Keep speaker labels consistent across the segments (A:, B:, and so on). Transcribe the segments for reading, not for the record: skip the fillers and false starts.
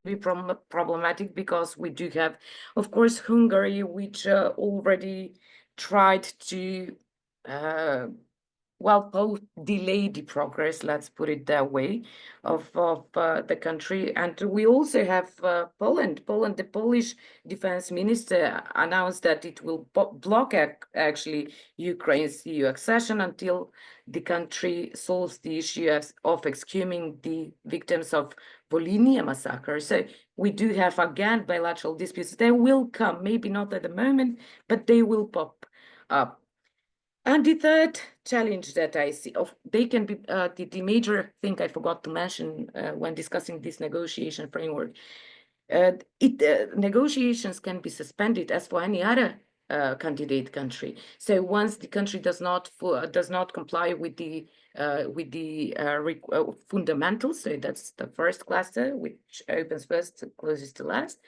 A: be problematic because we do have, of course, Hungary, which already tried to both delay the progress, let's put it that way, of the country. And we also have Poland. The Polish defense minister announced that it will block actually Ukraine's EU accession until the country solves the issue of exhuming the victims of Volhynia massacre. So we do have, again, bilateral disputes. They will come, maybe not at the moment, but they will pop up. And the third challenge that I see, they can be the major thing I forgot to mention when discussing this negotiation framework. Negotiations can be suspended as for any other candidate country. So once the country does not comply with the fundamentals, so that's the first cluster, which opens first, closes to last.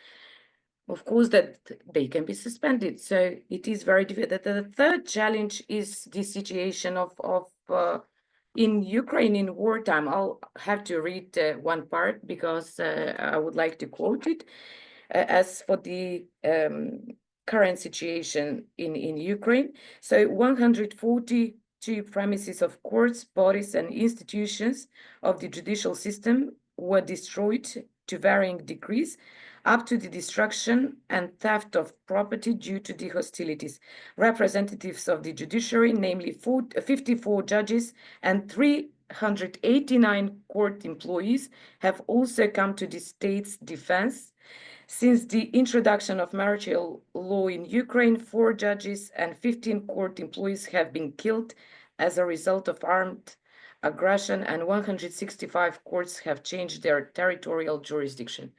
A: Of course, that they can be suspended. So it is very difficult. The third challenge is the situation of in Ukraine in wartime. I'll have to read one part because I would like to quote it. As for the current situation in Ukraine, so 142 premises of courts, bodies, and institutions of the judicial system were destroyed to varying degrees, up to the destruction and theft of property due to the hostilities. Representatives of the judiciary, namely 54 judges and 389 court employees, have also come to the state's defense. Since the introduction of martial law in Ukraine, 4 judges and 15 court employees have been killed as a result of armed aggression, and 165 courts have changed their territorial jurisdiction.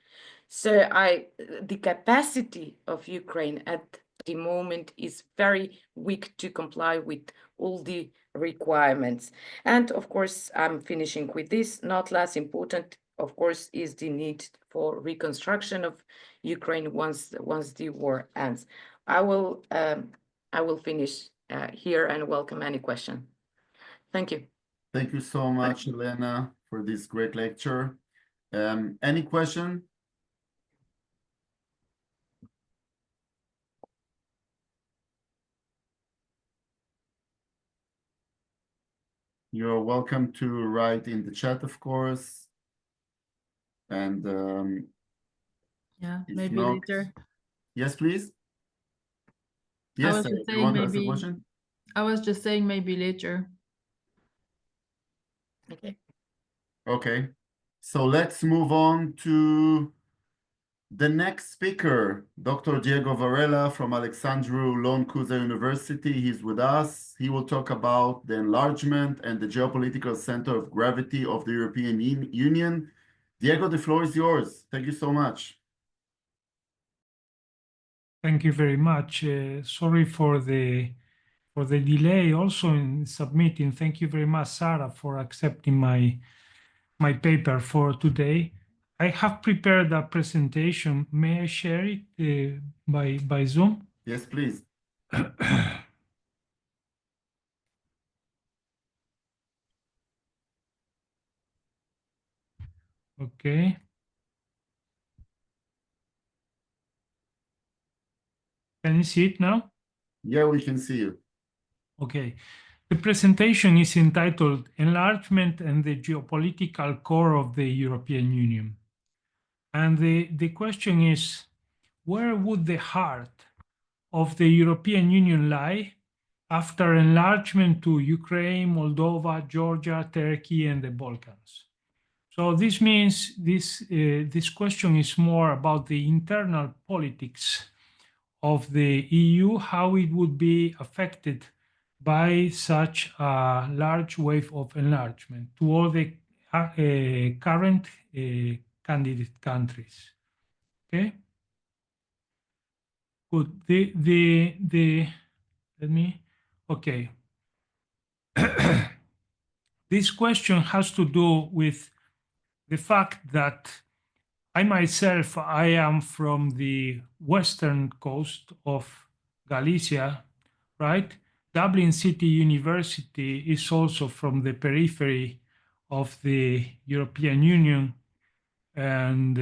A: So the capacity of Ukraine at the moment is very weak to comply with all the requirements. And of course, I'm finishing with this, not less important, of course, is the need for reconstruction of Ukraine once the war ends. I will finish here and welcome any question. Thank you.
B: Thank you so much, Elena, for this great lecture. Any question? You're welcome to write in the chat, of course. And
C: yeah, maybe not, later.
B: Yes, please. Yes, you want to ask a question?
C: I was just saying maybe later.
A: Okay.
B: Okay. So let's move on to the next speaker, Dr. Diego Varela from Alexandru Lon Cuza University. He's with us. He will talk about the enlargement and the geopolitical center of gravity of the European Union. Diego, the floor is yours. Thank you so much.
D: Thank you very much. Sorry for the delay also in submitting. Thank you very much, Sarah, for accepting my paper for today. I have prepared a presentation. May I share it by Zoom?
B: Yes, please.
D: Okay. Can you see it now?
B: Yeah, we can see you.
D: Okay. The presentation is entitled Enlargement and the Geopolitical Core of the European Union. And the question is, where would the heart of the European Union lie after enlargement to Ukraine, Moldova, Georgia, Turkey, and the Balkans? So this means this question is more about the internal politics of the EU, how it would be affected by such a large wave of enlargement to all the current candidate countries. Okay. Good. Let me. Okay. This question has to do with the fact that I myself, I am from the western coast of Galicia, right? Dublin City University is also from the periphery of the European Union, and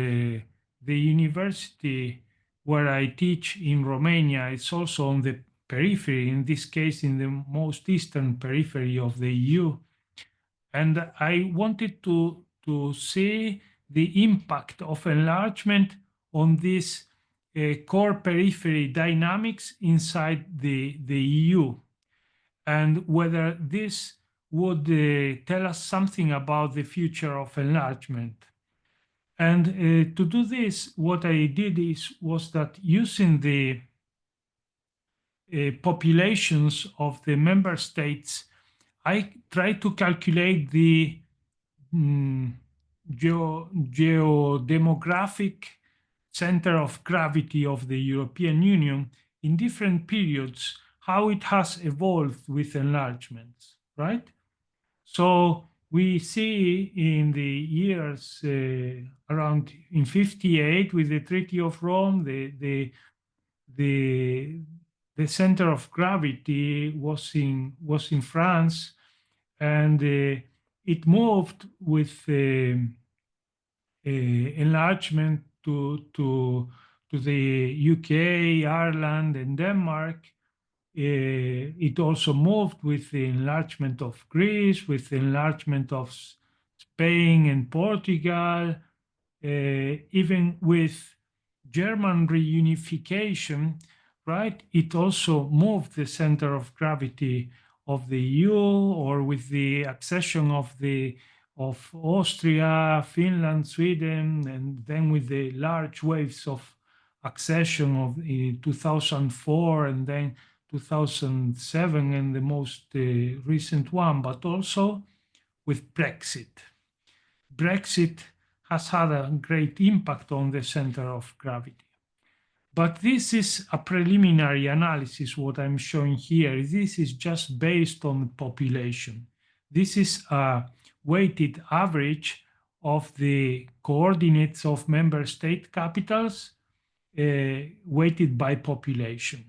D: the university where I teach in Romania, it's also on the periphery, in this case, in the most eastern periphery of the EU. And I wanted to see the impact of enlargement on this core periphery dynamics inside the EU, and whether this would tell us something about the future of enlargement. And to do this, what I did was that using the populations of the member states, I tried to calculate the geodemographic center of gravity of the European Union in different periods, how it has evolved with enlargements, right? So we see in the years around in 58 with the Treaty of Rome, the center of gravity was in France, and it moved with enlargement to the UK, Ireland, and Denmark. It also moved with the enlargement of Greece, with the enlargement of Spain and Portugal, even with German reunification, right? It also moved the center of gravity of the EU, or with the accession of Austria, Finland, Sweden, and then with the large waves of accession of 2004 and then 2007 and the most recent one, but also with Brexit. Brexit has had a great impact on the center of gravity. But this is a preliminary analysis, what I'm showing here. This is just based on population. This is a weighted average of the coordinates of member state capitals weighted by population.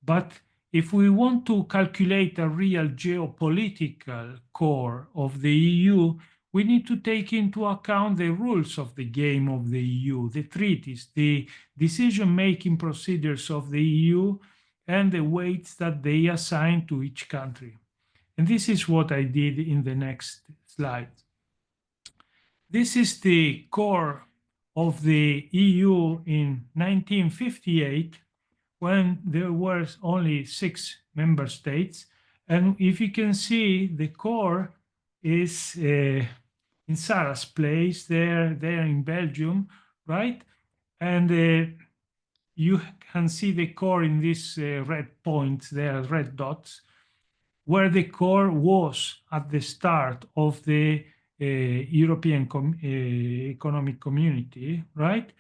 D: But if we want to calculate a real geopolitical core of the EU, we need to take into account the rules of the game of the EU, the treaties, the decision-making procedures of the EU, and the weights that they assign to each country. And this is what I did in the next slide. This is the core of the EU in 1958, when there were only 6 member states. And if you can see, the core is in Sarah's place, there in Belgium, right? And you can see the core in these red points there, red dots, where the core was at the start of the European Economic Community, right?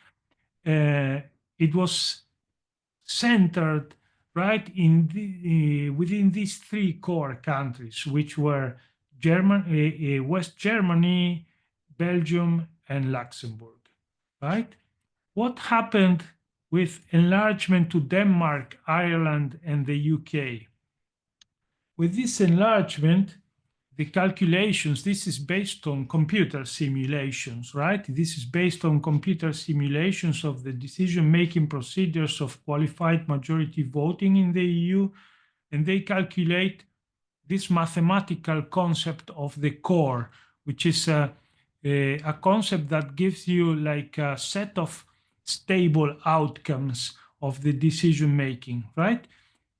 D: It was centered right in within these 3 core countries, which were West Germany, Belgium, and Luxembourg, right? What happened with enlargement to Denmark, Ireland, and the UK? With this enlargement, the calculations, this is based on computer simulations, right? This is based on computer simulations of the decision-making procedures of qualified majority voting in the EU, and they calculate this mathematical concept of the core, which is a concept that gives you like a set of stable outcomes of the decision-making, right?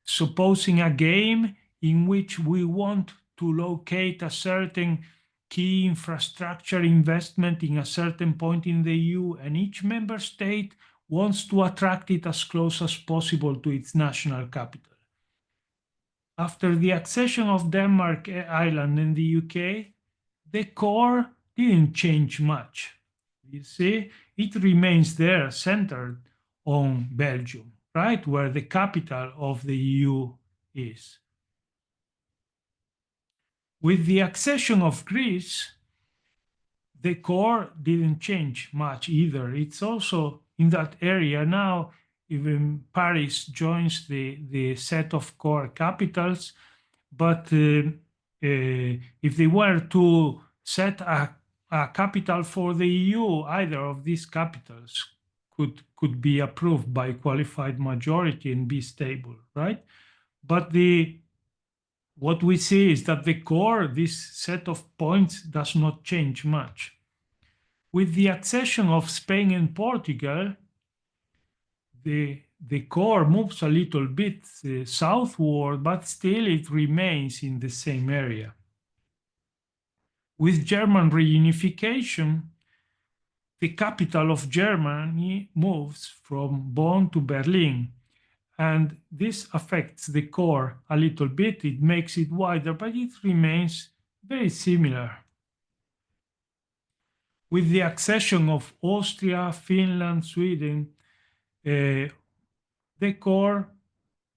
D: Supposing a game in which we want to locate a certain key infrastructure investment in a certain point in the EU, and each member state wants to attract it as close as possible to its national capital. After the accession of Denmark, Ireland, and the UK, the core didn't change much. You see, it remains there, centered on Belgium, right, where the capital of the EU is. With the accession of Greece, the core didn't change much either. It's also in that area now. Even Paris joins the set of core capitals, but if they were to set a capital for the EU, either of these capitals could be approved by qualified majority and be stable, right? But what we see is that the core, this set of points, does not change much. With the accession of Spain and Portugal, the core moves a little bit southward, but still it remains in the same area. With German reunification, the capital of Germany moves from Bonn to Berlin, and this affects the core a little bit. It makes it wider, but it remains very similar. With the accession of Austria, Finland, Sweden, the core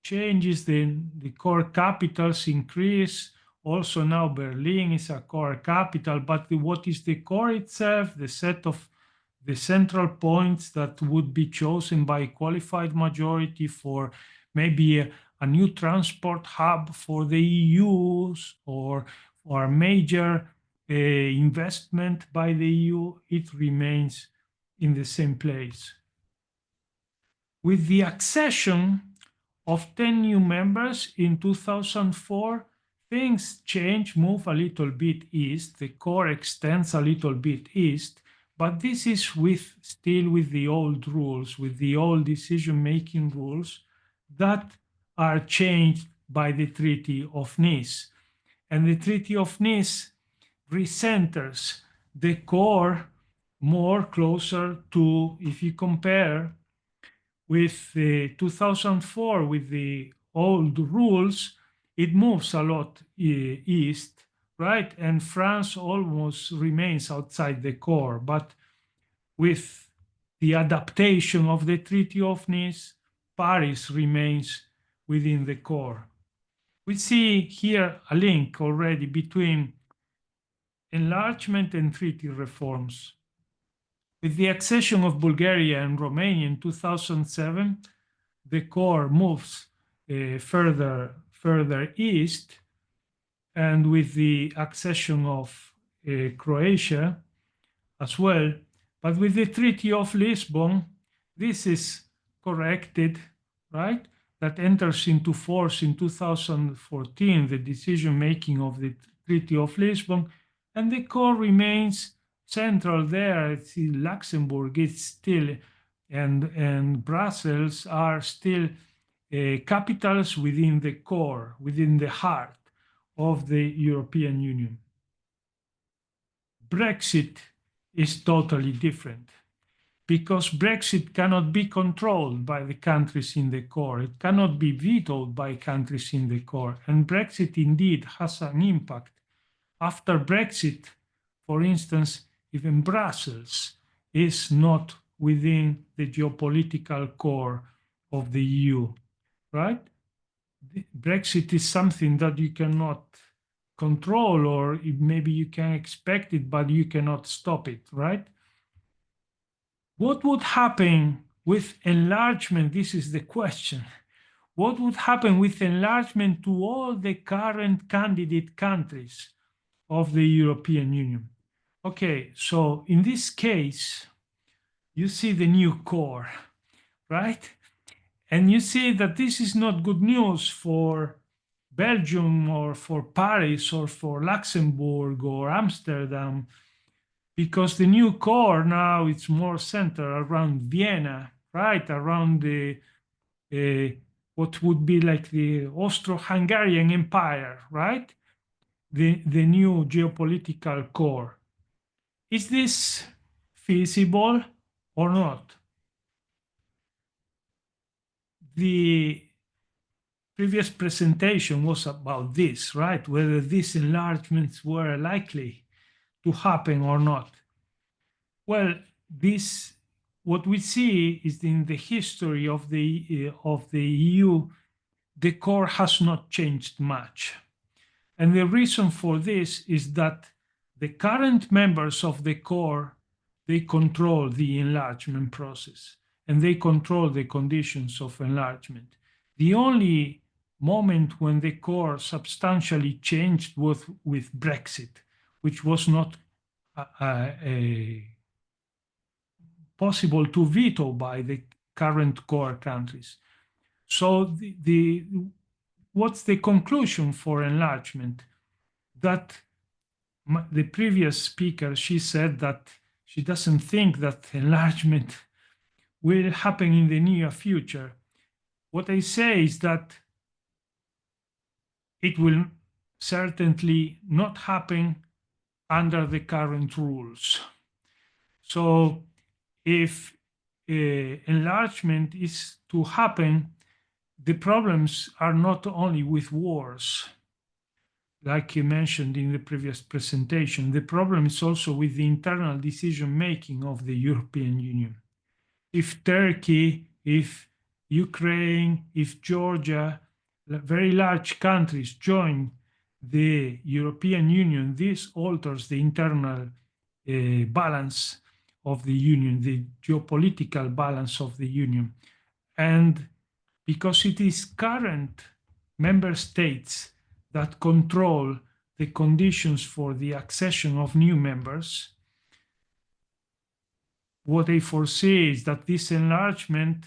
D: changes, the core capitals increase. Also now Berlin is a core capital, but what is the core itself? The set of the central points that would be chosen by qualified majority for maybe a new transport hub for the EU's or a major investment by the EU, it remains in the same place. With the accession of 10 new members in 2004, things change, move a little bit east. The core extends a little bit east, but this is still with the old rules, with the old decision-making rules that are changed by the Treaty of Nice. And the Treaty of Nice recenters the core more closer to, if you compare with 2004, with the old rules, it moves a lot east, right? And France almost remains outside the core. But with the adaptation of the Treaty of Nice, Paris remains within the core. We see here a link already between enlargement and treaty reforms. With the accession of Bulgaria and Romania in 2007, the core moves further east, and with the accession of Croatia as well. But with the Treaty of Lisbon, this is corrected, right? That enters into force in 2014, the decision-making of the Treaty of Lisbon, and the core remains central there. It's in Luxembourg, it's still, and Brussels are still capitals within the core, within the heart of the European Union. Brexit is totally different, because Brexit cannot be controlled by the countries in the core. It cannot be vetoed by countries in the core. And Brexit indeed has an impact. After Brexit, for instance, even Brussels is not within the geopolitical core of the EU, right? Brexit is something that you cannot control, or maybe you can expect it, but you cannot stop it, right? What would happen with enlargement? This is the question. What would happen with enlargement to all the current candidate countries of the European Union? Okay, so in this case, you see the new core, right? And you see that this is not good news for Belgium or for Paris or for Luxembourg or Amsterdam, because the new core now it's more centered around Vienna, right? Around the what would be like the Austro-Hungarian Empire, right? The new geopolitical core. Is this feasible or not? The previous presentation was about this, right? Whether these enlargements were likely to happen or not. Well, what we see is in the history of the EU, the core has not changed much. And the reason for this is that the current members of the core, they control the enlargement process and they control the conditions of enlargement. The only moment when the core substantially changed was with Brexit, which was not possible to veto by the current core countries. So what's the conclusion for enlargement? That the previous speaker, she said that she doesn't think that enlargement will happen in the near future. What I say is that it will certainly not happen under the current rules. So if enlargement is to happen, the problems are not only with wars, like you mentioned in the previous presentation. The problem is also with the internal decision-making of the European Union. If Turkey, if Ukraine, if Georgia, very large countries join the European Union, this alters the internal balance of the Union, the geopolitical balance of the Union. And because it is current member states that control the conditions for the accession of new members, what I foresee is that this enlargement,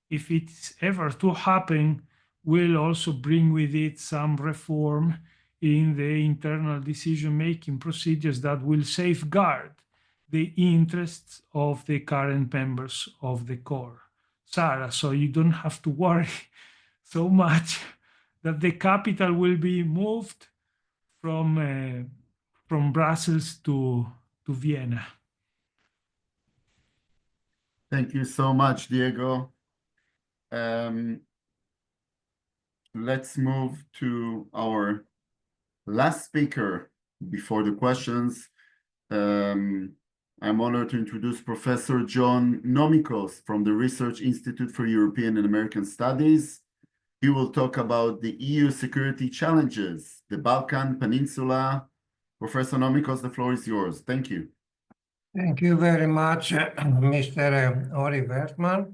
D: if it's ever to happen, will also bring with it some reform in the internal decision-making procedures that will safeguard the interests of the current members of the core. Sarah, so you don't have to worry so much that the capital will be moved from Brussels to Vienna.
B: Thank you so much, Diego. Let's move to our last speaker before the questions. I'm honored to introduce Professor John Nomikos from the Research Institute for European and American Studies. He will talk about the EU security challenges, the Balkan Peninsula. Professor Nomikos, the floor is yours. Thank you.
E: Thank you very much, Mr. Ori Wertmann.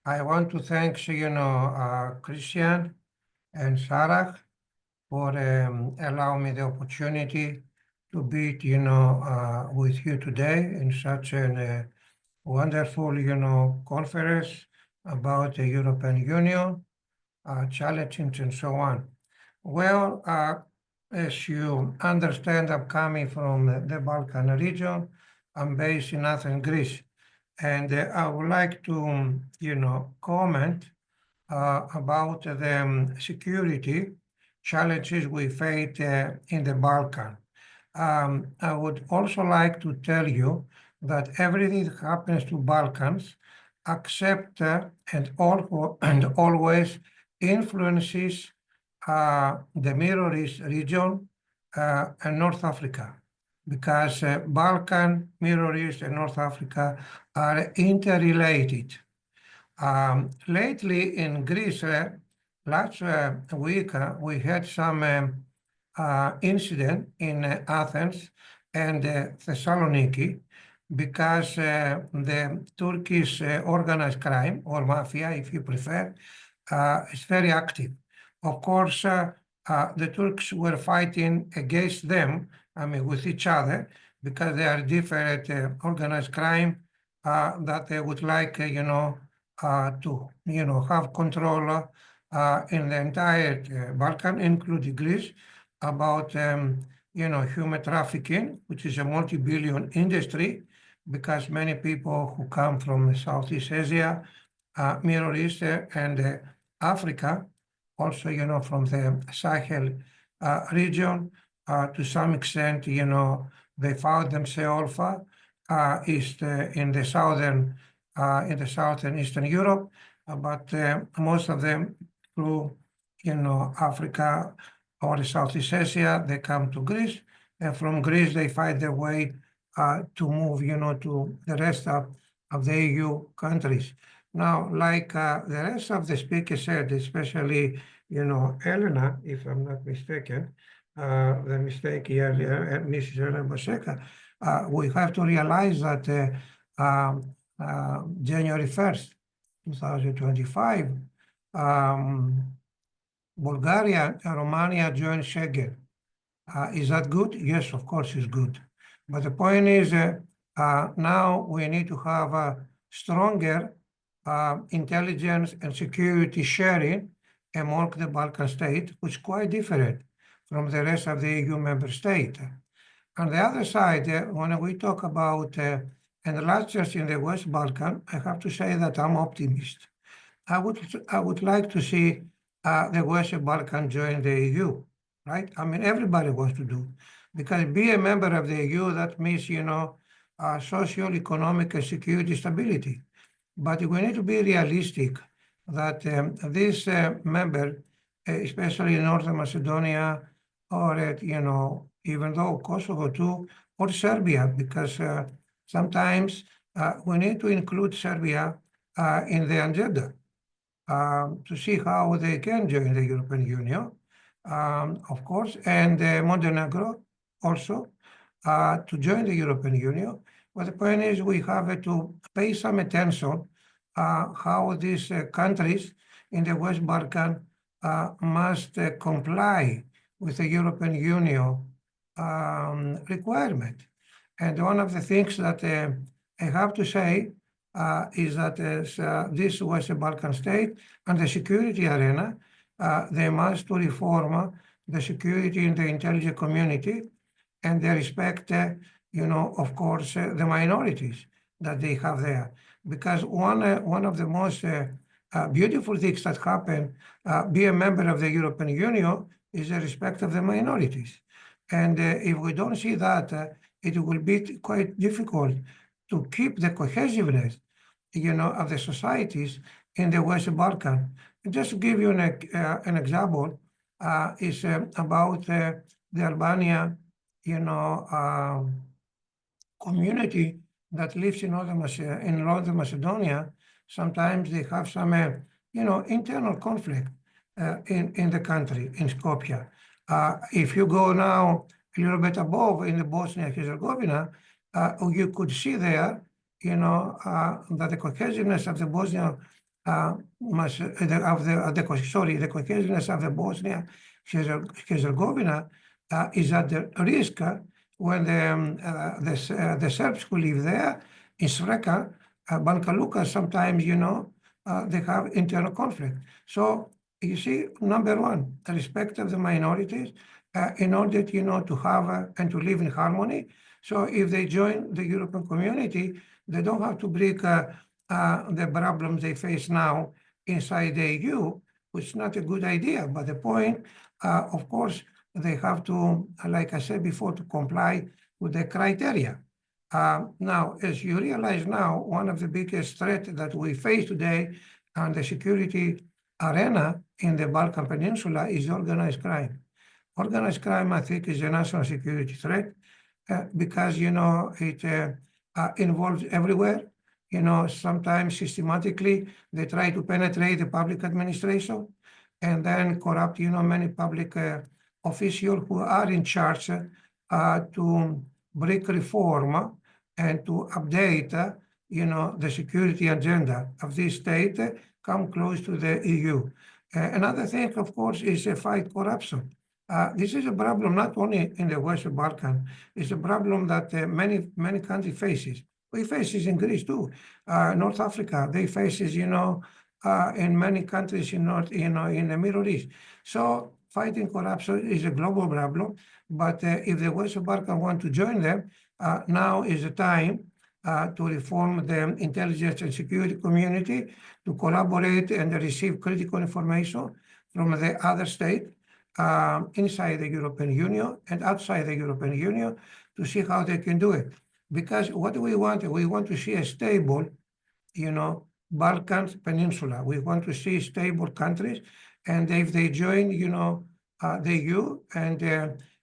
E: I want to thank, Christian and Sarah for allowing me the opportunity to be, with you today in such a wonderful, conference about the European Union, challenges and so on. Well, as you understand, I'm coming from the Balkan region. I'm based in Athens, Greece, and I would like to, comment about the security challenges we face in the Balkan. I would also like to tell you that everything that happens to Balkans accept and always influences the Middle East region and North Africa, because Balkan, Middle East, and North Africa are interrelated. Lately in Greece, last week, we had some incident in Athens and Thessaloniki, because the Turkish organized crime, or mafia, if you prefer, is very active. Of course, the Turks were fighting against them, with each other, because they are different organized crime that they would like, to, have control in the entire Balkan, including Greece, about, human trafficking, which is a multi-billion industry, because many people who come from Southeast Asia, Middle East, and Africa, also, from the Sahel region, to some extent, they found themselves in the southern Eastern Europe, but most of them through, Africa or Southeast Asia, they come to Greece, and from Greece they find their way to move, to the rest of the EU countries. Now, like the rest of the speakers said, especially, Elena, if I'm not mistaken, the mistake here, Mrs. Elena Boseka, we have to realize that January 1st, 2025, Bulgaria and Romania joined Schengen. Is that good? Yes, of course it's good. But the point is, Now we need to have a stronger intelligence and security sharing among the Balkan states, which is quite different from the rest of the EU member state. On the other side, when we talk about enlargement in the West Balkan, I have to say that I'm optimist. I would like to see the West Balkan join the EU, right? I mean, everybody wants to do, because be a member of the EU, that means, you know, social, economic, and security stability. But we need to be realistic that this member, especially Northern Macedonia, or you know, even though Kosovo too, or Serbia, because sometimes we need to include Serbia in the agenda to see how they can join the European Union, of course, and Montenegro also to join the European Union. But the point is we have to pay some attention how these countries in the West Balkan must comply with the European Union requirement. And one of the things that I have to say is that this West Balkan state and the security arena, they must reform the security in the intelligence community, and they respect, you know, of course, the minorities that they have there. Because one of the most beautiful things that happen, be a member of the European Union, is the respect of the minorities. And if we don't see that, it will be quite difficult to keep the cohesiveness, you know, of the societies in the West Balkan. And just to give you an example, is about the Albania, you know, community that lives in Northern Macedonia. Sometimes they have some, you know, internal conflict in the country, in Skopje. If you go now a little bit above in the Bosnia-Herzegovina, you could see there, you know, that the cohesiveness of the the cohesiveness of the Bosnia-Herzegovina is at the risk when the Serbs who live there in Sreka, Banka Luka, sometimes, you know, they have internal conflict. So you see, number one, the respect of the minorities in order, you know, to have and to live in harmony. So if they join the European community, they don't have to bring the problems they face now inside the EU, which is not a good idea. But the point, of course, they have to, like I said before, to comply with the criteria. Now, as you realize now, one of the biggest threats that we face today on the security arena in the Balkan Peninsula is organized crime. Organized crime, I think, is a national security threat because, you know, it involves everywhere. You know, sometimes systematically they try to penetrate the public administration and then corrupt, you know, many public officials who are in charge to bring reform and to update, you know, the security agenda of this state, come close to the EU. Another thing, of course, is fight corruption. This is a problem not only in the Western Balkan, it's a problem that many countries faces. We face it in Greece too. North Africa, they face it, you know, in many countries in in the Middle East. So fighting corruption is a global problem, but if the Western Balkan want to join them, now is the time to reform the intelligence and security community, to collaborate and receive critical information from the other states inside the European Union and outside the European Union to see how they can do it. Because what we want to see a stable, you know, Balkan Peninsula. We want to see stable countries, and if they join, you know, the EU, and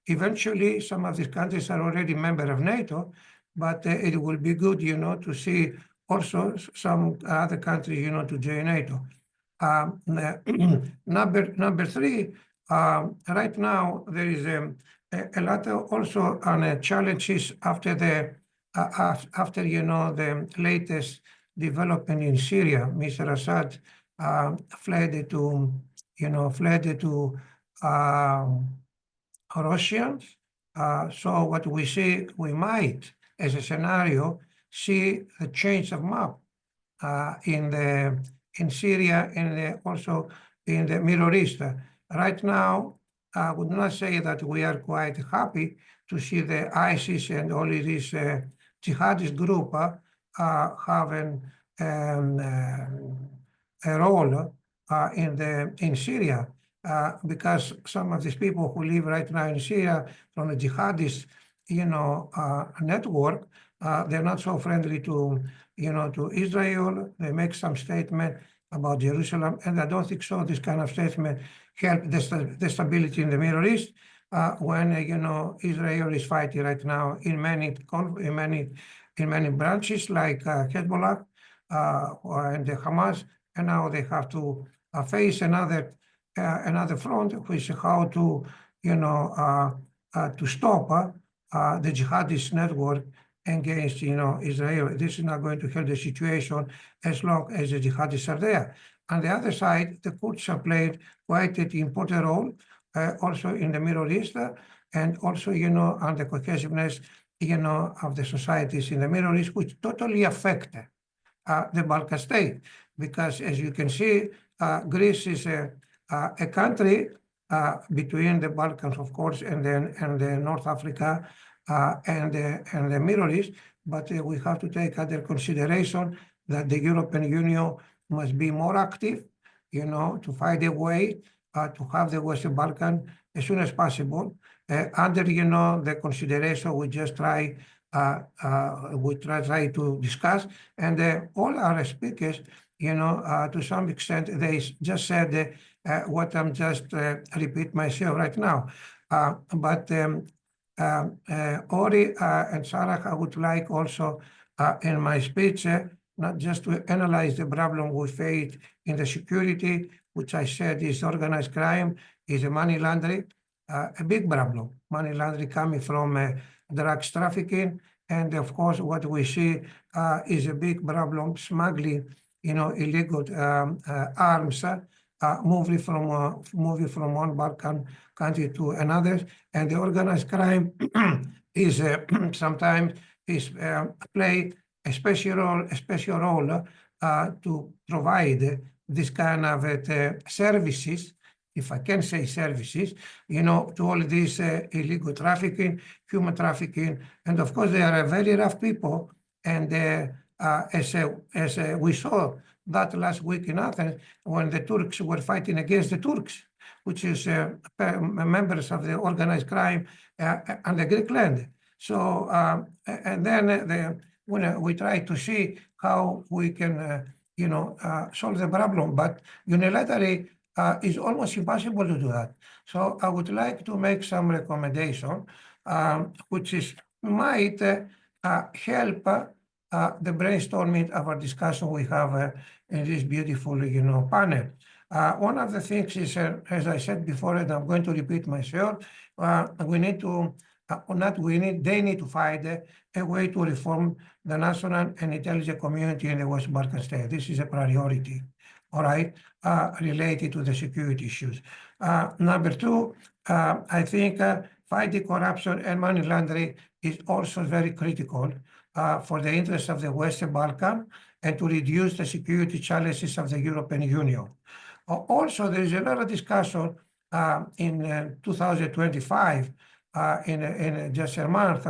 E: eventually some of these countries are already member of NATO, but it will be good, you know, to see also some other countries, you know, to join NATO. Number three, right now there is a lot of also on challenges after the you know, the latest development in Syria. Mr. Assad fled to Russians. So what we see, we might as a scenario, see a change of map in Syria and also in the Middle East. Right now, I would not say that we are quite happy to see the ISIS and all these jihadist group having a role in Syria, because some of these people who live right now in Syria from the jihadist, network, they're not so friendly to Israel. They make some statement about Jerusalem, and I don't think so. This kind of statement help the stability in the Middle East when Israel is fighting right now in many branches like Hezbollah and the Hamas, and now they have to face another front, which is how to stop the jihadist network against Israel. This is not going to help the situation as long as the jihadists are there. On the other side, the Kurds have played quite an important role also in the Middle East and also on the cohesiveness of the societies in the Middle East, which totally affect the Balkan state, because as you can see, Greece is a country between the Balkans, of course, and then North Africa and the Middle East. But we have to take under consideration that the European Union must be more active, to find a way to have the Western Balkan as soon as possible. Under, the consideration we just try to discuss, and all our speakers, to some extent, they just said what I'm just repeat myself right now. But Ori and Sarah, I would like also in my speech not just to analyze the problem we face in the security, which I said is organized crime, is a money laundering, a big problem. Money laundering coming from drugs trafficking, and of course what we see is a big problem, smuggling, illegal arms, moving from one Balkan country to another, and the organized crime is sometimes play a special role to provide this kind of services, if I can say services, to all these illegal trafficking, human trafficking, and of course they are very rough people. And as we saw that last week in Athens, when the Turks were fighting against the Turks, which is members of the organized crime on the Greek land. So, and then when we try to see how we can, solve the problem, but unilaterally is almost impossible to do that. So I would like to make some recommendation, which might help the brainstorming of our discussion we have in this beautiful, panel. One of the things is, as I said before, and I'm going to repeat myself, we need to, they need to find a way to reform the national and intelligence community in the West Balkan state. This is a priority, all right, related to the security issues. Number two, I think fighting corruption and money laundering is also very critical for the interests of the Western Balkan and to reduce the security challenges of the European Union. Also, there is a lot of discussion in 2025, in just a month,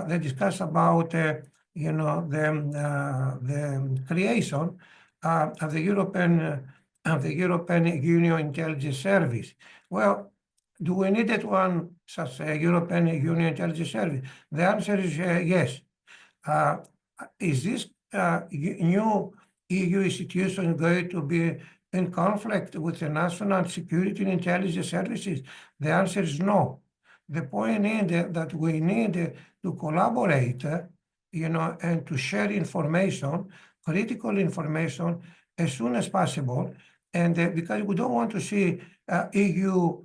E: they discuss about, the creation of the European Union Intelligence Service. Well, do we need that one, such a European Union Intelligence Service? The answer is yes. Is this new EU institution going to be in conflict with the national security and intelligence services? The answer is no. The point is that we need to collaborate, and to share information, critical information, as soon as possible. And because we don't want to see EU,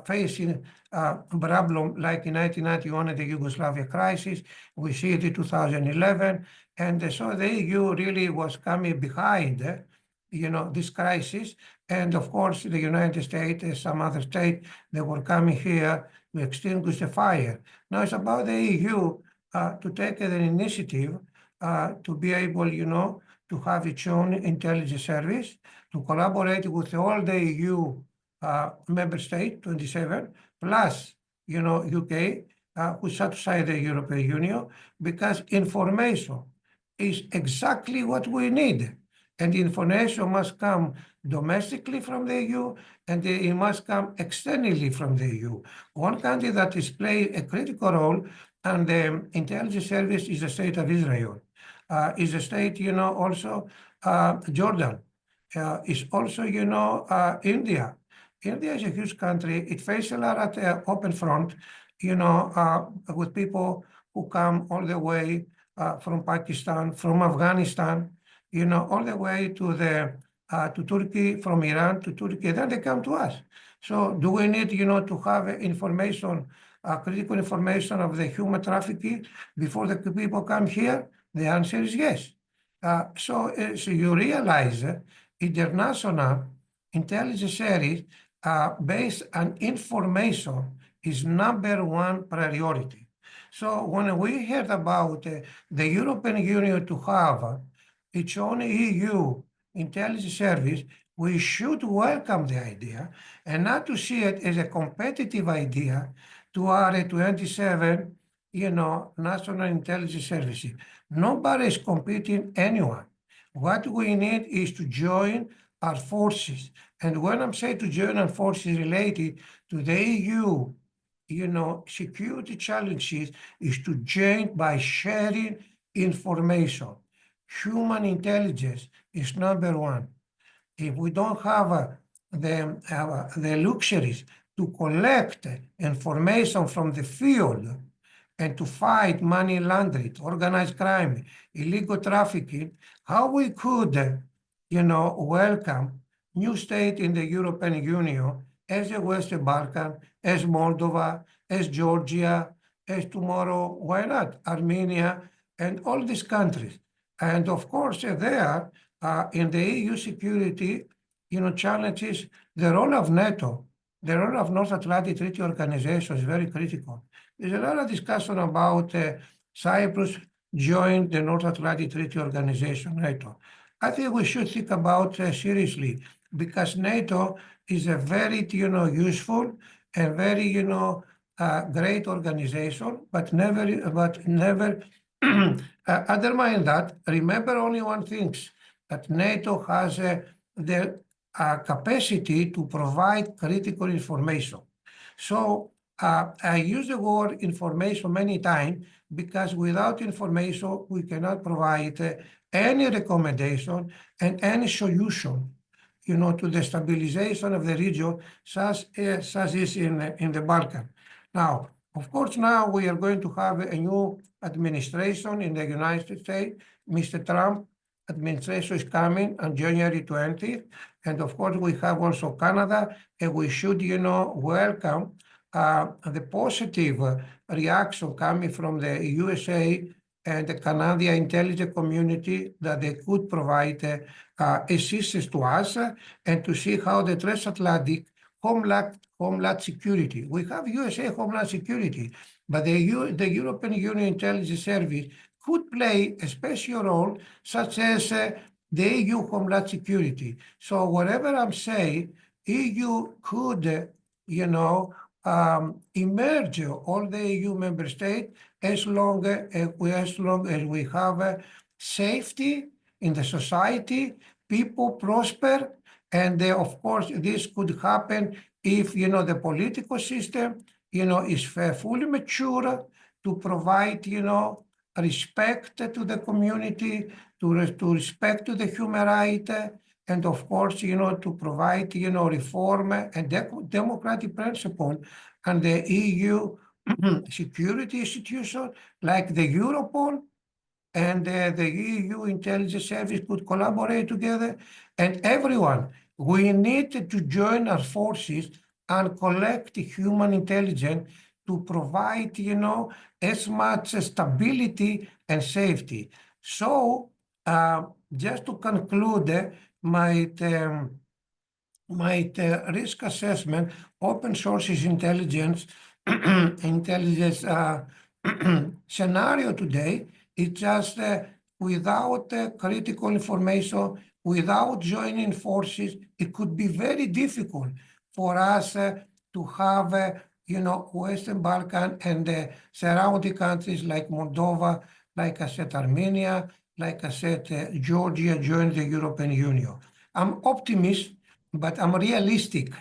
E: facing a problem like in 1991 in the Yugoslavia crisis. We see it in 2011. And so the EU really was coming behind, this crisis. And of course, the United States and some other states, they were coming here to extinguish the fire. Now it's about the EU to take an initiative to be able, to have its own intelligence service, to collaborate with all the EU member states, 27, plus, UK, who's outside the European Union, because information is exactly what we need. And information must come domestically from the EU, and it must come externally from the EU. One country that is playing a critical role and the intelligence service is the state of Israel. Is the state, also Jordan. Is also, India. India is a huge country. It faces a lot at the open front, with people who come all the way from Pakistan, from Afghanistan, all the way to Turkey, from Iran to Turkey. Then they come to us. So do we need, to have information, critical information of the human trafficking before the people come here? The answer is yes. So you realize international intelligence service based on information is #1 priority. So when we heard about the European Union to have its own EU intelligence service, we should welcome the idea and not to see it as a competitive idea to our 27, national intelligence services. Nobody is competing anyone. What we need is to join our forces. And when I'm saying to join our forces related to the EU, security challenges, is to join by sharing information. Human intelligence is #1. If we don't have the luxuries to collect information from the field and to fight money laundering, organized crime, illegal trafficking, how we could, welcome new state in the European Union as the Western Balkan, as Moldova, as Georgia, as tomorrow, why not, Armenia, and all these countries. And of course, there, in the EU security, challenges, the role of NATO, the role of North Atlantic Treaty Organization is very critical. There's a lot of discussion about Cyprus joined the North Atlantic Treaty Organization, NATO. I think we should think about seriously, because NATO is a very, useful and very, great organization, but never undermine that. Remember only one thing, that NATO has the capacity to provide critical information. So I use the word information many times because without information, we cannot provide any recommendation and any solution, to the stabilization of the region, such is in the Balkan. Now, of course, now we are going to have a new administration in the United States. Mr. Trump administration is coming on January 20th. And of course, we have also Canada, and we should, welcome the positive reaction coming from the USA and the Canadian intelligence community that they could provide assistance to us and to see how the transatlantic homeland security. We have USA homeland security, but the European Union Intelligence Service could play a special role, such as the EU homeland security. So whatever I'm saying, EU could, emerge all the EU member states as long as we have safety in the society, people prosper, and of course this could happen if the political system is fully mature to provide respect to the community, to respect to the human right, and of course, to provide, reform and democratic principle, and the EU security institution like the Europol and the EU intelligence service could collaborate together, and everyone, we need to join our forces and collect human intelligence to provide, as much stability and safety. So, just to conclude, my risk assessment, open sources intelligence, scenario today is just without critical information, without joining forces, it could be very difficult for us to have, Western Balkan and surrounding countries like Moldova, like I said, Armenia, like I said, Georgia join the European Union. I'm optimist, but I'm realistic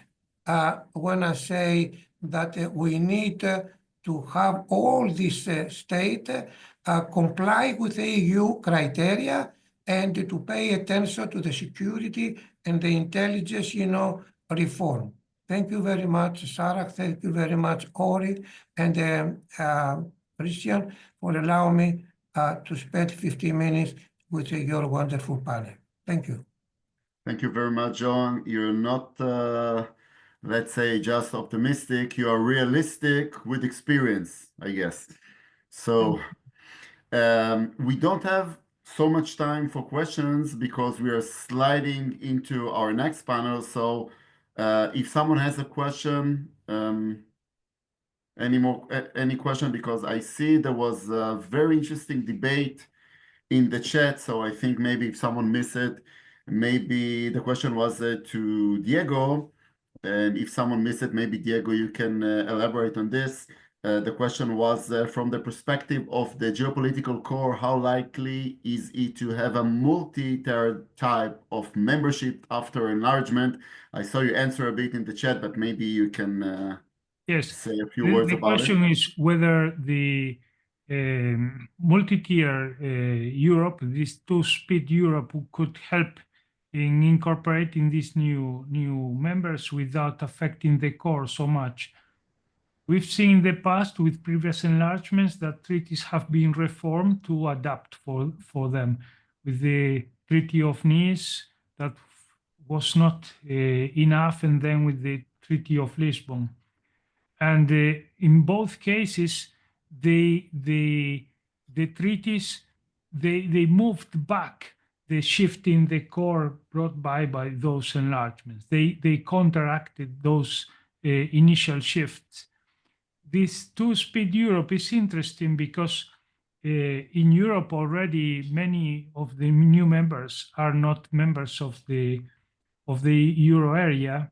E: when I say that we need to have all these states comply with the EU criteria and to pay attention to the security and the intelligence, reform. Thank you very much, Sarah. Thank you very much, Ori and Christian, for allowing me to spend 15 minutes with your wonderful panel. Thank you.
B: Thank you very much, John. You're not, let's say, just optimistic. You are realistic with experience, I guess. So we don't have so much time for questions because we are sliding into our next panel. So if someone has a question, any question, because I see there was a very interesting debate in the chat. So I think maybe if someone missed it, maybe the question was to Diego. And if someone missed it, maybe Diego, you can elaborate on this. The question was from the perspective of the geopolitical core, how likely is it to have a multi-tiered type of membership after enlargement? I saw you answer a bit in the chat, but maybe you can
D: Yes,
B: say a few words
D: the
B: about it.
D: question is whether the multi-tier Europe, this two-speed Europe, could help in incorporating these new members without affecting the core so much. We've seen in the past with previous enlargements that treaties have been reformed to adapt for them. With the Treaty of Nice, that was not enough, and then with the Treaty of Lisbon. And in both cases, the treaties, they moved back the shift in the core brought by those enlargements. They counteracted those initial shifts. This two-speed Europe is interesting because in Europe already many of the new members are not members of the euro area,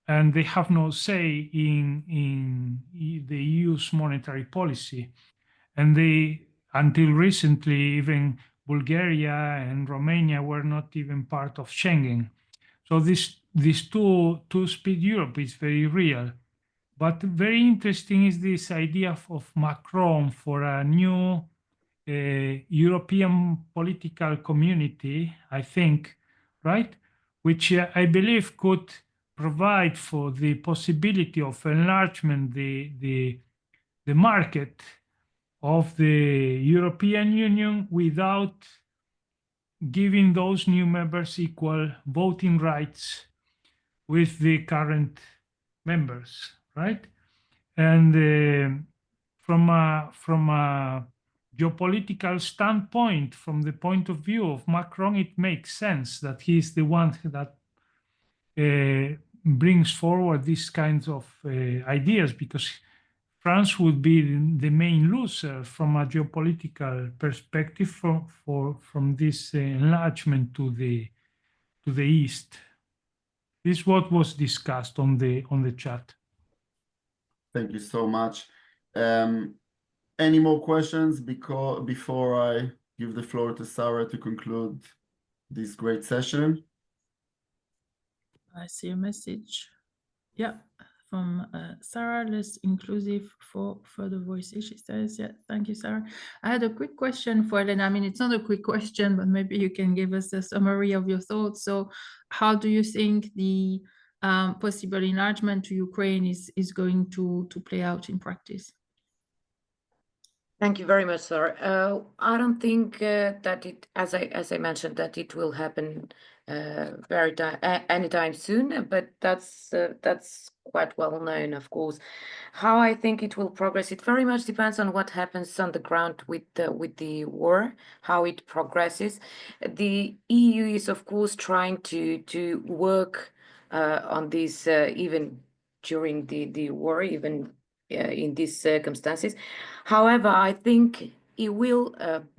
D: and they have no say in the EU's monetary policy. And they, until recently, even Bulgaria and Romania were not even part of Schengen. So this two-speed Europe is very real. But very interesting is this idea of Macron for a new European political community, I think, right? Which I believe could provide for the possibility of enlargement, the market of the European Union without giving those new members equal voting rights with the current members, right? And from a geopolitical standpoint, from the point of view of Macron, it makes sense that he's the one that brings forward these kinds of ideas, because France would be the main loser from a geopolitical perspective from this enlargement to the east. This is what was discussed on the chat.
B: Thank you so much. Any more questions before I give the floor to Sarah to conclude this great session?
C: I see a message. Yeah, from Sarah, less inclusive for further voices. She says, yeah, thank you, Sarah. I had a quick question for Elena. I mean, it's not a quick question, but maybe you can give us a summary of your thoughts. So how do you think the possible enlargement to Ukraine is going to play out in practice?
A: Thank you very much, Sarah. I don't think that it, as I mentioned, that it will happen anytime soon, but that's quite well known, of course. How I think it will progress, it very much depends on what happens on the ground with the war, how it progresses. The EU is, of course, trying to work on this even during the war, even in these circumstances. However, I think it will,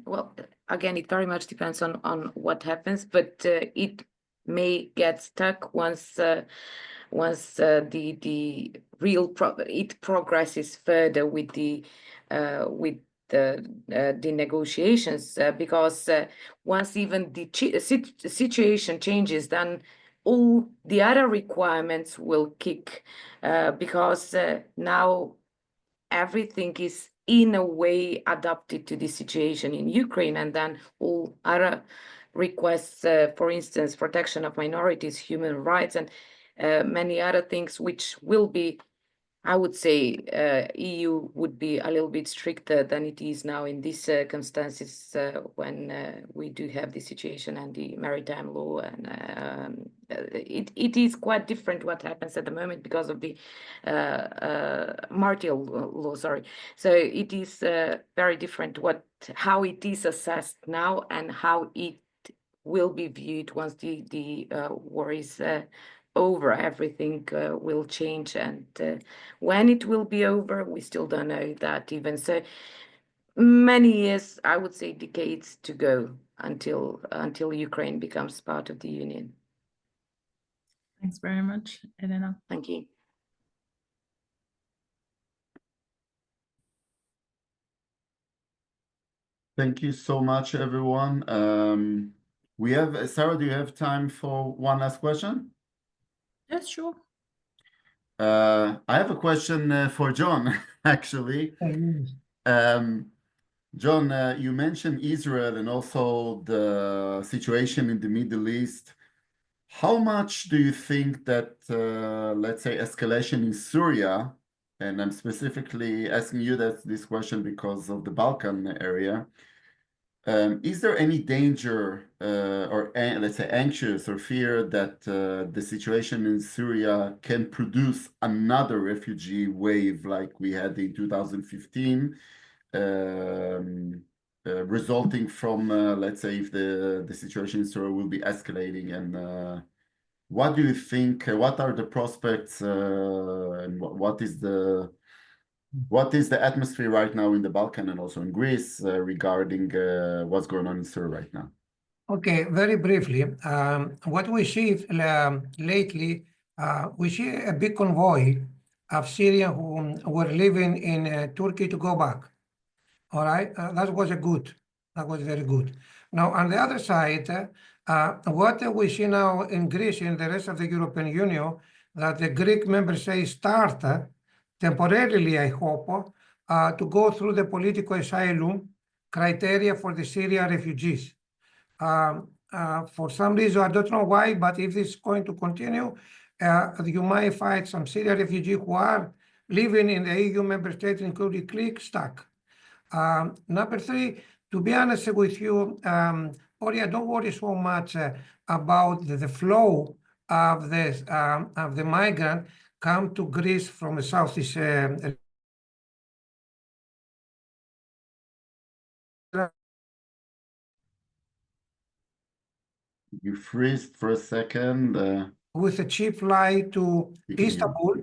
A: well, again, it very much depends on what happens, but it may get stuck once the real it progresses further with the negotiations, because once even the situation changes, then all the other requirements will kick, because now everything is in a way adapted to the situation in Ukraine, and then all other requests, for instance, protection of minorities, human rights, and many other things, which will be, I would say, EU would be a little bit stricter than it is now in these circumstances, when we do have the situation and the maritime law, and it is quite different what happens at the moment because of the martial law. Sorry, so it is very different how it is assessed now and how it will be viewed once the war is over. Everything will change, and when it will be over, we still don't know that even. So many years, I would say decades to go until Ukraine becomes part of the Union.
C: Thanks very much, Elena.
A: Thank you.
B: Thank you so much, everyone. We have, Sarah, do you have time for one last question?
C: Yes, sure.
B: I have a question for John, actually. John, you mentioned Israel and also the situation in the Middle East. How much do you think that, let's say, escalation in Syria, and I'm specifically asking you this question because of the Balkan area, is there any danger or let's say anxious or fear that the situation in Syria can produce another refugee wave like we had in 2015, resulting from, let's say, if the situation in Syria will be escalating? And what do you think? What are the prospects, and what is the atmosphere right now in the Balkan and also in Greece regarding what's going on in Syria right now?
E: Okay, very briefly, what we see lately, we see a big convoy of Syrians who were living in Turkey to go back. All right, that was very good. Now, on the other side, what we see now in Greece and the rest of the European Union, that the Greek member states start temporarily, I hope, to go through the political asylum criteria for the Syrian refugees. For some reason, I don't know why, but if this is going to continue, you might find some Syrian refugees who are living in the EU member states, including Greek, stuck. Number three, to be honest with you, Oria, don't worry so much about the flow of the migrant come to Greece from the Southeast.
B: You freeze for a second.
E: With a cheap flight to
B: You can hear me.
E: Istanbul,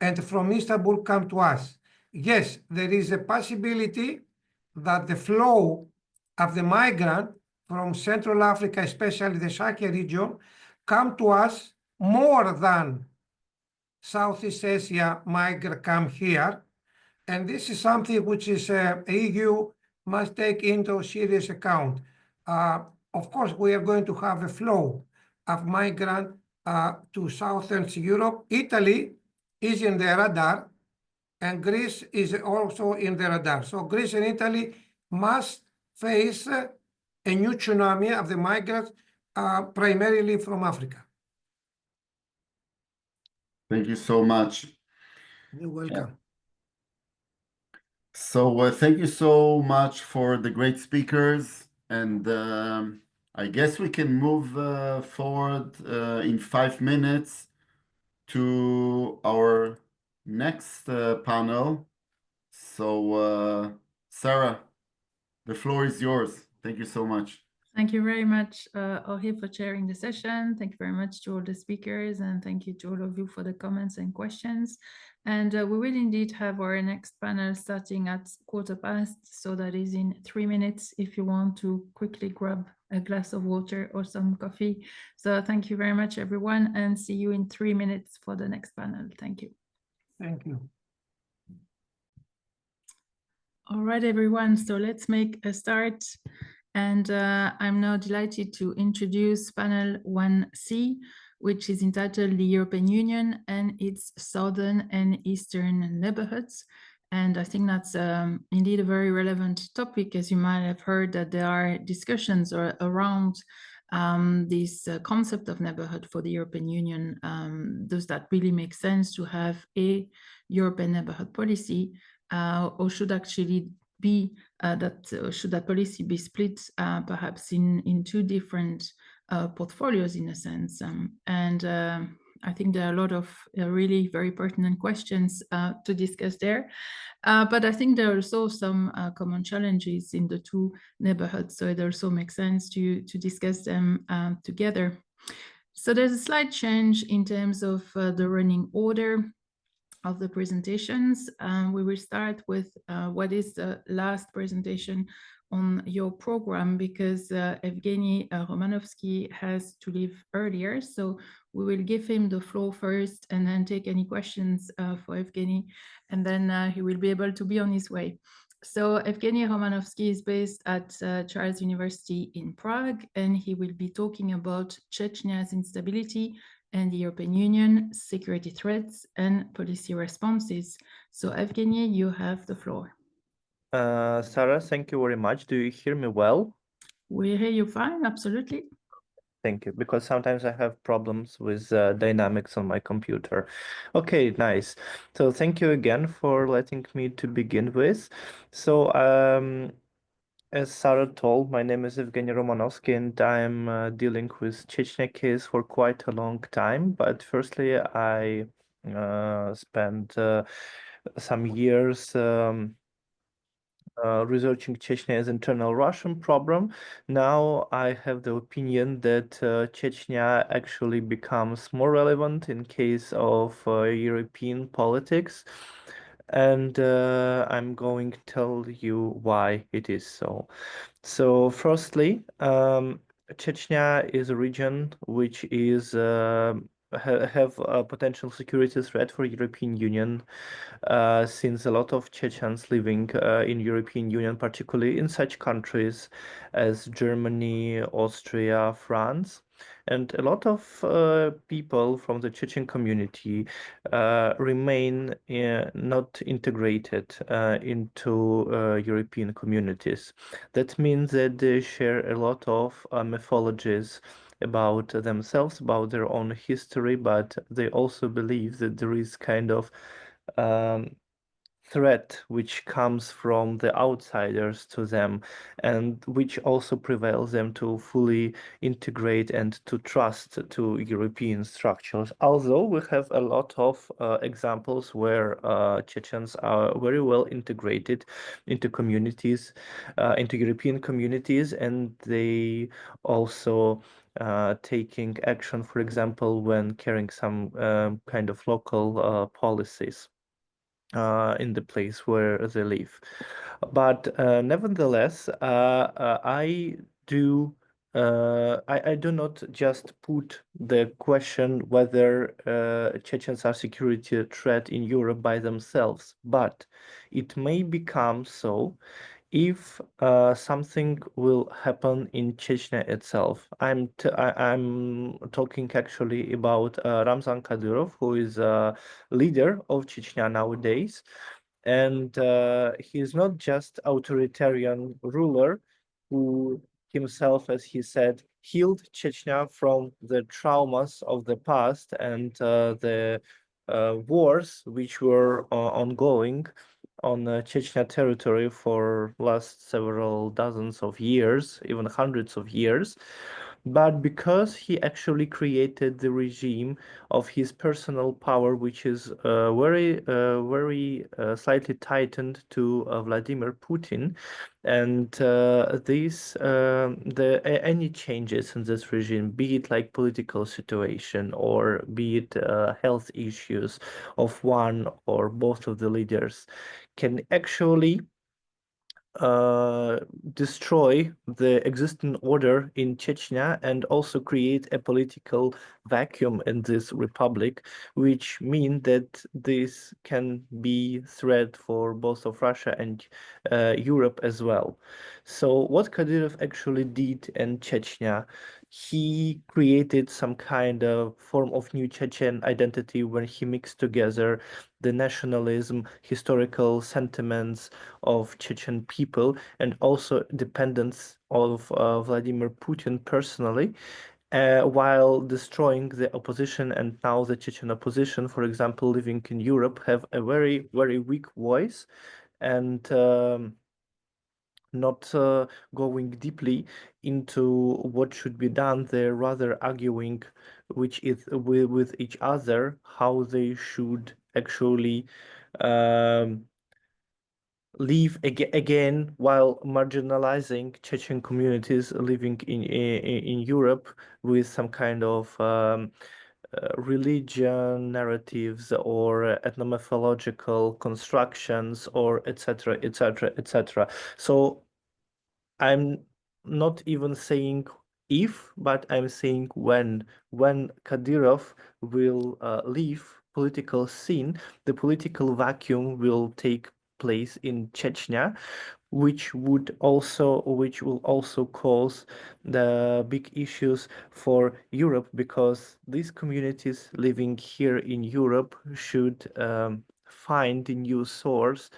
E: and from Istanbul come to us. Yes, there is a possibility that the flow of the migrant from Central Africa, especially the Sahel region, come to us more than Southeast Asia migrant come here. And this is something which is EU must take into serious account. Of course, we are going to have a flow of migrants to Southern Europe. Italy is in the radar, and Greece is also in the radar. So Greece and Italy must face a new tsunami of the migrants, primarily from Africa.
B: Thank you so much.
E: You're welcome.
B: So thank you so much for the great speakers, and I guess we can move forward in 5 minutes to our next panel. So Sarah, the floor is yours. Thank you so much.
C: Thank you very much, Jorge, for chairing the session. Thank you very much to all the speakers, and thank you to all of you for the comments and questions. And we will indeed have our next panel starting at 1:15, so that is in 3 minutes if you want to quickly grab a glass of water or some coffee. So thank you very much, everyone, and see you in 3 minutes for the next panel. Thank you.
E: Thank you.
C: All right, everyone, so let's make a start. And I'm now delighted to introduce panel 1C, which is entitled The European Union and its Southern and Eastern Neighborhoods. And I think that's indeed a very relevant topic, as you might have heard that there are discussions around this concept of neighborhood for the European Union. Does that really make sense to have a European neighborhood policy, or should actually be should that policy be split perhaps in two different portfolios in a sense? I think there are a lot of really very pertinent questions to discuss there. But I think there are also some common challenges in the two neighborhoods, so it also makes sense to discuss them together. So there's a slight change in terms of the running order of the presentations. We will start with what is the last presentation on your program, because Evgeny Romanovsky has to leave earlier. So we will give him the floor first and then take any questions for Evgeny, and then he will be able to be on his way. So Evgeny Romanovsky is based at Charles University in Prague, and he will be talking about Chechnya's instability and the European Union, security threats and policy responses. So Evgeny, you have the floor.
F: Sarah, thank you very much. Do you hear me well?
C: We hear you fine, absolutely.
F: Thank you, because sometimes I have problems with dynamics on my computer. Okay, nice. So thank you again for letting me to begin with. So as Sarah told, my name is Evgeny Romanovsky, and I'm dealing with Chechnya case for quite a long time. But firstly, I spent some years researching Chechnya's internal Russian problem. Now I have the opinion that Chechnya actually becomes more relevant in case of European politics. And I'm going to tell you why it is so. So firstly, Chechnya is a region which is have a potential security threat for European Union, since a lot of Chechens living in European Union, particularly in such countries as Germany, Austria, France, and a lot of people from the Chechen community remain not integrated into European communities. That means that they share a lot of mythologies about themselves, about their own history, but they also believe that there is kind of threat which comes from the outsiders to them, and which also prevails them to fully integrate and to trust to European structures. Although we have a lot of examples where Chechens are very well integrated into communities, into European communities, and they also taking action, for example, when carrying some kind of local policies in the place where they live. But nevertheless, I do I do not just put the question whether Chechens are security threat in Europe by themselves, but it may become so if something will happen in Chechnya itself. I'm talking actually about Ramzan Kadyrov, who is a leader of Chechnya nowadays, and he is not just authoritarian ruler who himself, as he said, healed Chechnya from the traumas of the past and the wars which were ongoing on Chechnya territory for last several dozens of years, even hundreds of years. but because he actually created the regime of his personal power, which is very slightly tightened to Vladimir Putin, and any changes in this regime, be it like political situation or be it health issues of one or both of the leaders, can actually destroy the existing order in Chechnya and also create a political vacuum in this republic, which mean that this can be threat for both of Russia and Europe as well. So what Kadyrov actually did in Chechnya, he created some kind of form of new Chechen identity when he mixed together the nationalism, historical sentiments of Chechen people, and also dependence of Vladimir Putin personally, while destroying the opposition. And now the Chechen opposition, for example, living in Europe, have a very, very weak voice and not going deeply into what should be done. They're rather arguing with each other how they should actually live again while marginalizing Chechen communities living in Europe with some kind of religion narratives or ethnomythological constructions or etc etc etc. So I'm not even saying if, but I'm saying when Kadyrov will leave political scene, the political vacuum will take place in Chechnya, which will also cause the big issues for Europe, because these communities living here in Europe should find a new source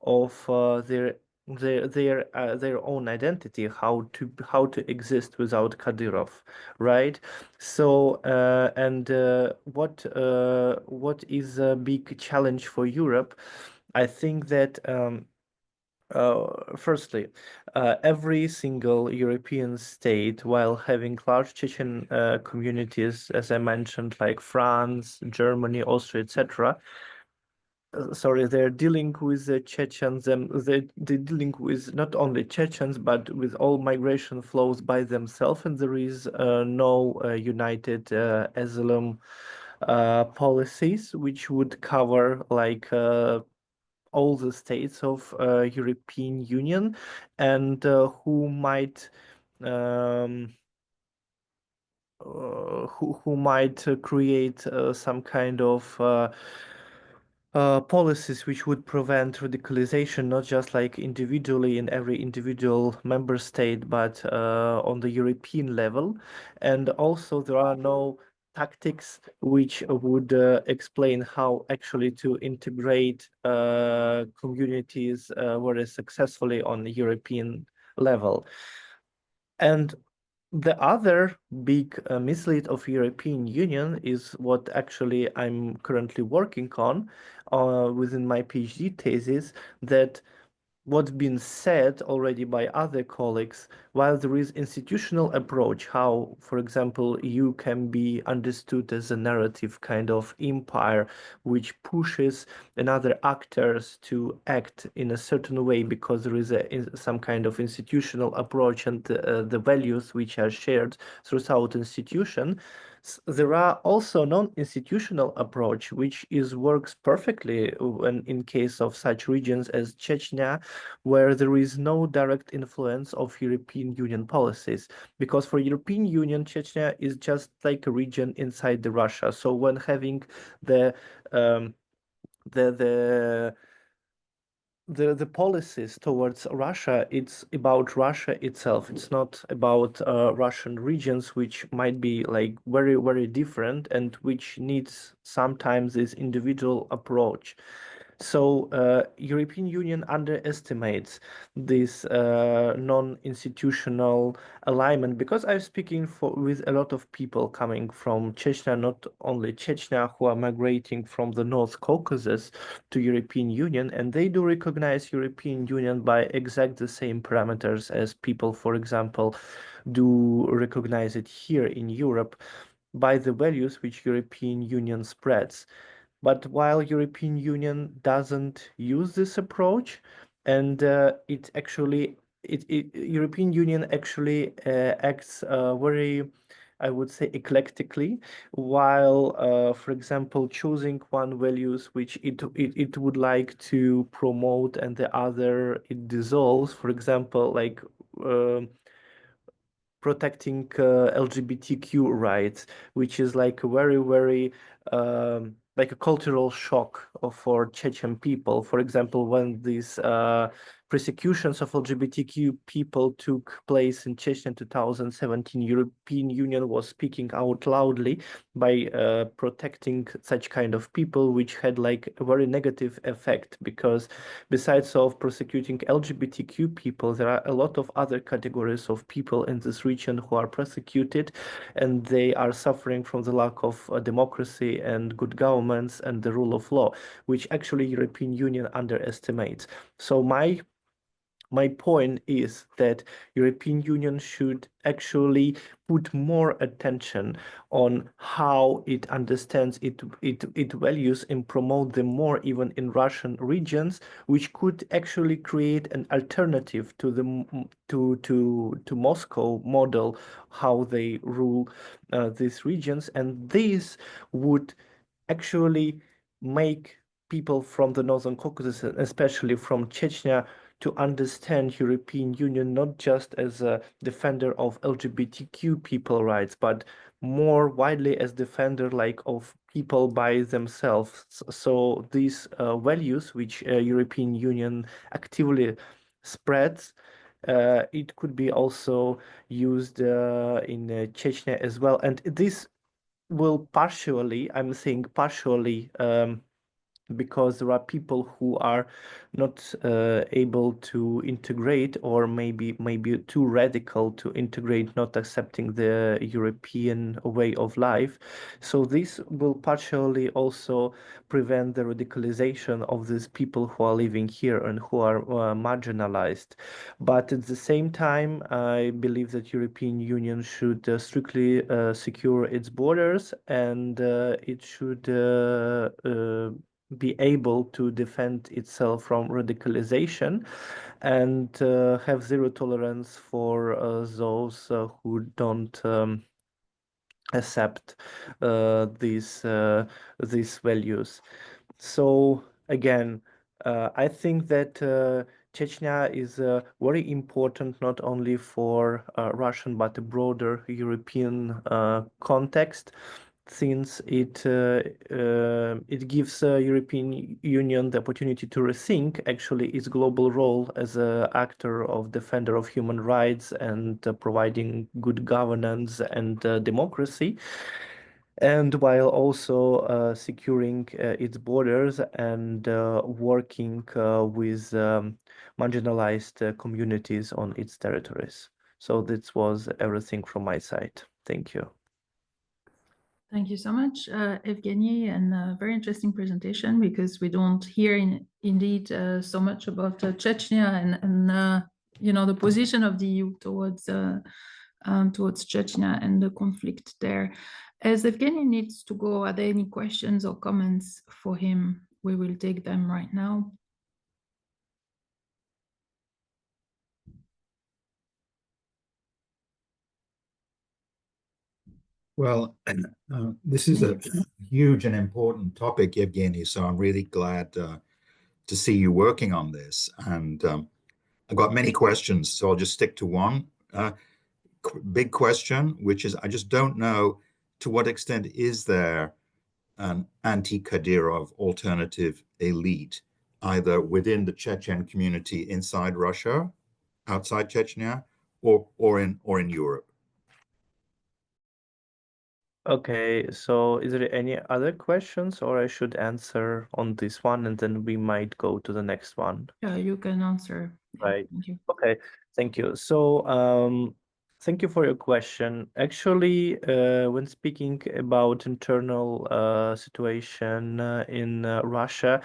F: of their own identity, how to exist without Kadyrov, right? So what is a big challenge for Europe? I think that firstly, every single European state, while having large Chechen communities, as I mentioned, like France, Germany, Austria, etc., sorry, they're dealing with the Chechens, they're dealing with not only Chechens, but with all migration flows by themselves, and there is no united asylum policies, which would cover like all the states of European Union, and who might create some kind of policies which would prevent radicalization, not just like individually in every individual member state, but on the European level. And also there are no tactics which would explain how actually to integrate communities very successfully on the European level. And the other big mislead of European Union is what actually I'm currently working on within my PhD thesis, that what's been said already by other colleagues, while there is institutional approach, how, for example, EU can be understood as a narrative kind of empire, which pushes another actors to act in a certain way because there is some kind of institutional approach and the values which are shared throughout institution. There are also non-institutional approach, which works perfectly when in case of such regions as Chechnya, where there is no direct influence of European Union policies. Because for European Union, Chechnya is just like a region inside the Russia. So when having the policies towards Russia, it's about Russia itself. It's not about Russian regions, which might be like very, very different and which needs sometimes this individual approach. So European Union underestimates this non-institutional alignment, because I'm speaking with a lot of people coming from Chechnya, not only Chechnya, who are migrating from the North Caucasus to European Union, and they do recognize European Union by exact the same parameters as people, for example, do recognize it here in Europe by the values which European Union spreads. But while European Union doesn't use this approach, and European Union actually acts very, I would say, eclectically, while, for example, choosing one values which it would like to promote and the other it dissolves. For example, like protecting LGBTQ rights, which is like a very like a cultural shock for Chechen people. For example, when these persecutions of LGBTQ people took place in Chechnya in 2017, European Union was speaking out loudly by protecting such kind of people, which had like a very negative effect, because besides of prosecuting LGBTQ people, there are a lot of other categories of people in this region who are persecuted, and they are suffering from the lack of democracy and good governments and the rule of law, which actually European Union underestimates. So my point is that European Union should actually put more attention on how it understands its values and promote them more even in Russian regions, which could actually create an alternative to the to Moscow model, how they rule these regions, and this would actually make people from the Northern Caucasus, especially from Chechnya, to understand European Union not just as a defender of LGBTQ people rights, but more widely as defender like of people by themselves. So these values which European Union actively spreads, it could be also used in Chechnya as well. And this will partially, I'm saying partially, because there are people who are not able to integrate, or maybe too radical to integrate, not accepting the European way of life. So this will partially also prevent the radicalization of these people who are living here and who are marginalized. But at the same time, I believe that European Union should strictly secure its borders, and it should be able to defend itself from radicalization, and have zero tolerance for those who don't accept these values. So again, I think that Chechnya is very important not only for Russian but a broader European context, since it gives European Union the opportunity to rethink actually its global role as an actor of defender of human rights and providing good governance and democracy, and while also securing its borders and working with marginalized communities on its territories. So this was everything from my side. Thank you.
C: Thank you so much, Evgeny, and a very interesting presentation, because we don't hear indeed so much about Chechnya and you know, the position of the EU towards Chechnya and the conflict there. As Evgeny needs to go, are there any questions or comments for him? We will take them right now.
G: Well, this is a huge and important topic, Evgeny, so I'm really glad to see you working on this. And I've got many questions, so I'll just stick to one big question, which is, I just don't know to what extent is there an anti-Kadyrov alternative elite, either within the Chechen community inside Russia, outside Chechnya, or in Europe?
F: Okay, so is there any other questions, or I should answer on this one and then we might go to the next one?
C: Yeah, you can answer. Yeah,
F: Right.
C: thank you.
F: Okay, thank you. So, thank you for your question. Actually, when speaking about internal situation in Russia,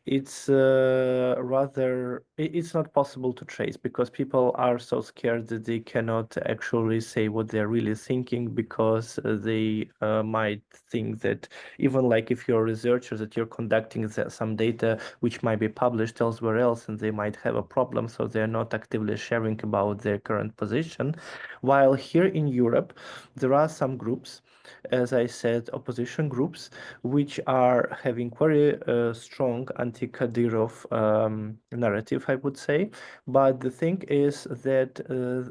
F: it's rather it's not possible to trace because people are so scared that they cannot actually say what they're really thinking because they might think that even like if you're a researcher that you're conducting some data which might be published elsewhere else and they might have a problem, so they're not actively sharing about their current position. While here in Europe, there are some groups, as I said, opposition groups, which are having very strong anti-Kadyrov narrative, I would say. But the thing is that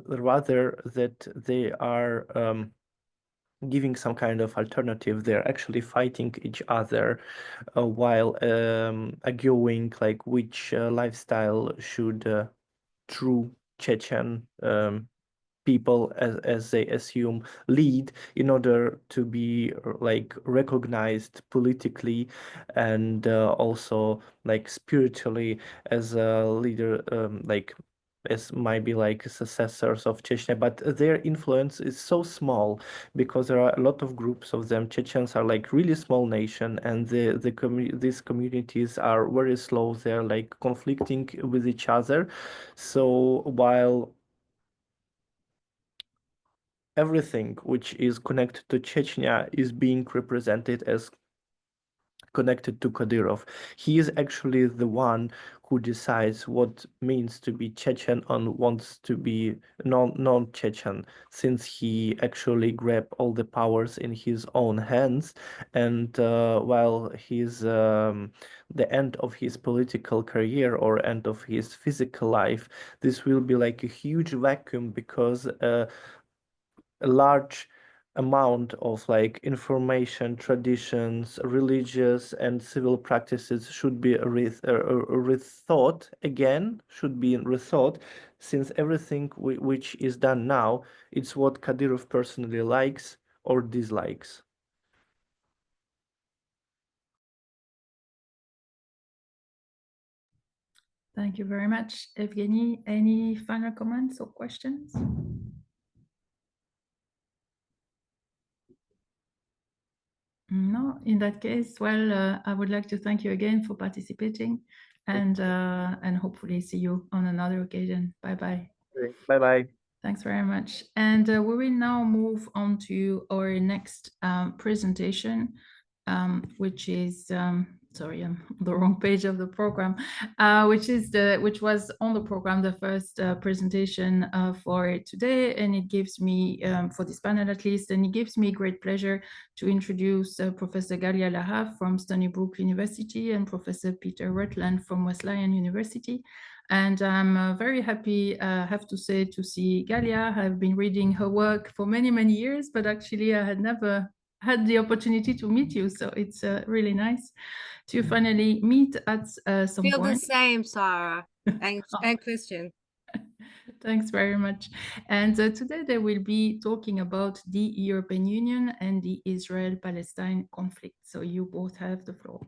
F: rather that they are giving some kind of alternative, they're actually fighting each other while arguing like which lifestyle should true Chechen people, as they assume, lead in order to be like recognized politically and also like spiritually as a leader, like as might be like successors of Chechnya, but their influence is so small because there are a lot of groups of them. Chechens are like really small nation, and these communities are very slow. They're like conflicting with each other. So while everything which is connected to Chechnya is being represented as connected to Kadyrov. He is actually the one who decides what means to be Chechen and wants to be non-Chechen, since he actually grabbed all the powers in his own hands. And while he's the end of his political career or end of his physical life, this will be like a huge vacuum because a large amount of like information, traditions, religious and civil practices should be rethought again, should be rethought, since everything which is done now, it's what Kadyrov personally likes or dislikes.
C: Thank you very much. Evgeny, any final comments or questions? No, in that case, well, I would like to thank you again for participating and hopefully see you on another occasion. Bye-bye.
F: Bye-bye.
C: Thanks very much. And we will now move on to our next presentation, which is, sorry, I'm on the wrong page of the program, which was on the program, the first presentation for today. And it gives me, for this panel at least, and it gives me great pleasure to introduce Professor Galia Lahav from Stony Brook University and Professor Peter Rutland from Wesleyan University. And I'm very happy, I have to say, to see Galia. I've been reading her work for many, many years, but actually I had never had the opportunity to meet you. So it's really nice to finally meet at some
H: Feel
C: point.
H: the same, Sarah and Christian.
C: Thanks very much. And today they will be talking about the European Union and the Israel-Palestine conflict. So you both have the floor.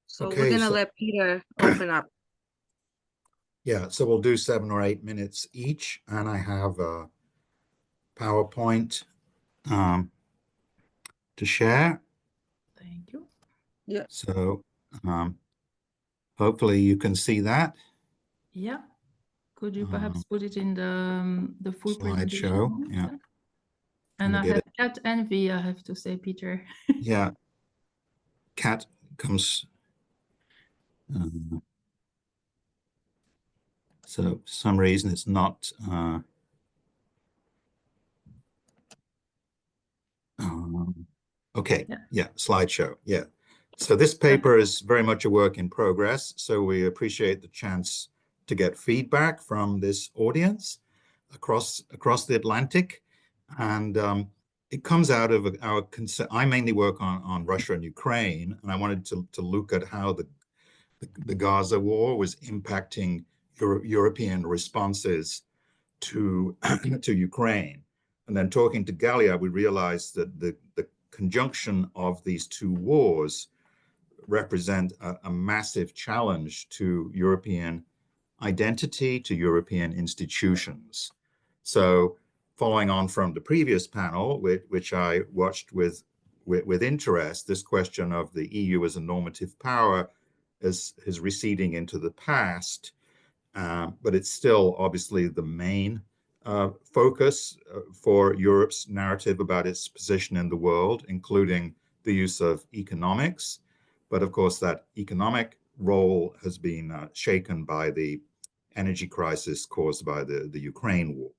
H: So
G: Okay,
H: we're going to
G: so-
H: let Peter open up.
G: Yeah, so we'll do 7 or 8 minutes each, and I have a PowerPoint to share.
C: Thank you.
H: Yeah.
G: So hopefully you can see that.
C: Yeah. Could you perhaps put it in the full presentation?
G: Slideshow, yeah.
C: And
G: Gonna
C: I
G: get
C: have cat envy, I have to say, Peter.
G: Yeah, cat comes. So for some reason it's not. Okay, yeah, slideshow, yeah. So this paper is very much a work in progress. So we appreciate the chance to get feedback from this audience across the Atlantic, and it comes out of our concern. I mainly work on Russia and Ukraine, and I wanted to look at how the Gaza war was impacting European responses to to Ukraine. And then talking to Galia, we realized that the conjunction of these two wars represent a massive challenge to European identity, to European institutions. So following on from the previous panel, which I watched with interest, this question of the EU as a normative power is receding into the past, but it's still obviously the main focus for Europe's narrative about its position in the world, including the use of economics. But of course, that economic role has been shaken by the energy crisis caused by the Ukraine war.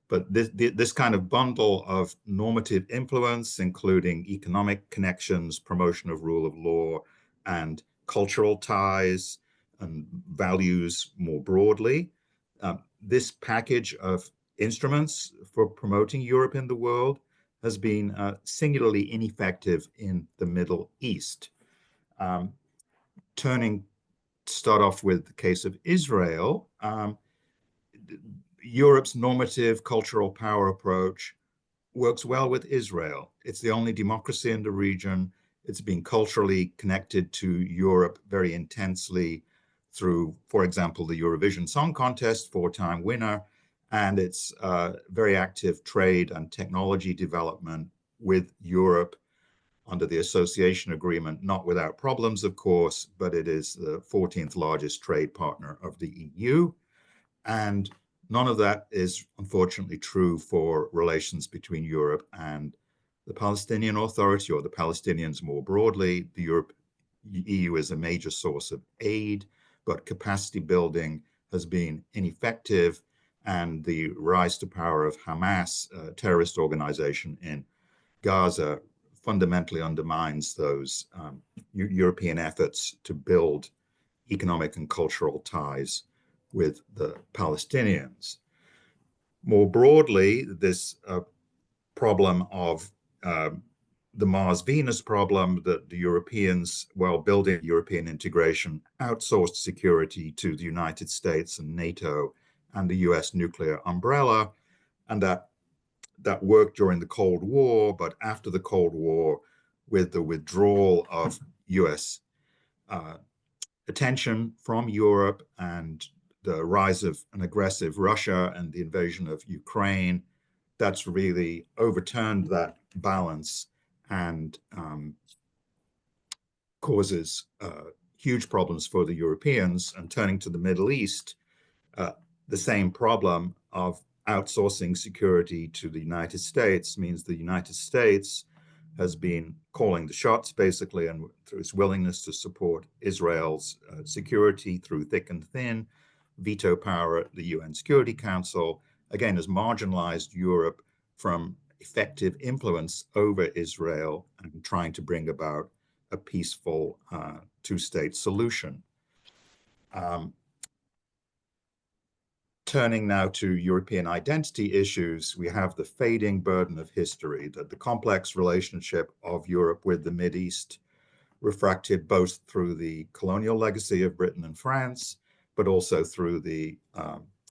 G: But this kind of bundle of normative influence, including economic connections, promotion of rule of law, and cultural ties and values more broadly, this package of instruments for promoting Europe in the world has been singularly ineffective in the Middle East. Start off with the case of Israel. Europe's normative cultural power approach works well with Israel. It's the only democracy in the region. It's been culturally connected to Europe very intensely through, for example, the Eurovision Song Contest, four-time winner, and its very active trade and technology development with Europe under the association agreement, not without problems, of course, but it is the 14th largest trade partner of the EU. And none of that is unfortunately true for relations between Europe and the Palestinian Authority or the Palestinians more broadly. The EU is a major source of aid, but capacity building has been ineffective, and the rise to power of Hamas, a terrorist organization in Gaza, fundamentally undermines those European efforts to build economic and cultural ties with the Palestinians. More broadly, this problem of the Mars-Venus problem, that the Europeans, while building European integration, outsourced security to the United States and NATO and the US nuclear umbrella, and that worked during the Cold War, but after the Cold War, with the withdrawal of US attention from Europe and the rise of an aggressive Russia and the invasion of Ukraine, that's really overturned that balance and causes huge problems for the Europeans. And turning to the Middle East, the same problem of outsourcing security to the United States means the United States has been calling the shots, basically, and through its willingness to support Israel's security through thick and thin, veto power at the UN Security Council, again, has marginalized Europe from effective influence over Israel and trying to bring about a peaceful two-state solution. Turning now to European identity issues, we have the fading burden of history, that the complex relationship of Europe with the Mideast, refracted both through the colonial legacy of Britain and France, but also through the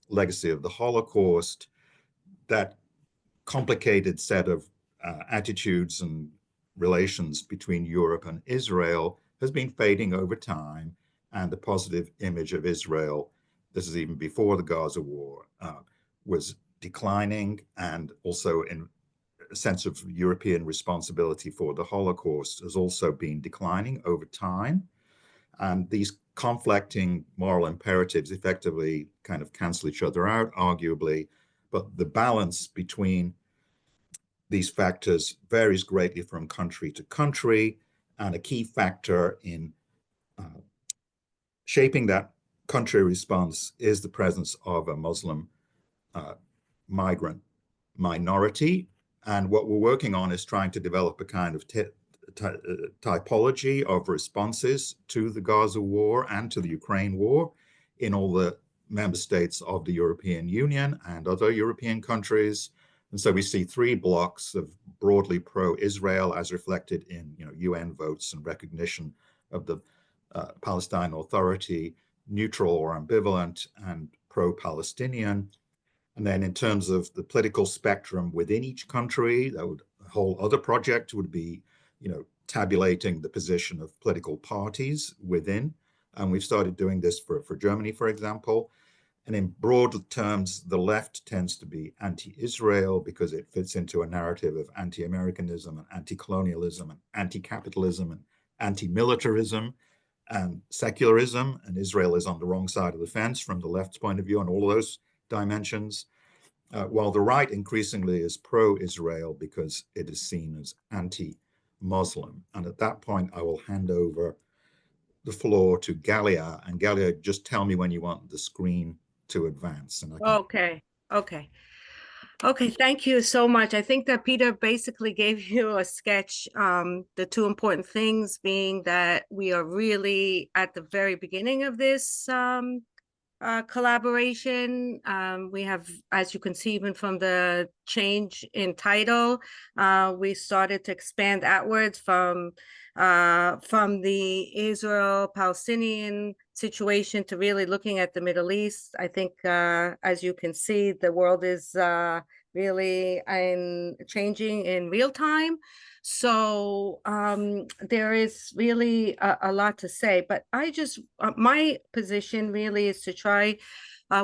G: legacy of the Holocaust. That complicated set of attitudes and relations between Europe and Israel has been fading over time, and the positive image of Israel, this is even before the Gaza war, was declining, and also in a sense of European responsibility for the Holocaust has also been declining over time. And these conflicting moral imperatives effectively kind of cancel each other out, arguably, but the balance between these factors varies greatly from country to country, and a key factor in shaping that country response is the presence of a Muslim migrant minority. And what we're working on is trying to develop a kind of typology of responses to the Gaza war and to the Ukraine war in all the member states of the European Union and other European countries. And so we see three blocks of broadly pro-Israel as reflected in UN votes and recognition of the Palestine Authority, neutral or ambivalent, and pro-Palestinian. And then in terms of the political spectrum within each country, that would, a whole other project would be, tabulating the position of political parties within. And we've started doing this for Germany, for example. And in broad terms, the left tends to be anti-Israel because it fits into a narrative of anti-Americanism and anti-colonialism and anti-capitalism and anti-militarism and secularism. And Israel is on the wrong side of the fence from the left's point of view on all those dimensions. While the right increasingly is pro-Israel because it is seen as anti-Muslim. And at that point, I will hand over the floor to Galia. And Galia, just tell me when you want the screen to advance. And I can...
H: Okay, thank you so much. I think that Peter basically gave you a sketch. The two important things being that we are really at the very beginning of this collaboration. We have, as you can see, even from the change in title, we started to expand outwards from the Israel-Palestinian situation to really looking at the Middle East. I think, as you can see, the world is really changing in real time. So there is really a lot to say, but I just, my position really is to try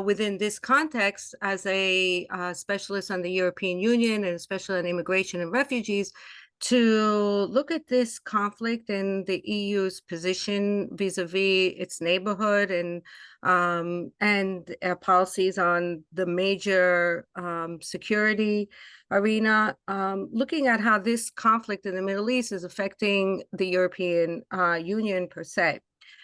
H: within this context as a specialist on the European Union and especially on immigration and refugees, to look at this conflict and the EU's position vis-a-vis its neighborhood and policies on the major security arena, looking at how this conflict in the Middle East is affecting the European Union per se.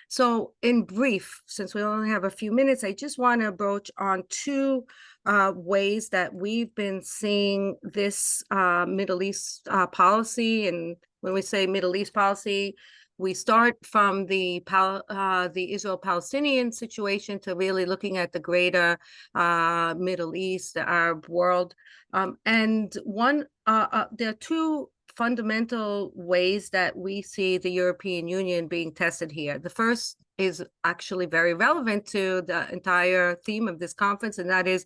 H: So in brief, since we only have a few minutes, I just want to broach on two ways that we've been seeing this Middle East policy. And when we say Middle East policy, we start from the Israel-Palestinian situation to really looking at the greater Middle East, the Arab world. And there are two fundamental ways that we see the European Union being tested here. The first is actually very relevant to the entire theme of this conference, and that is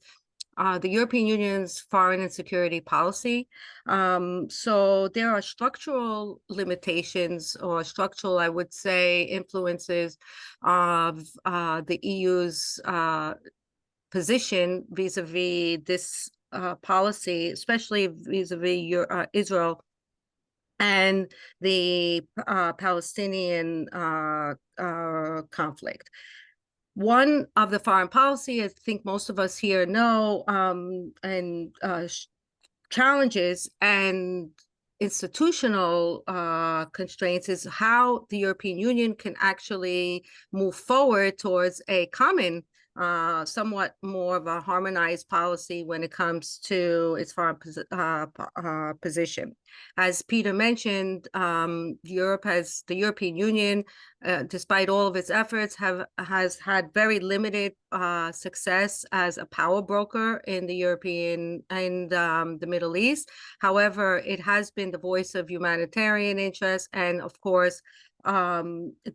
H: the European Union's foreign and security policy. So there are structural limitations or structural, I would say, influences of the EU's position vis-a-vis this policy, especially vis-a-vis Israel and the Palestinian conflict. One of the foreign policy, I think most of us here know, and challenges and institutional constraints is how the European Union can actually move forward towards a common, somewhat more of a harmonized policy when it comes to its foreign position. As Peter mentioned, the European Union, despite all of its efforts, has had very limited success as a power broker in the European and the Middle East. However, it has been the voice of humanitarian interests, and of course,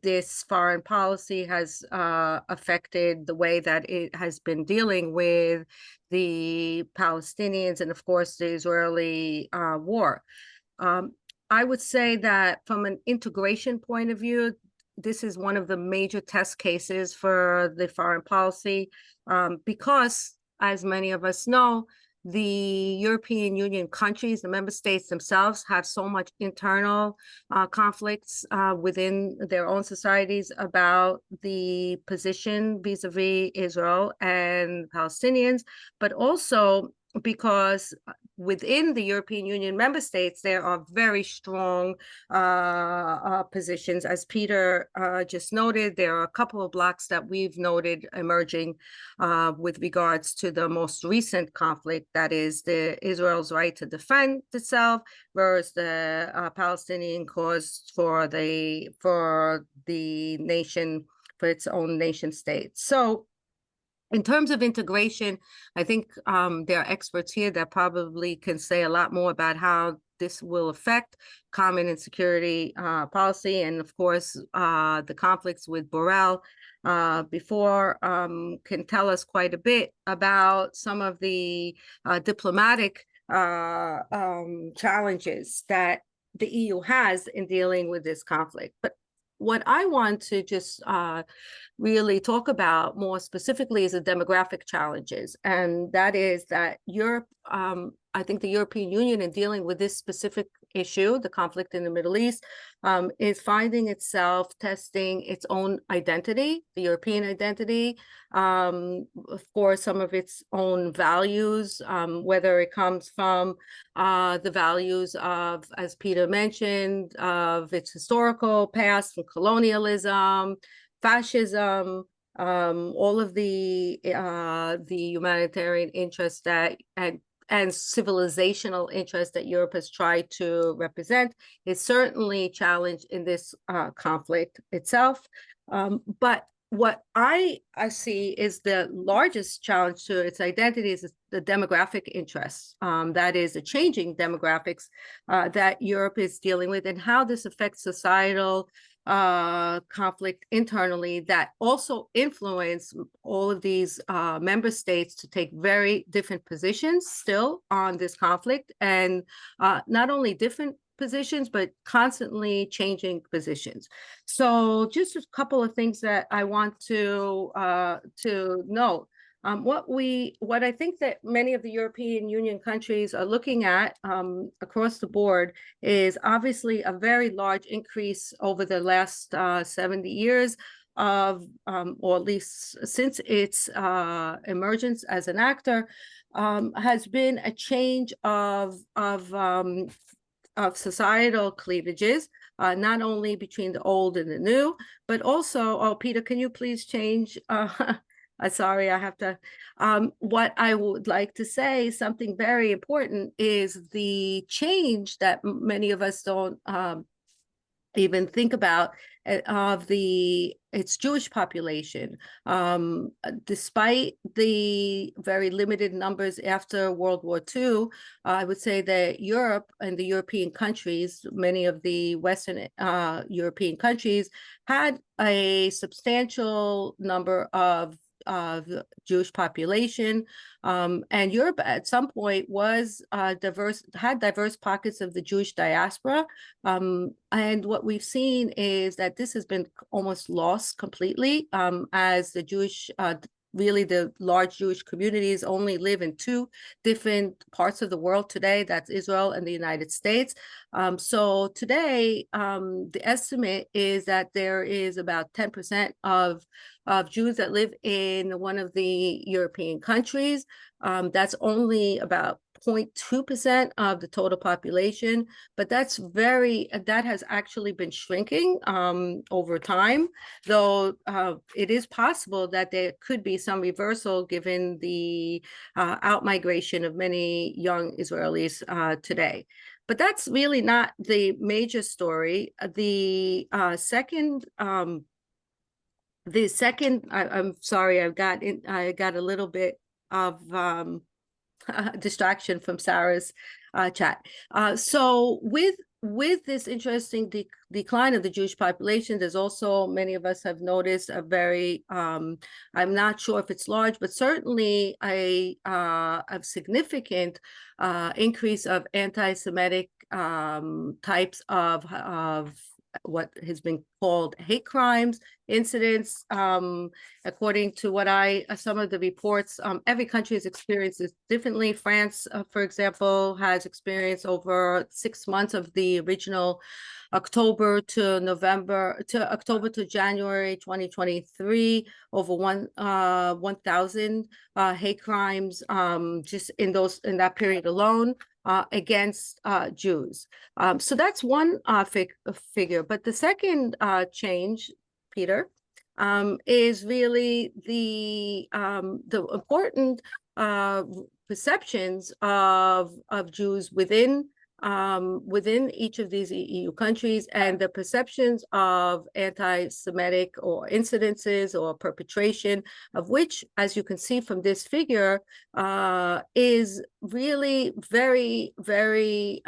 H: this foreign policy has affected the way that it has been dealing with the Palestinians and, of course, the Israeli war. I would say that from an integration point of view, this is one of the major test cases for the foreign policy because, as many of us know, the European Union countries, the member states themselves, have so much internal conflicts within their own societies about the position vis-a-vis Israel and Palestinians, but also because within the European Union member states, there are very strong positions. As Peter just noted, there are a couple of blocks that we've noted emerging with regards to the most recent conflict, that is the Israel's right to defend itself versus the Palestinian cause for the nation, for its own nation state. So in terms of integration, I think there are experts here that probably can say a lot more about how this will affect common and security policy, and of course, the conflicts with Borrell before can tell us quite a bit about some of the diplomatic challenges that the EU has in dealing with this conflict. But what I want to just really talk about more specifically is the demographic challenges. And that is that Europe, I think the European Union in dealing with this specific issue, the conflict in the Middle East, is finding itself testing its own identity, the European identity, of course, some of its own values, whether it comes from the values of, as Peter mentioned, of its historical past from colonialism, fascism, all of the humanitarian interests that and civilizational interests that Europe has tried to represent is certainly challenged in this conflict itself. But what I see is the largest challenge to its identity is the demographic interests. That is the changing demographics that Europe is dealing with, and how this affects societal conflict internally that also influence all of these member states to take very different positions still on this conflict, and not only different positions, but constantly changing positions. So just a couple of things that I want to note. What I think that many of the European Union countries are looking at across the board is obviously a very large increase over the last 70 years of, or at least since its emergence as an actor, has been a change of societal cleavages, not only between the old and the new, but also, oh, Peter, can you please change? Sorry, I have to. What I would like to say, something very important, is the change that many of us don't even think about of its Jewish population. Despite the very limited numbers after World War II, I would say that Europe and the European countries, many of the Western European countries, had a substantial number of Jewish population, and Europe at some point was had diverse pockets of the Jewish diaspora, and what we've seen is that this has been almost lost completely, as the Jewish really the large Jewish communities only live in two different parts of the world today. That's Israel and the United States. So today, the estimate is that there is about 10% of Jews that live in one of the European countries. That's only about 0.2% of the total population, but that has actually been shrinking over time, though it is possible that there could be some reversal given the outmigration of many young Israelis today. But that's really not the major story. I'm sorry, I got a little bit of distraction from Sarah's chat. So with this interesting decline of the Jewish population, there's also, many of us have noticed, a very, I'm not sure if it's large, but certainly a significant increase of anti-Semitic types of what has been called hate crimes incidents. According to what some of the reports, every country has experienced this differently. France, for example, has experienced over 6 months of the original October to January 2023, over 1,000 hate crimes just in that period alone against Jews. So that's one figure. But the second change, Peter, is really the important perceptions of Jews within within each of these EU countries, and the perceptions of anti-Semitic or incidences or perpetration of which, as you can see from this figure, is really very, very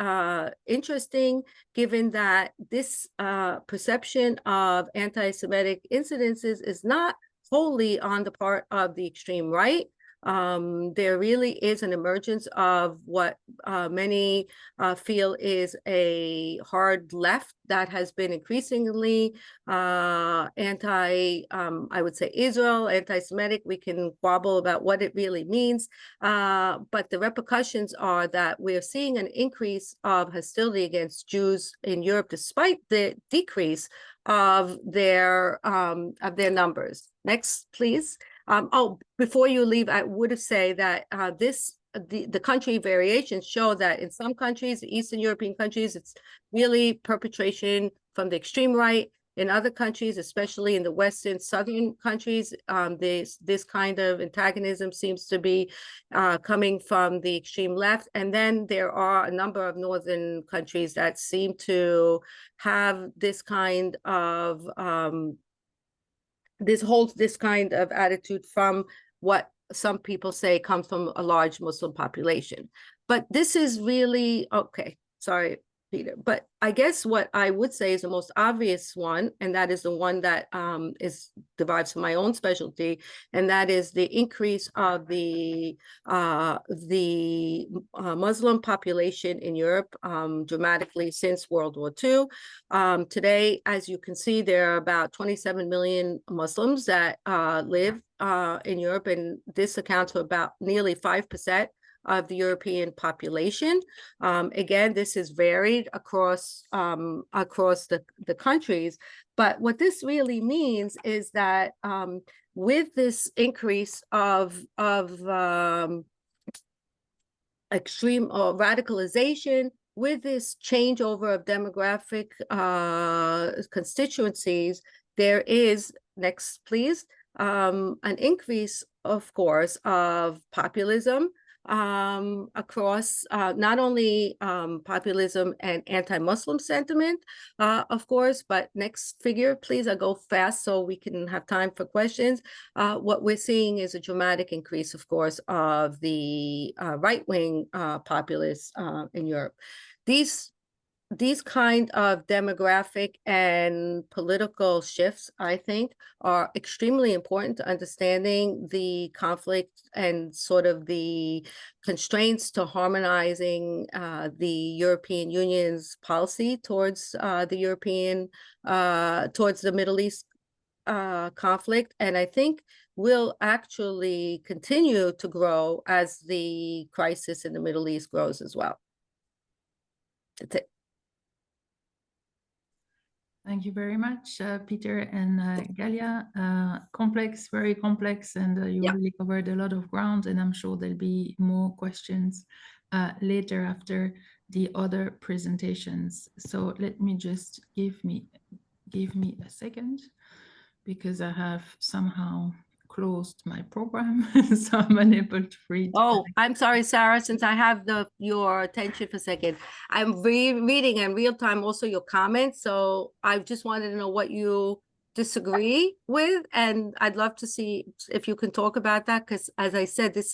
H: interesting, given that this perception of anti-Semitic incidences is not wholly on the part of the extreme right. There really is an emergence of what many feel is a hard left that has been increasingly I would say Israel, anti-Semitic. We can quabble about what it really means, but the repercussions are that we're seeing an increase of hostility against Jews in Europe, despite the decrease of their numbers. Next, please. Before you leave, I would say that the country variations show that in some countries, Eastern European countries, it's really perpetration from the extreme right. In other countries, especially in the Western Southern countries, this kind of antagonism seems to be coming from the extreme left. And then there are a number of Northern countries that seem to have this kind of this kind of attitude from what some people say comes from a large Muslim population. But this is really, okay, sorry, Peter. But I guess what I would say is the most obvious one, and that is the one that derives from my own specialty, and that is the increase of the Muslim population in Europe dramatically since World War II. Today, as you can see, there are about 27 million Muslims that live in Europe, and this accounts for about nearly 5% of the European population. Again, this is varied across the countries, but what this really means is that with this increase of extreme or radicalization, with this changeover of demographic constituencies, there is, next please, an increase, of course, of populism, across not only populism and anti-Muslim sentiment, of course, but next figure, please. I go fast so we can have time for questions. What we're seeing is a dramatic increase, of course, of the right-wing populists in Europe. These kind of demographic and political shifts, I think, are extremely important to understanding the conflict and sort of the constraints to harmonizing the European Union's policy towards towards the Middle East conflict. And I think will actually continue to grow as the crisis in the Middle East grows as well. That's it.
C: Thank you very much, Peter and Galia. Complex, very complex, and you really covered a lot of ground, and I'm sure there'll be more questions later after the other presentations. So let me just give me a second, because I have somehow closed my program, so I'm unable to read.
H: Oh, I'm sorry, Sarah, since I have your attention for a second. I'm reading in real time also your comments, so I just wanted to know what you disagree with, and I'd love to see if you can talk about that, because as I said, this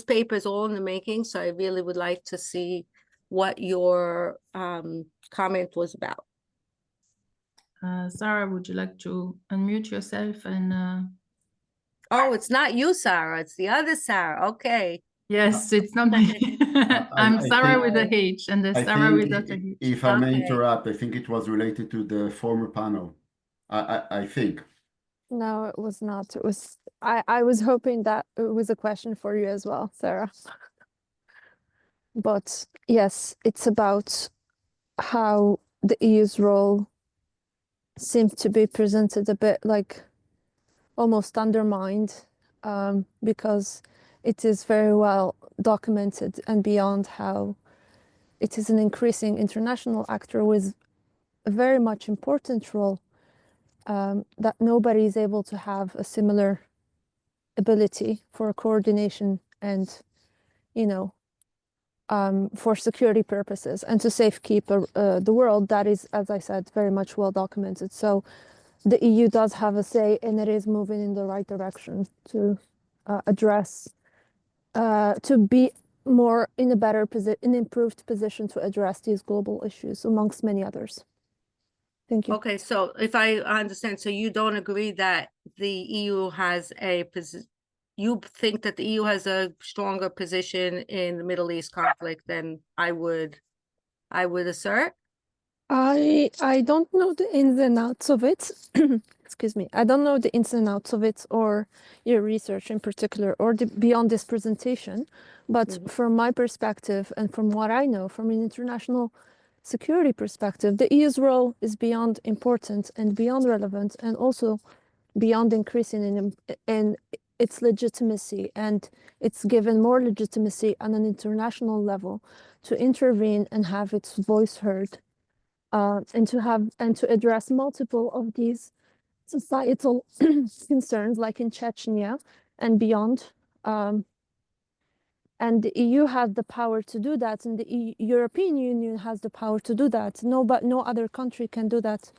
H: paper is all in the making, so I really would like to see what your comment was about.
C: Sarah, would you like to unmute yourself and
H: Oh, it's not you, Sarah. It's the other Sarah. Okay.
C: Yes, it's not me. I'm Sarah with a H, and the Sarah without a H.
B: If I may interrupt, I think it was related to the former panel. I think.
I: No, it was not. It was I was hoping that it was a question for you as well, Sarah. But yes, it's about how the EU's role seems to be presented a bit like almost undermined, because it is very well documented and beyond how it is an increasing international actor with a very much important role, that nobody is able to have a similar ability for coordination and, for security purposes and to safekeep the world. That is, as I said, very much well documented. So the EU does have a say, and it is moving in the right direction to address, to be more in a better position, an improved position to address these global issues, amongst many others. Thank you.
H: Okay, so if I understand, so you don't agree that the EU has a position, you think that the EU has a stronger position in the Middle East conflict than I would assert?
I: I don't know the ins and outs of it. Excuse me. I don't know the ins and outs of it or your research in particular or beyond this presentation. But from my perspective and from what I know from an international security perspective, the EU's role is beyond important and beyond relevant and also beyond increasing in its legitimacy, and it's given more legitimacy on an international level to intervene and have its voice heard. And to address multiple of these societal concerns, like in Chechnya and beyond. And the EU has the power to do that, and the European Union has the power to do that. But no other country can do that.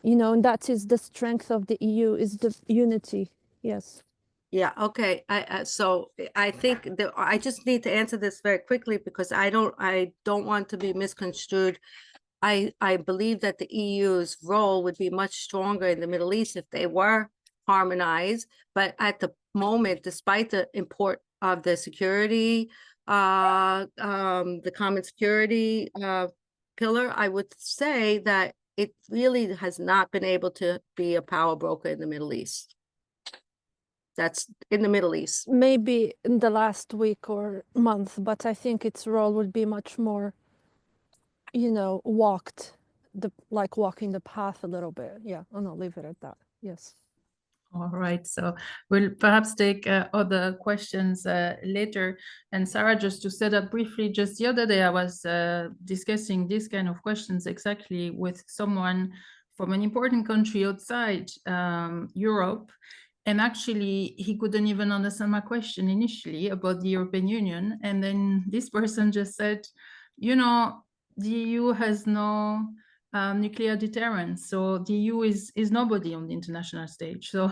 I: And that is the strength of the EU, is the unity. Yes.
H: Yeah, okay. So I think that I just need to answer this very quickly because I don't want to be misconstrued. I believe that the EU's role would be much stronger in the Middle East if they were harmonized. But at the moment, despite the import of the security, the common security pillar, I would say that it really has not been able to be a power broker in the Middle East. That's in the Middle East.
I: Maybe in the last week or month, but I think its role would be much more, walking the path a little bit. Yeah, and I'll leave it at that. Yes.
C: All right, so we'll perhaps take other questions later. And Sarah, just to set up briefly, just the other day I was discussing these kind of questions exactly with someone from an important country outside Europe. And actually, he couldn't even understand my question initially about the European Union. And then this person just said, the EU has no nuclear deterrence. So the EU is nobody on the international stage. So,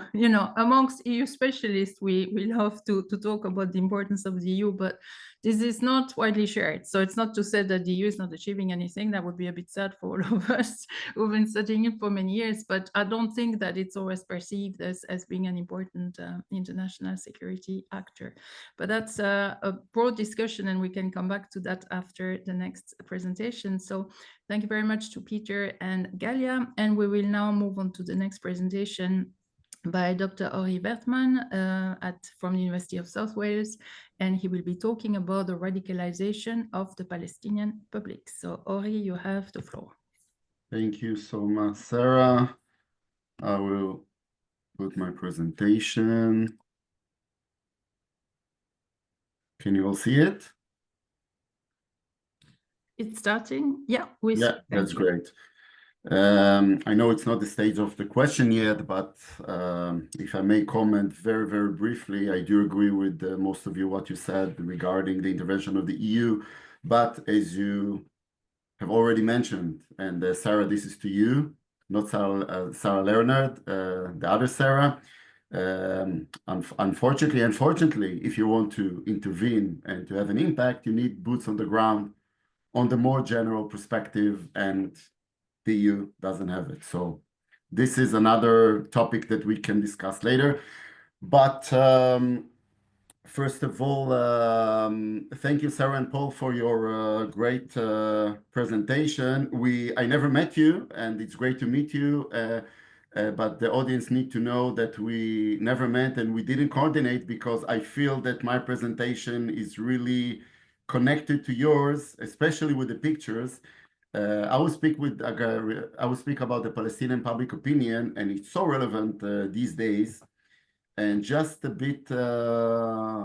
C: amongst EU specialists, we love to talk about the importance of the EU, but this is not widely shared. So it's not to say that the EU is not achieving anything. That would be a bit sad for all of us who've been studying it for many years, but I don't think that it's always perceived as being an important international security actor. But that's a broad discussion, and we can come back to that after the next presentation. So thank you very much to Peter and Galia, and we will now move on to the next presentation by Dr. Ori Bertman from the University of South Wales, and he will be talking about the radicalization of the Palestinian public. So Ori, you have the floor.
B: Thank you so much, Sarah. I will put my presentation. Can you all see it?
C: It's starting? Yeah,
B: that's great. I know it's not the stage of the question yet, but if I may comment very, very briefly, I do agree with most of you what you said regarding the intervention of the EU. But as you have already mentioned, and Sarah, this is to you, not Sarah Leonard, the other Sarah. Unfortunately, if you want to intervene and to have an impact, you need boots on the ground on the more general perspective, and the EU doesn't have it. So this is another topic that we can discuss later. But first of all, thank you, Sarah and Paul, for your great presentation. I never met you, and it's great to meet you. But the audience need to know that we never met and we didn't coordinate, because I feel that my presentation is really connected to yours, especially with the pictures. I will speak about the Palestinian public opinion, and it's so relevant these days. And just a bit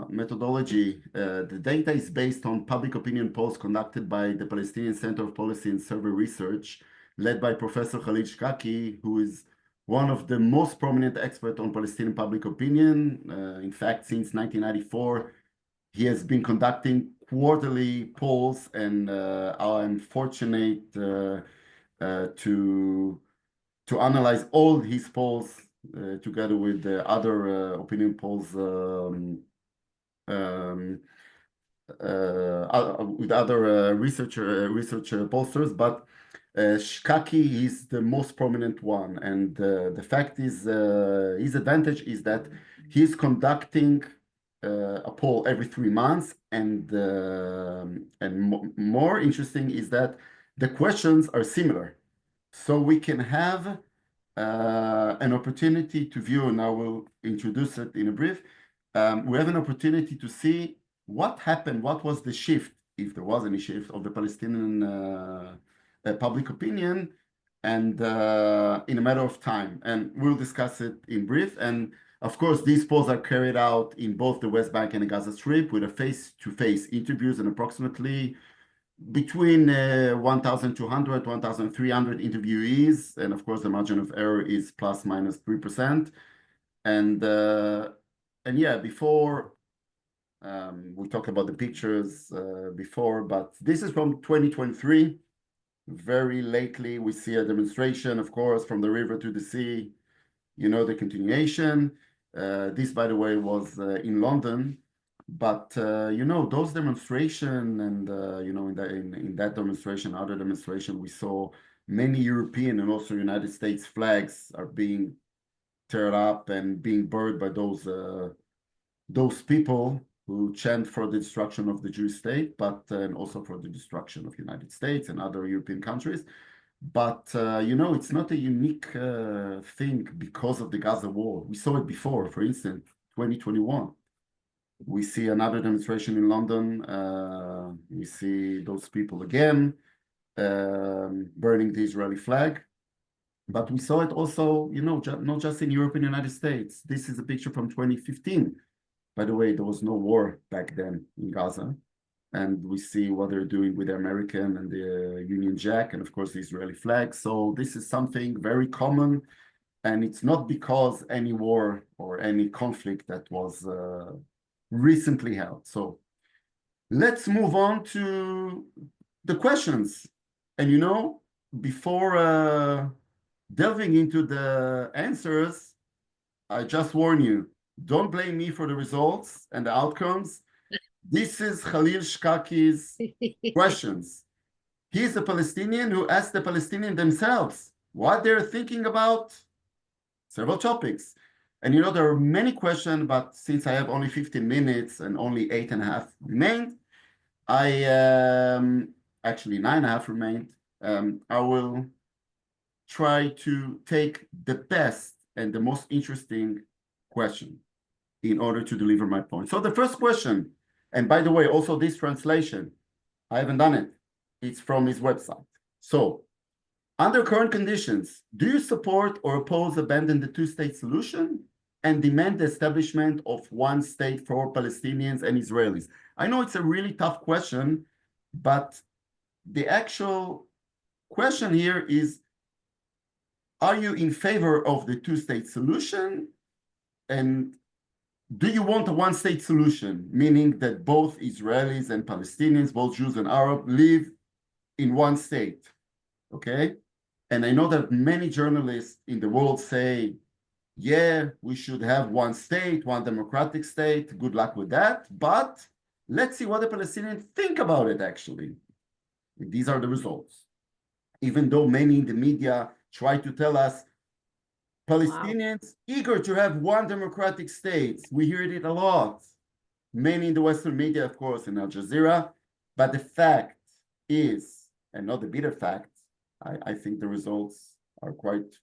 B: methodology. The data is based on public opinion polls conducted by the Palestinian Center of Policy and Survey Research, led by Professor Khalid Shkaki, who is one of the most prominent experts on Palestinian public opinion. In fact, since 1994, he has been conducting quarterly polls, and I'm fortunate to analyze all his polls together with the other opinion polls with other research pollsters, but Shkaki is the most prominent one, and the fact is his advantage is that he's conducting a poll every 3 months, and more interesting is that the questions are similar, so we can have an opportunity to view, and I will introduce it in a brief. We have an opportunity to see what happened, what was the shift, if there was any shift, of the Palestinian public opinion, and in a matter of time. And we'll discuss it in brief. And of course, these polls are carried out in both the West Bank and the Gaza Strip with a face-to-face interviews and approximately between 1,200, 1,300 interviewees. And of course, the margin of error is plus minus 3%. And yeah, before we talked about the pictures before, but this is from 2023. Very lately, we see a demonstration, of course, from the river to the sea, you know, the continuation. This, by the way, was in London. But, you know, those demonstration and, you know, in that demonstration, other demonstration, we saw many European and also United States flags are being teared up and being burned by those people who chant for the destruction of the Jewish state, but and also for the destruction of United States and other European countries. But, you know, it's not a unique thing because of the Gaza war. We saw it before, for instance, 2021. We see another demonstration in London. We see those people again burning the Israeli flag. But we saw it also, you know, not just in Europe and United States. This is a picture from 2015. By the way, there was no war back then in Gaza. And we see what they're doing with the American and the Union Jack, and of course, the Israeli flag. So this is something very common. And it's not because any war or any conflict that was recently held. So let's move on to the questions. And, you know, before delving into the answers, I just warn you, don't blame me for the results and the outcomes. This is Khalil Shkaki's questions. He's a Palestinian who asked the Palestinians themselves what they're thinking about several topics. And you know, there are many questions, but since I have only 15 minutes and only 8.5 remained, actually 9.5 remained, I will try to take the best and the most interesting question in order to deliver my point. So the first question, and by the way, also this translation, I haven't done it. It's from his website. So, under current conditions, do you support or oppose abandoning the two-state solution and demand the establishment of one state for Palestinians and Israelis? I know it's a really tough question, but the actual question here is, are you in favor of the two-state solution? And do you want a one-state solution, meaning that both Israelis and Palestinians, both Jews and Arab, live in one state? Okay? And I know that many journalists in the world say, yeah, we should have one state, one democratic state. Good luck with that. But let's see what the Palestinians think about it, actually. These are the results. Even though many in the media try to tell us Palestinians eager to have one democratic state. We hear it a lot. Many in the Western media, of course, in Al Jazeera. But the fact is, and not the bitter fact, I think the results are quite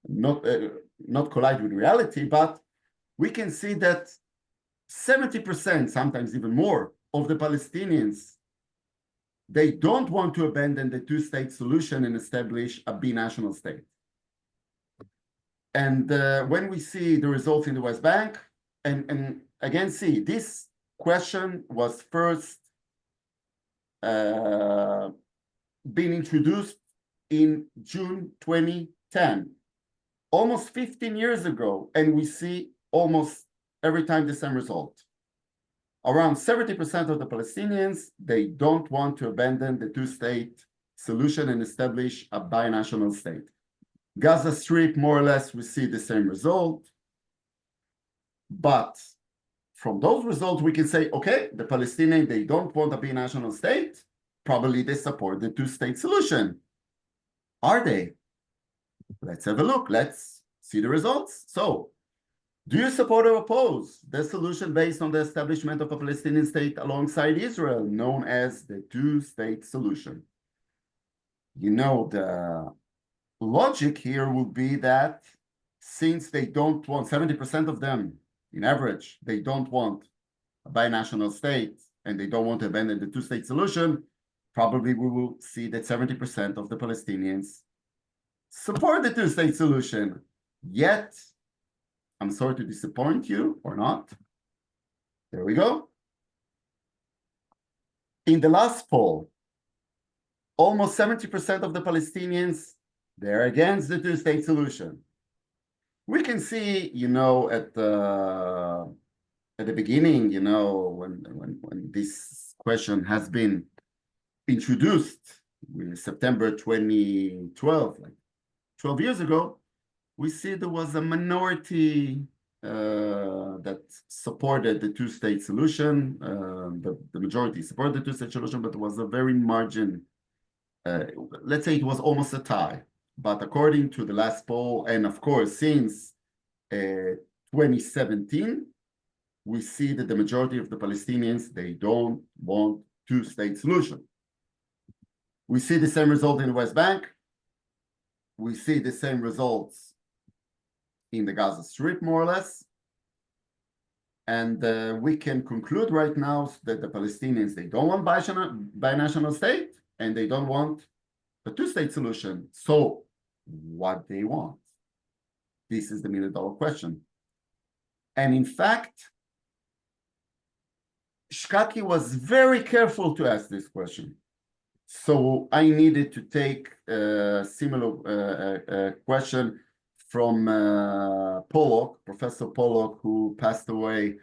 B: not collide with reality, but we can see that 70%, sometimes even more, of the Palestinians, they don't want to abandon the two-state solution and establish a binational state. And when we see the results in the West Bank, and again, see, this question was first being introduced in June 2010, almost 15 years ago, and we see almost every time the same result. around 70% of the Palestinians, they don't want to abandon the two-state solution and establish a binational state. Gaza Strip, more or less, we see the same result. But from those results, we can say, okay, the Palestinians, they don't want a binational state. Probably they support the two-state solution. Are they? Let's have a look. Let's see the results. So, do you support or oppose the solution based on the establishment of a Palestinian state alongside Israel, known as the two-state solution? You know, the logic here would be that since they don't want, 70% of them, in average, they don't want a binational state and they don't want to abandon the two-state solution, probably we will see that 70% of the Palestinians support the two-state solution. Yet, I'm sorry to disappoint you, or not. There we go. In the last poll, almost 70% of the Palestinians, they're against the two-state solution. We can see, you know, at the beginning, you know, when this question has been introduced in September 2012, like 12 years ago, we see there was a minority that supported the two-state solution. The majority supported the two-state solution, but it was a very margin. Let's say it was almost a tie. But according to the last poll, and of course, since 2017, we see that the majority of the Palestinians, they don't want two-state solution. We see the same result in the West Bank. We see the same results in the Gaza Strip, more or less. And we can conclude right now that the Palestinians, they don't want binational state, and they don't want a two-state solution. So what they want? This is the million-dollar question. And in fact, Shkaki was very careful to ask this question. So I needed to take a similar question from Pollock, Professor Pollock, who passed away,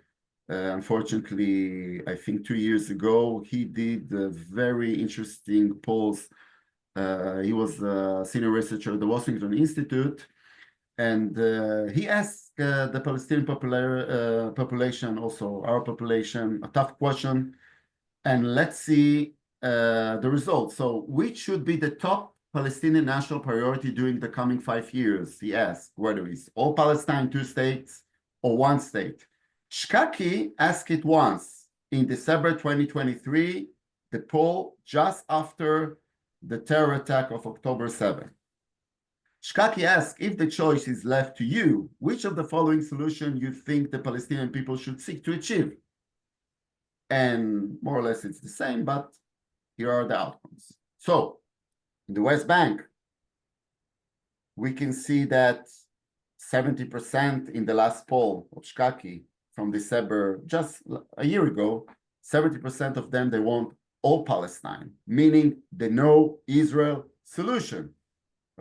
B: unfortunately, I think 2 years ago. He did very interesting polls. He was a senior researcher at the Washington Institute, and he asked the Palestinian population, also our population, a tough question. And let's see the results. So which should be the top Palestinian national priority during the coming 5 years? He asked whether it's all Palestine, two states, or one state. Shkaki asked it once in December 2023, the poll just after the terror attack of October 7th. Shkaki asked, if the choice is left to you, which of the following solution you think the Palestinian people should seek to achieve? And more or less it's the same, but here are the outcomes. So, in the West Bank, we can see that 70% in the last poll of Shkaki from December, just a year ago, 70% of them, they want all Palestine, meaning the no Israel solution,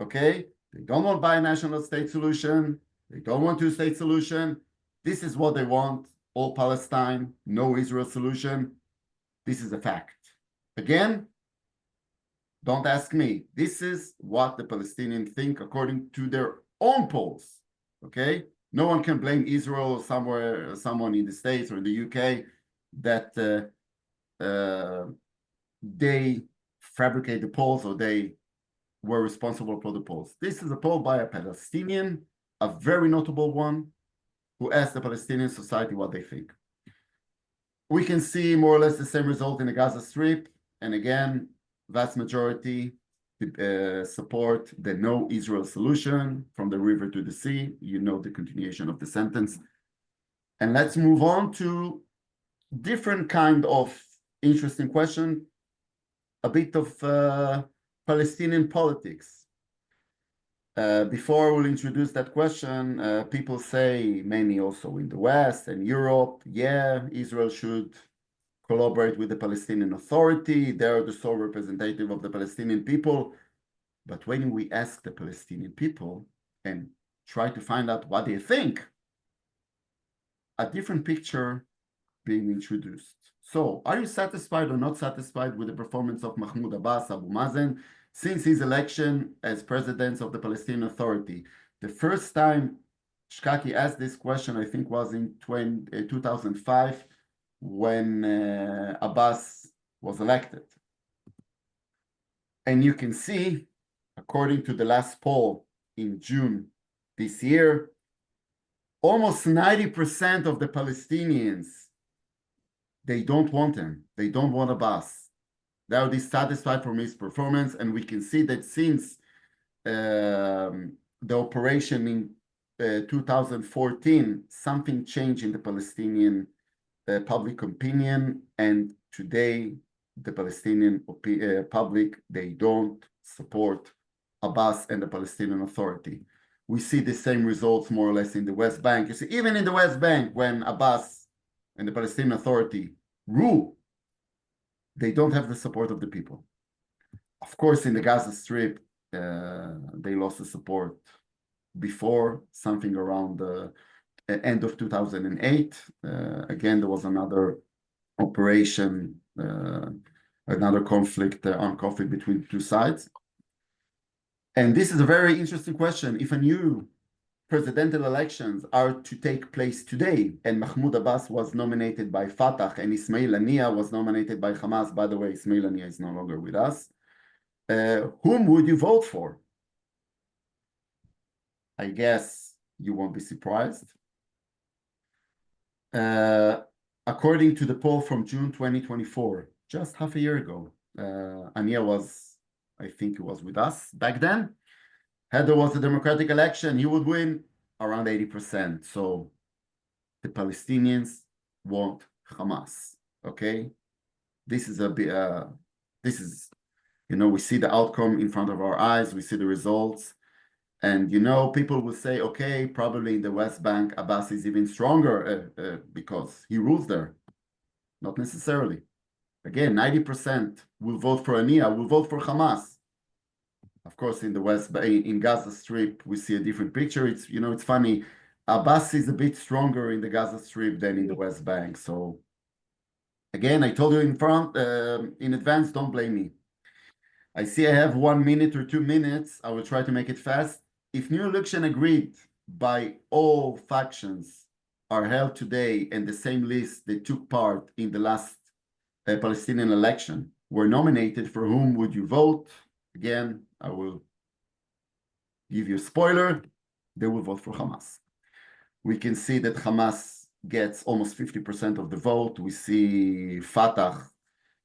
B: okay? They don't want binational state solution. They don't want two-state solution. This is what they want, all Palestine, no Israel solution. This is a fact. Again, don't ask me. This is what the Palestinians think according to their own polls, okay? No one can blame Israel or someone in the States or in the UK that they fabricate the polls or they were responsible for the polls. This is a poll by a Palestinian, a very notable one, who asked the Palestinian society what they think. We can see more or less the same result in the Gaza Strip. And again, vast majority support the no Israel solution from the river to the sea. You know the continuation of the sentence. And let's move on to different kind of interesting question, a bit of Palestinian politics. Before we'll introduce that question, people say, many also in the West and Europe, yeah, Israel should collaborate with the Palestinian Authority. They're the sole representative of the Palestinian people. But when we ask the Palestinian people and try to find out what they think, a different picture being introduced. So, are you satisfied or not satisfied with the performance of Mahmoud Abbas, Abu Mazen, since his election as president of the Palestinian Authority? The first time Shkaki asked this question, I think, was in 2005, when Abbas was elected. And you can see, according to the last poll in June this year, almost 90% of the Palestinians, they don't want him. They don't want Abbas. They are dissatisfied from his performance. And we can see that since the operation in 2014, something changed in the Palestinian public opinion. And today, the Palestinian public, they don't support Abbas and the Palestinian Authority. We see the same results more or less in the West Bank. You see, even in the West Bank, when Abbas and the Palestinian Authority rule, they don't have the support of the people. Of course, in the Gaza Strip, they lost the support before, something around the end of 2008. Again, there was another operation, another conflict, armed conflict between the two sides. And this is a very interesting question. If a new presidential elections are to take place today, and Mahmoud Abbas was nominated by Fatah, and Ismail Haniyeh was nominated by Hamas. By the way, Ismail Haniyeh is no longer with us. Whom would you vote for? I guess you won't be surprised. According to the poll from June 2024, just half a year ago, Haniyeh was, I think he was with us back then. Had there was a democratic election, he would win around 80%. So the Palestinians want Hamas. Okay, this is we see the outcome in front of our eyes. We see the results, and people will say, okay, probably in the West Bank, Abbas is even stronger because he rules there. Not necessarily. Again, 90% will vote for Haniyeh, will vote for Hamas. Of course, in the West, in Gaza Strip, we see a different picture. It's it's funny. Abbas is a bit stronger in the Gaza Strip than in the West Bank. So, again, I told you in advance, don't blame me. I see I have 1 minute or 2 minutes. I will try to make it fast. If new election agreed by all factions are held today, and the same list that took part in the last Palestinian election were nominated, for whom would you vote? Again, I will give you a spoiler. They will vote for Hamas. We can see that Hamas gets almost 50% of the vote. We see Fatah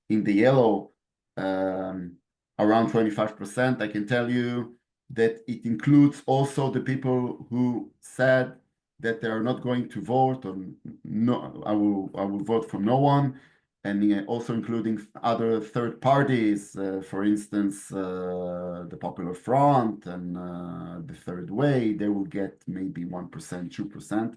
B: in the yellow, around 25%. I can tell you that it includes also the people who said that they are not going to vote, or no, I will vote for no one. And also including other third parties, for instance, the Popular Front and the Third Way, they will get maybe 1%, 2%.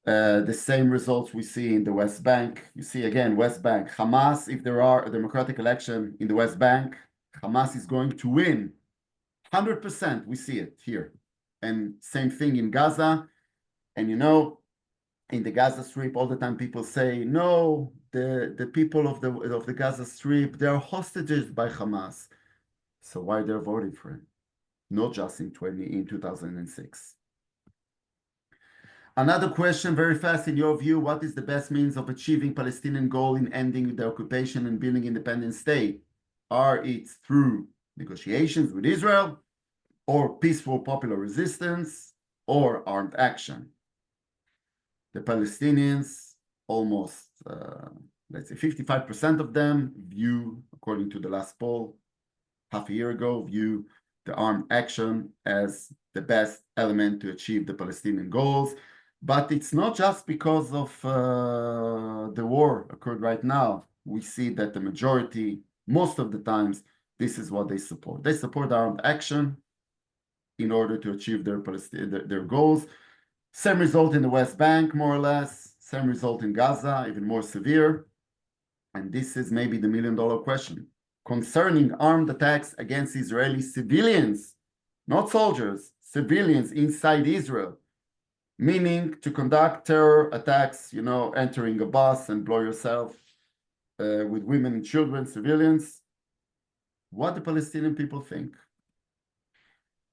B: The same results we see in the West Bank. You see again, West Bank, Hamas, if there are a democratic election in the West Bank, Hamas is going to win 100%. We see it here. And same thing in Gaza. And in the Gaza Strip, all the time people say, no, the people of the Gaza Strip, they are hostages by Hamas. So why they're voting for him? Not just in 2006. Another question, very fast, in your view, what is the best means of achieving Palestinian goal in ending the occupation and building independent state? Are it through negotiations with Israel, or peaceful popular resistance, or armed action? The Palestinians, almost, let's say 55% of them view, according to the last poll, half a year ago, view the armed action as the best element to achieve the Palestinian goals. But it's not just because of the war occurred right now. We see that the majority, most of the times, this is what they support. They support armed action in order to achieve their goals. Same result in the West Bank, more or less. Same result in Gaza, even more severe. And this is maybe the million-dollar question. Concerning armed attacks against Israeli civilians, not soldiers, civilians inside Israel, meaning to conduct terror attacks, you know, entering a bus and blow yourself with women and children, civilians. What the Palestinian people think.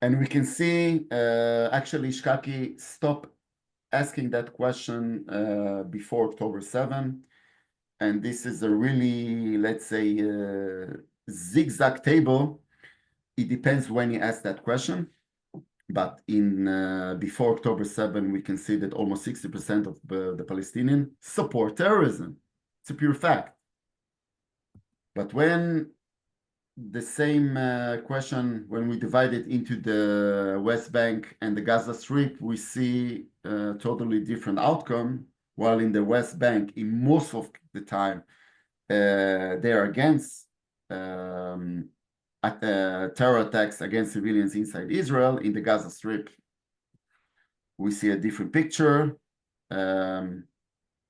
B: And we can see, actually, Shkaki stopped asking that question before October 7. And this is a really, let's say, zigzag table. It depends when he asks that question. But in before October 7, we can see that almost 60% of the Palestinians support terrorism. It's a pure fact. But when the same question, when we divide it into the West Bank and the Gaza Strip, we see a totally different outcome. While in the West Bank, in most of the time, they are against terror attacks against civilians inside Israel. In the Gaza Strip, we see a different picture.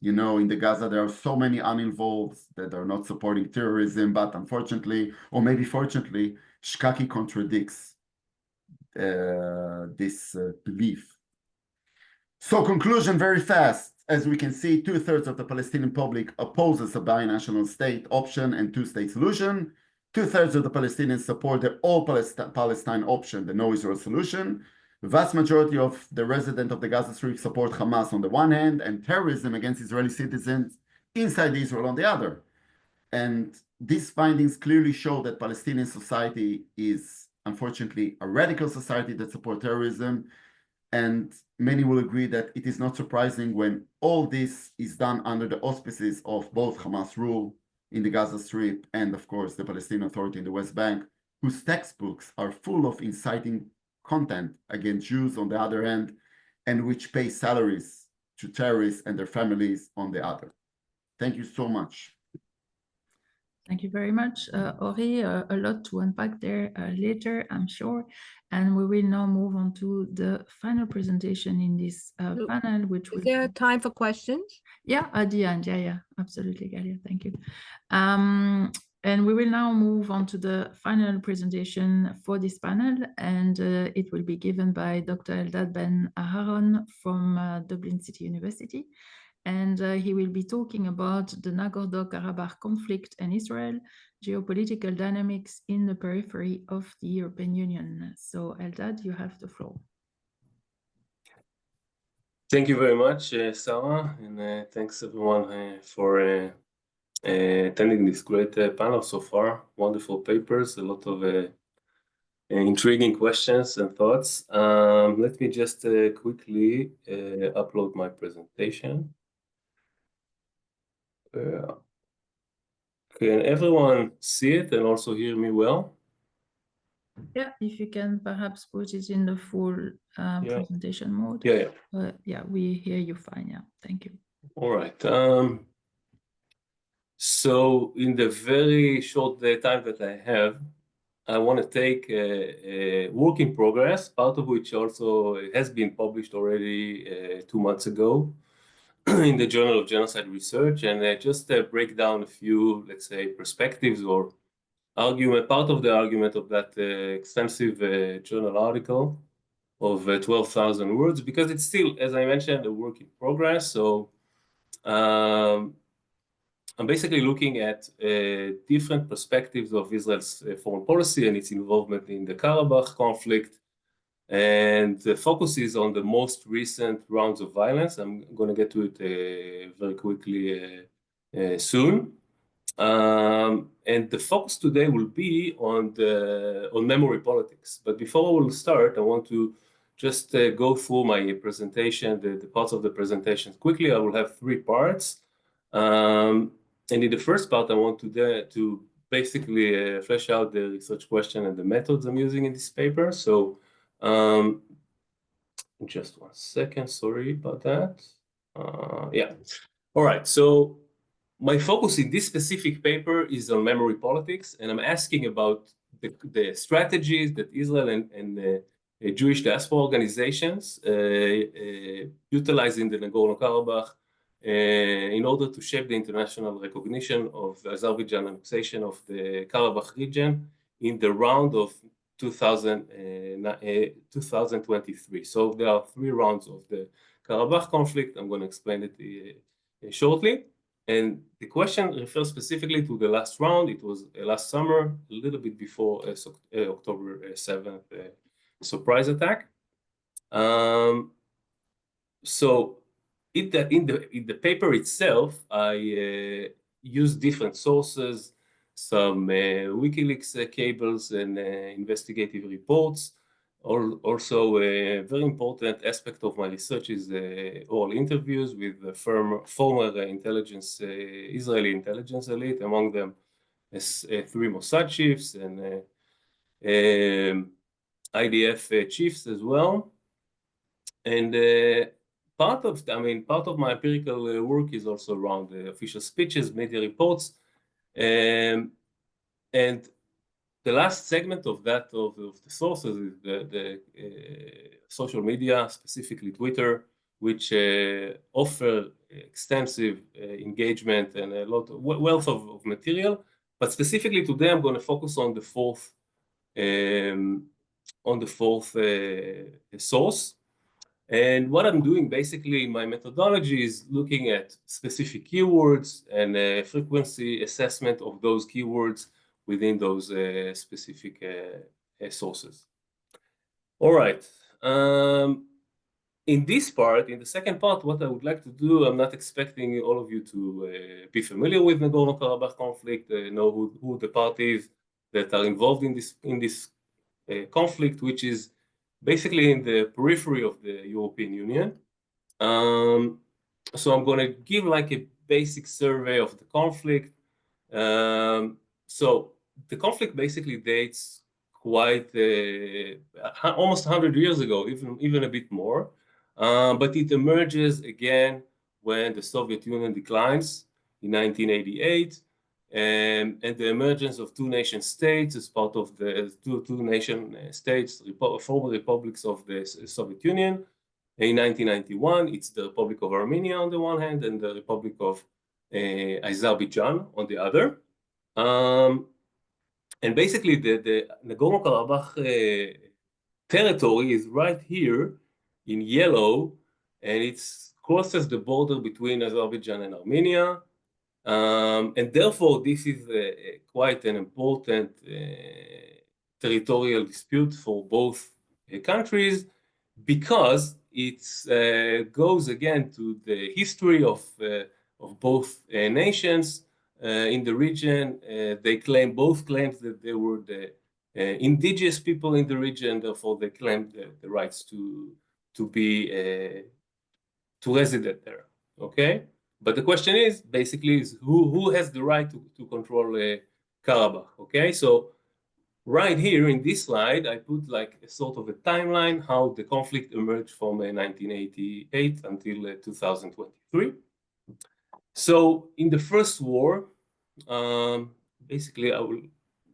B: You know, in the Gaza, there are so many uninvolved that are not supporting terrorism, but unfortunately, or maybe fortunately, Shkaki contradicts this belief. So conclusion very fast. As we can see, 2/3 of the Palestinian public opposes a binational state option and two-state solution. 2/3 of the Palestinians support the all-Palestine option, the no-Israel solution. The vast majority of the residents of the Gaza Strip support Hamas on the one hand and terrorism against Israeli citizens inside Israel on the other. And these findings clearly show that Palestinian society is, unfortunately, a radical society that supports terrorism. And many will agree that it is not surprising when all this is done under the auspices of both Hamas rule in the Gaza Strip and, of course, the Palestinian Authority in the West Bank, whose textbooks are full of inciting content against Jews on the other hand, and which pay salaries to terrorists and their families on the other. Thank you so much.
C: Thank you very much, Ori. A lot to unpack there later, I'm sure. And we will now move on to the final presentation in this panel, which
H: Is
C: will
H: there time for questions?
C: Yeah, at the end. Yeah, absolutely, Galia. Thank you. And we will now move on to the final presentation for this panel, and it will be given by Dr. Eldad Ben Aharon from Dublin City University. And he will be talking about the Nagorno-Karabakh conflict and Israel, geopolitical dynamics in the periphery of the European Union. So Eldad, you have the floor.
J: Thank you very much, Sarah, and thanks everyone for attending this great panel so far. Wonderful papers, a lot of intriguing questions and thoughts. Let me just quickly upload my presentation. Can everyone see it and also hear me well?
C: Yeah, if you can perhaps put it in the full presentation mode.
J: Yeah.
C: Yeah, we hear you fine. Yeah, thank you.
J: All right. So in the very short time that I have, I want to take a work in progress, part of which also has been published already 2 months ago in the Journal of Genocide Research, and just break down a few, let's say, perspectives or argument, part of the argument of that extensive journal article of 12,000 words, because it's still, as I mentioned, a work in progress. So I'm basically looking at different perspectives of Israel's foreign policy and its involvement in the Karabakh conflict. And the focus is on the most recent rounds of violence. I'm going to get to it very quickly soon. And the focus today will be on memory politics. But before I will start, I want to just go through my presentation, the parts of the presentation quickly. I will have 3 parts. And in the first part, I want to basically flesh out the research question and the methods I'm using in this paper. So just 1 second, sorry about that. Yeah, all right. So my focus in this specific paper is on memory politics, and I'm asking about the strategies that Israel and Jewish diaspora organizations utilize in the Nagorno-Karabakh in order to shape the international recognition of Azerbaijan annexation of the Karabakh region in the round of 2023. So there are 3 rounds of the Karabakh conflict. I'm going to explain it shortly. And the question refers specifically to the last round. It was last summer, a little bit before October 7th surprise attack. So in the paper itself, I used different sources, some WikiLeaks cables and investigative reports. Also, a very important aspect of my research is oral interviews with the former Israeli intelligence elite, among them three Mossad chiefs and IDF chiefs as well. And part of my empirical work is also around the official speeches, media reports, and the last segment of that of the sources is the social media, specifically Twitter, which offer extensive engagement and a lot of wealth of material. But specifically today, I'm going to focus on the fourth source. And what I'm doing basically in my methodology is looking at specific keywords and frequency assessment of those keywords within those specific sources. All right. In this part, in the second part, what I would like to do, I'm not expecting all of you to be familiar with Nagorno-Karabakh conflict, know who the parties that are involved in this conflict, which is basically in the periphery of the European Union. So I'm going to give like a basic survey of the conflict. So the conflict basically dates quite almost 100 years ago, even a bit more. But it emerges again when the Soviet Union declines in 1988. And the emergence of two nation states as part of the two nation states, former republics of the Soviet Union. In 1991, it's the Republic of Armenia on the one hand and the Republic of Azerbaijan on the other. And basically the Nagorno-Karabakh territory is right here in yellow, and it crosses the border between Azerbaijan and Armenia. And therefore, this is quite an important territorial dispute for both countries, because it goes again to the history of both nations in the region. Both claimed that they were the indigenous people in the region, therefore they claimed the rights to resident there. Okay. But the question is basically who has the right to control Karabakh, okay? So right here in this slide, I put like a sort of a timeline how the conflict emerged from 1988 until 2023. So in the first war, basically I will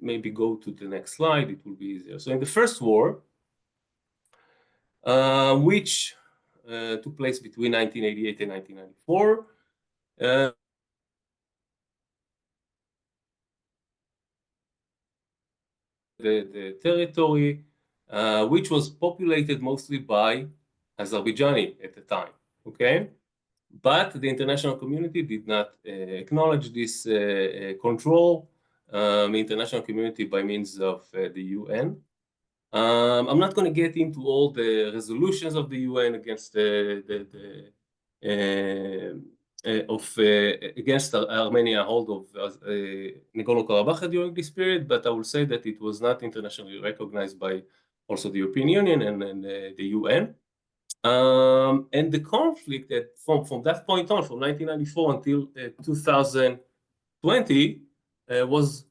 J: maybe go to the next slide, it will be easier. So in the first war, which took place between 1988 and 1994, the territory, which was populated mostly by Azerbaijani at the time, okay? But the international community did not acknowledge this control, the international community by means of the UN. I'm not going to get into all the resolutions of the UN against against Armenia hold of Nagorno-Karabakh during this period, but I will say that it was not internationally recognized by also the European Union and the UN. And the conflict that from that point on, from 1994 until 2020, was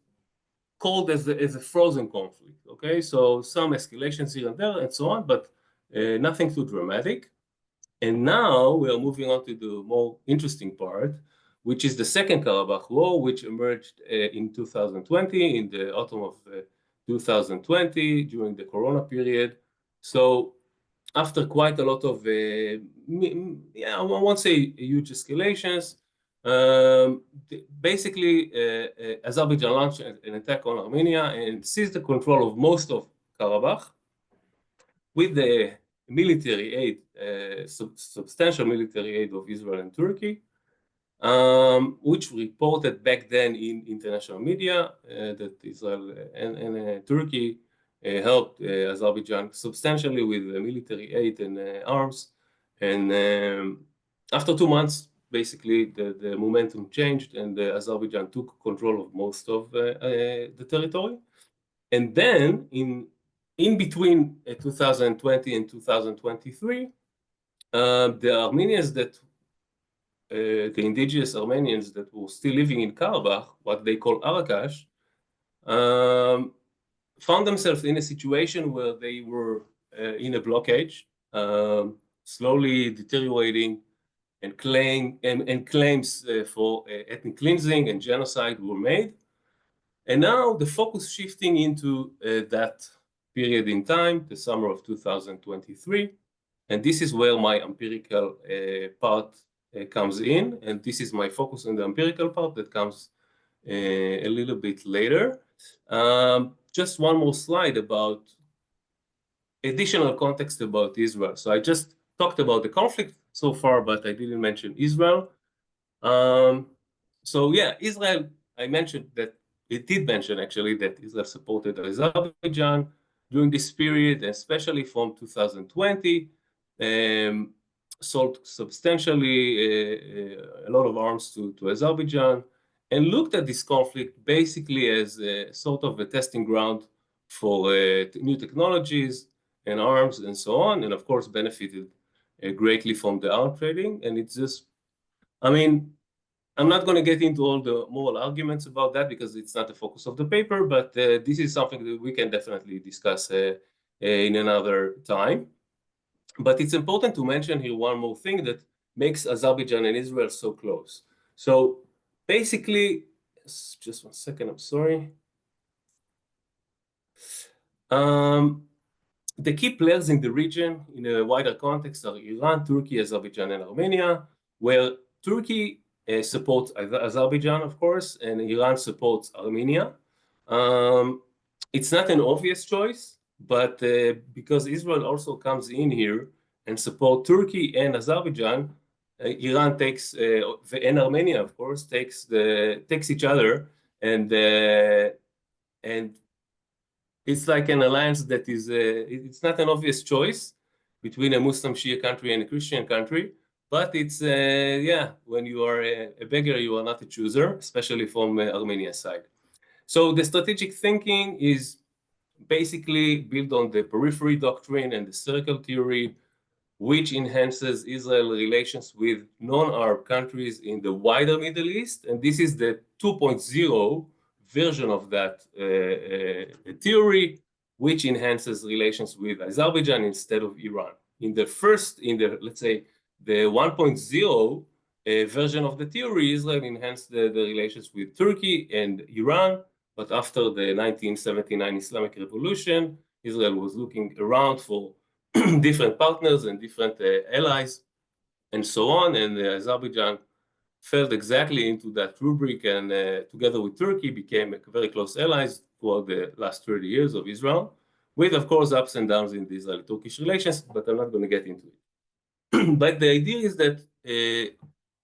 J: called as a frozen conflict. Okay, so some escalations here and there and so on, but nothing too dramatic. And now we are moving on to the more interesting part, which is the second Karabakh war, which emerged in 2020, in the autumn of 2020, during the Corona period. So after quite a lot of, I won't say huge escalations, basically Azerbaijan launched an attack on Armenia and seized the control of most of Karabakh, with the military aid, substantial military aid of Israel and Turkey, which reported back then in international media that Israel and Turkey helped Azerbaijan substantially with military aid and arms. And after 2 months, basically, the momentum changed and Azerbaijan took control of most of the territory. And then in between 2020 and 2023, the Armenians that the indigenous Armenians that were still living in Karabakh, what they call Arakash, found themselves in a situation where they were in a blockage, slowly deteriorating, and claims for ethnic cleansing and genocide were made. And now the focus shifting into that period in time, the summer of 2023, and this is where my empirical part comes in, and this is my focus on the empirical part that comes a little bit later. Just one more slide about additional context about Israel. So I just talked about the conflict so far, but I didn't mention Israel. So yeah, Israel, I mentioned that it did mention actually that Israel supported Azerbaijan during this period, especially from 2020, sold substantially a lot of arms to Azerbaijan, and looked at this conflict basically as a sort of a testing ground for new technologies and arms and so on, and of course benefited greatly from the arms trading. And it's just, I mean, I'm not going to get into all the moral arguments about that because it's not the focus of the paper, but this is something that we can definitely discuss in another time. But it's important to mention here one more thing that makes Azerbaijan and Israel so close. So basically, just one second, I'm sorry. The key players in the region in a wider context are Iran, Turkey, Azerbaijan, and Armenia, where Turkey supports Azerbaijan, of course, and Iran supports Armenia. It's not an obvious choice, but because Israel also comes in here and supports Turkey and Azerbaijan, Iran takes, and Armenia, of course, takes each other, and it's like an alliance that is, it's not an obvious choice between a Muslim Shia country and a Christian country, but it's, yeah, when you are a beggar, you are not a chooser, especially from Armenia's side. So the strategic thinking is basically built on the periphery doctrine and the circle theory, which enhances Israel's relations with non-Arab countries in the wider Middle East. And this is the 2.0 version of that theory, which enhances relations with Azerbaijan instead of Iran. Let's say, the 1.0 version of the theory, Israel enhanced the relations with Turkey and Iran, but after the 1979 Islamic Revolution, Israel was looking around for different partners and different allies and so on, and Azerbaijan fell exactly into that rubric, and together with Turkey became very close allies throughout the last 30 years of Israel, with of course ups and downs in the Israeli-Turkish relations, but I'm not going to get into it. But the idea is that the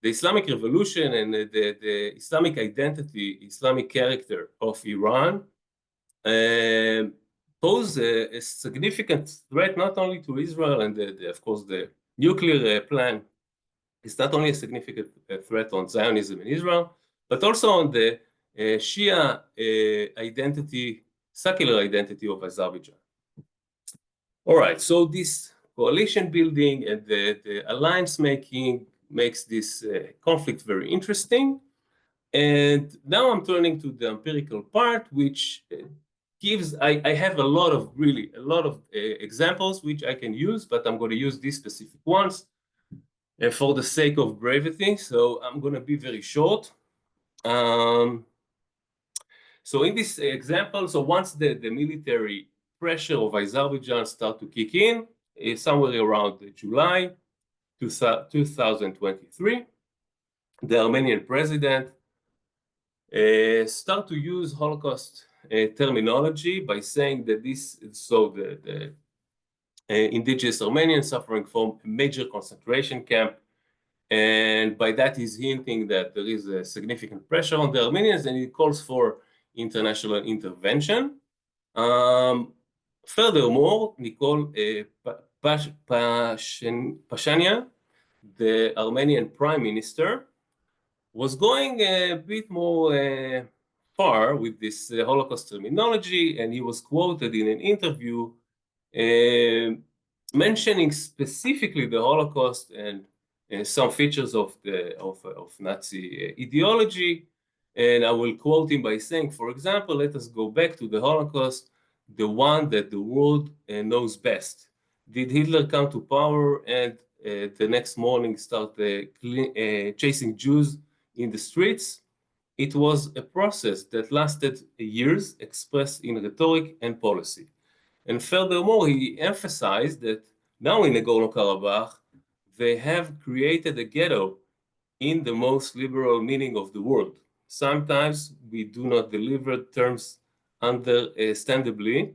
J: Islamic Revolution and the Islamic identity, Islamic character of Iran pose a significant threat not only to Israel and of course the nuclear plan is not only a significant threat on Zionism in Israel, but also on the Shia identity, secular identity of Azerbaijan. All right, so this coalition building and the alliance making makes this conflict very interesting. And now I'm turning to the empirical part, which gives, I have a lot of examples which I can use, but I'm going to use these specific ones for the sake of brevity. So I'm going to be very short. So in this example, so once the military pressure of Azerbaijan start to kick in, somewhere around July 2023, the Armenian president start to use Holocaust terminology by saying that this, so indigenous Armenians suffering from a major concentration camp. And by that, he's hinting that there is a significant pressure on the Armenians, and he calls for international intervention. Furthermore, Nicole Pashinyan, the Armenian prime minister, was going a bit more far with this Holocaust terminology, and he was quoted in an interview mentioning specifically the Holocaust and some features of Nazi ideology. And I will quote him by saying, for example, let us go back to the Holocaust, the one that the world knows best. Did Hitler come to power and the next morning start chasing Jews in the streets? It was a process that lasted years, expressed in rhetoric and policy. And furthermore, he emphasized that now in Nagorno-Karabakh, they have created a ghetto in the most liberal meaning of the word. Sometimes we do not deliver terms understandably.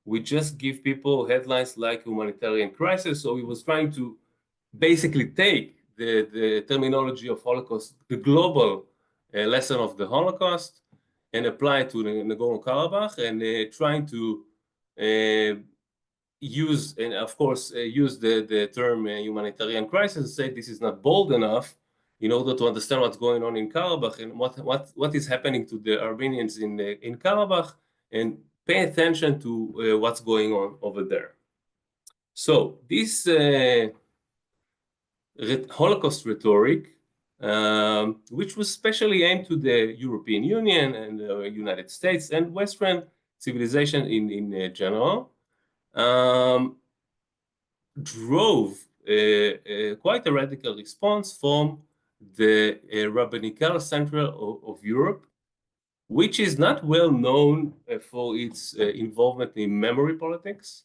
J: We just give people headlines like humanitarian crisis. So he was trying to basically take the terminology of Holocaust, the global lesson of the Holocaust, and apply it to Nagorno-Karabakh, and trying to use, and of course, use the term humanitarian crisis, say this is not bold enough in order to understand what's going on in Karabakh and what is happening to the Armenians in Karabakh, and pay attention to what's going on over there. So this Holocaust rhetoric, which was specially aimed to the European Union and the United States and Western civilization in general, drove quite a radical response from the rabbinical center of Europe, which is not well known for its involvement in memory politics.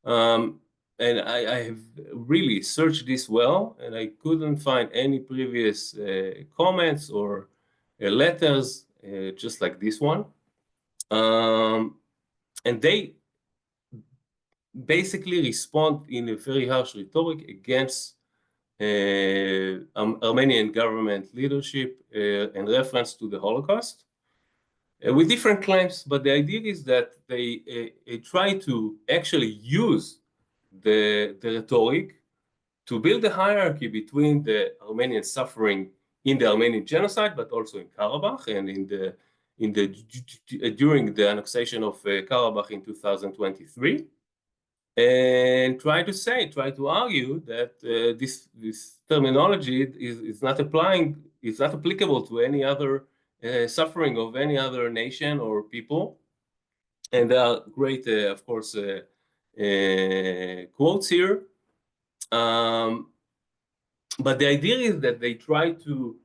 J: And I have really searched this well, and I couldn't find any previous comments or letters just like this one. And they basically respond in a very harsh rhetoric against Armenian government leadership and reference to the Holocaust with different claims. But the idea is that they try to actually use the rhetoric to build a hierarchy between the Armenian suffering in the Armenian genocide, but also in Karabakh and during the annexation of Karabakh in 2023, and try to argue that this terminology is not applicable to any other suffering of any other nation or people. And there are great, of course, quotes here. But the idea is that they try to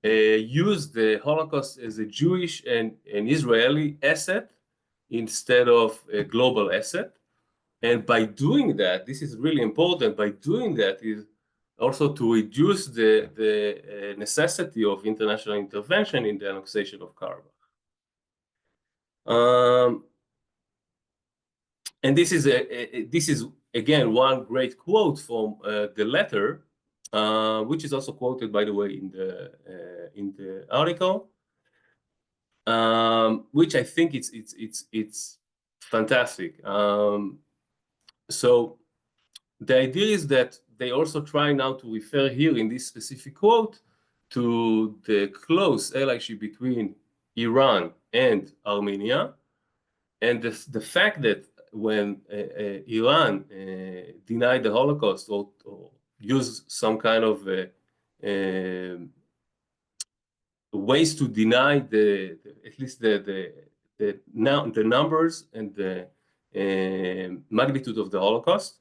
J: use the Holocaust as a Jewish and an Israeli asset instead of a global asset. And by doing that, this is really important, by doing that is also to reduce the necessity of international intervention in the annexation of Karabakh. And this is again one great quote from the letter, which is also quoted, by the way, in the article, which I think it's fantastic. So the idea is that they also try now to refer here in this specific quote to the close allyship between Iran and Armenia, and the fact that when Iran denied the Holocaust or used some kind of ways to deny at least the numbers and the magnitude of the Holocaust,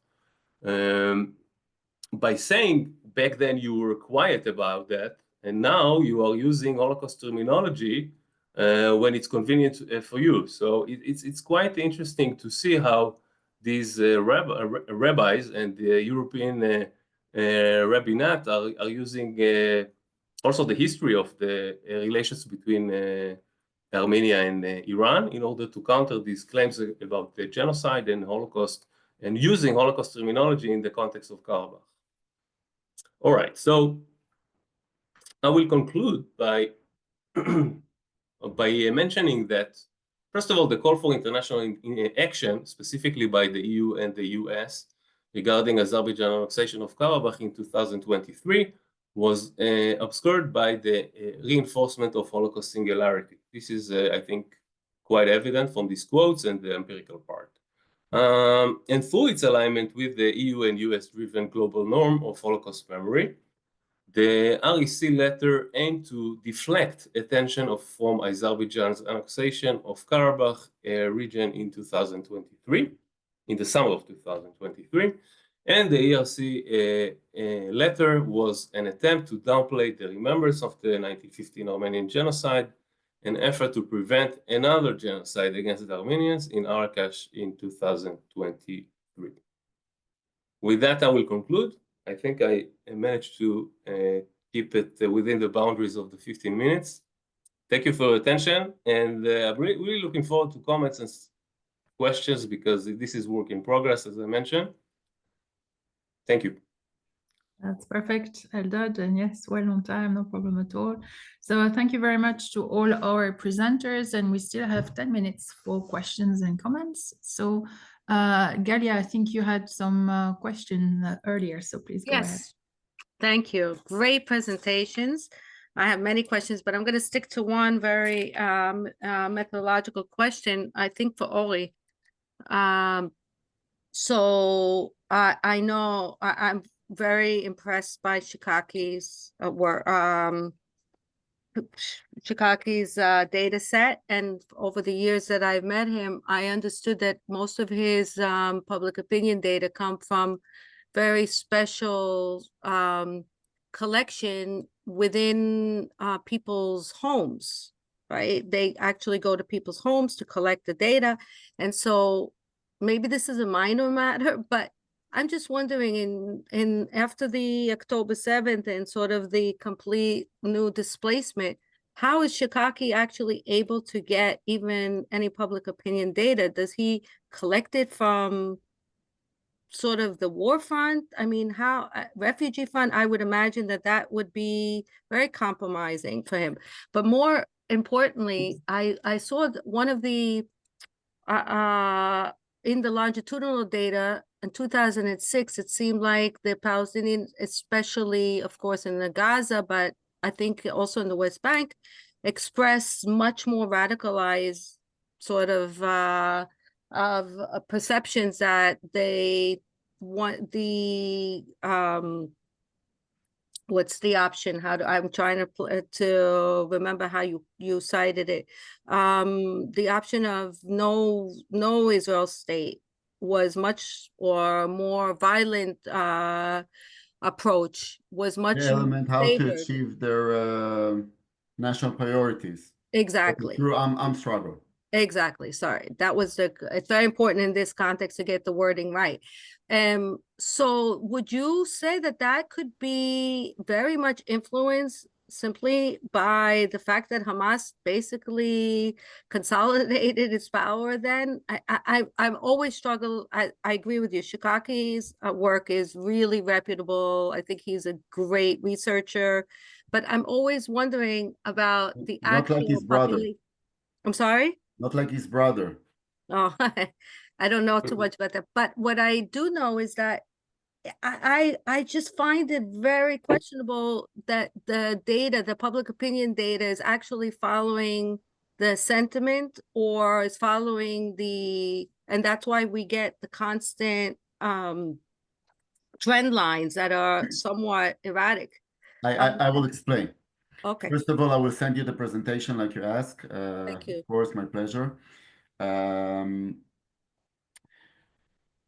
J: by saying back then you were quiet about that, and now you are using Holocaust terminology when it's convenient for you. So it's quite interesting to see how these rabbis and the European rabbinate are using also the history of the relations between Armenia and Iran in order to counter these claims about the genocide and Holocaust and using Holocaust terminology in the context of Karabakh. All right, so I will conclude by mentioning that, first of all, the call for international action, specifically by the EU and the US, regarding Azerbaijan annexation of Karabakh in 2023 was obscured by the reinforcement of Holocaust singularity. This is, I think, quite evident from these quotes and the empirical part. And through its alignment with the EU and US-driven global norm of Holocaust memory, the REC letter aimed to deflect attention from Azerbaijan's annexation of Karabakh region in 2023, in the summer of 2023, and the ERC letter was an attempt to downplay the remembrance of the 1915 Armenian genocide, an effort to prevent another genocide against the Armenians in Arakash in 2023. With that, I will conclude. I think I managed to keep it within the boundaries of the 15 minutes. Thank you for your attention, and I'm really looking forward to comments and questions because this is work in progress, as I mentioned. Thank you.
C: That's perfect, Eldad, and yes, well on time, no problem at all. So thank you very much to all our presenters, and we still have 10 minutes for questions and comments. So Galia, I think you had some question earlier, so please go ahead.
H: Yes, thank you. Great presentations. I have many questions, but I'm going to stick to one very methodological question, I think, for Ori. So I know I'm very impressed by Shikaki's work, Shikaki's data set, and over the years that I've met him, I understood that most of his public opinion data come from very special collection within people's homes, right? They actually go to people's homes to collect the data, and so maybe this is a minor matter, but I'm just wondering, in after the October 7th and sort of the complete new displacement, how is Shikaki actually able to get even any public opinion data? Does he collect it from sort of the war front? I mean, how refugee fund? I would imagine that that would be very compromising for him. But more importantly, I saw one of the in the longitudinal data in 2006, it seemed like the Palestinians, especially, of course, in the Gaza, but I think also in the West Bank, expressed much more radicalized sort of perceptions that they want the what's the option? How do I'm trying to remember how you cited it. The option of no Israel state was much or more violent approach was much
B: The element how to
H: favored.
B: achieve their national priorities.
H: Exactly.
B: Through I'm struggle.
H: Exactly. Sorry. That was it's very important in this context to get the wording right. So would you say that that could be very much influenced simply by the fact that Hamas basically consolidated its power then? I've always struggled. I agree with you. Shikaki's work is really reputable. I think he's a great researcher, but I'm always wondering about the actual
B: Not like his brother.
H: I'm sorry?
B: Not like his brother.
H: Oh, I don't know too much about that. But what I do know is that I just find it very questionable that the data, the public opinion data, is actually following the sentiment or is following and that's why we get the constant trend lines that are somewhat erratic.
B: I will explain.
H: Okay.
B: First of all, I will send you the presentation like you asked.
H: Thank you.
B: Of course, my pleasure.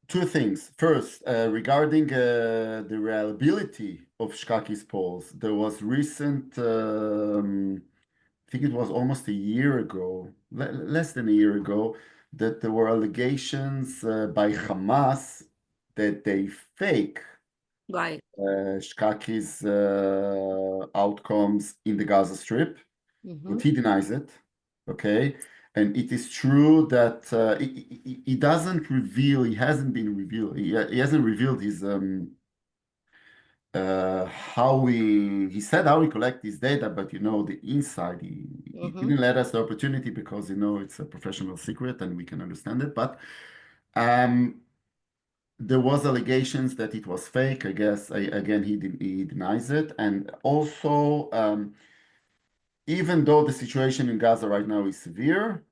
B: Two things. First, regarding the reliability of Shkaki's polls, there was recent, I think it was almost a year ago, less than a year ago, that there were allegations by Hamas that they fake
H: Right.
B: Shkaki's outcomes in the Gaza Strip.
H: Mhm.
B: But he denies it, okay? And it is true that he doesn't reveal, he hasn't been revealed, he hasn't revealed his he said how he collect his data, but the inside, he didn't let us the opportunity because it's a professional secret and we can understand it. But there was allegations that it was fake. I guess again he denies it, and also even though the situation in Gaza right now is severe,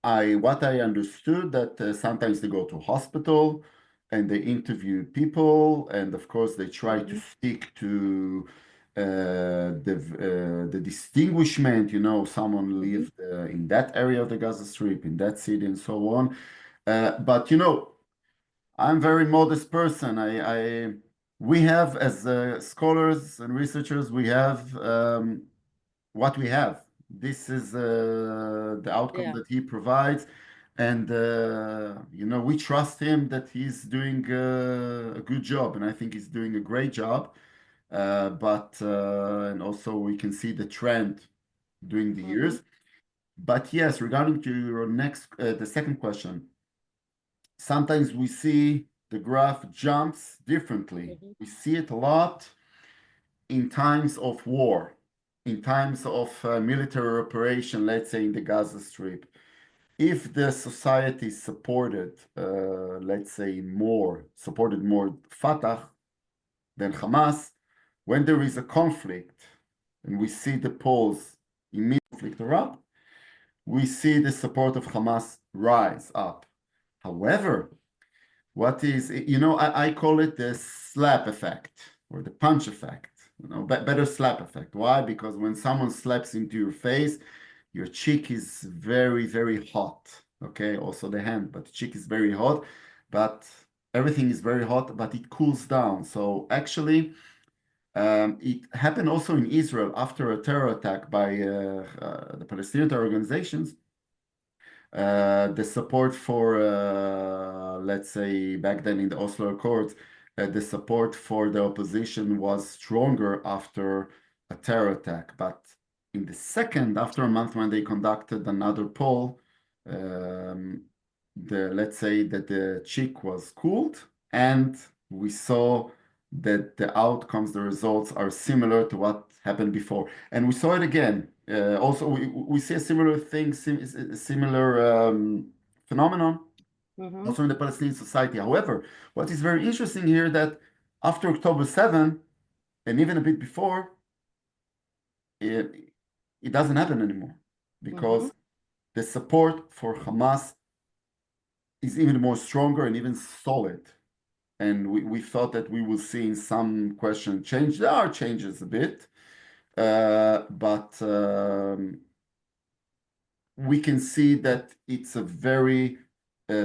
B: what I understood that sometimes they go to hospital and they interview people, and of course they try to stick to the distinguishment. Someone lived in that area of the Gaza Strip, in that city, and so on. But I'm a very modest person. We have, as scholars and researchers, we have what we have. This is the outcome that he provides, and we trust him that he's doing a good job, and I think he's doing a great job. And also we can see the trend during the years. But yes, regarding to your the second question, sometimes we see the graph jumps differently. We see it a lot in times of war, in times of military operation, let's say in the Gaza Strip. If the society supported, let's say, supported more Fatah than Hamas, when there is a conflict and we see the polls immediately conflict are up, we see the support of Hamas rise up. However, I call it the slap effect or the punch effect, better slap effect. Why? Because when someone slaps into your face, your cheek is very, very hot. Okay, also the hand, but the cheek is very hot, but everything is very hot, but it cools down. So actually, it happened also in Israel after a terror attack by the Palestinian organizations. The support for, let's say, back then in the Oslo Accords, the support for the opposition was stronger after a terror attack. But in the second, after a month, when they conducted another poll, let's say that the cheek was cooled, and we saw that the outcomes, the results are similar to what happened before. And we saw it again. Also, we see a similar thing, similar phenomenon also in the Palestinian society. However, what is very interesting here that after October 7, and even a bit before, it doesn't happen anymore because the support for Hamas is even more stronger and even solid. And we thought that we will see in some question change. There are changes a bit, but we can see that it's a very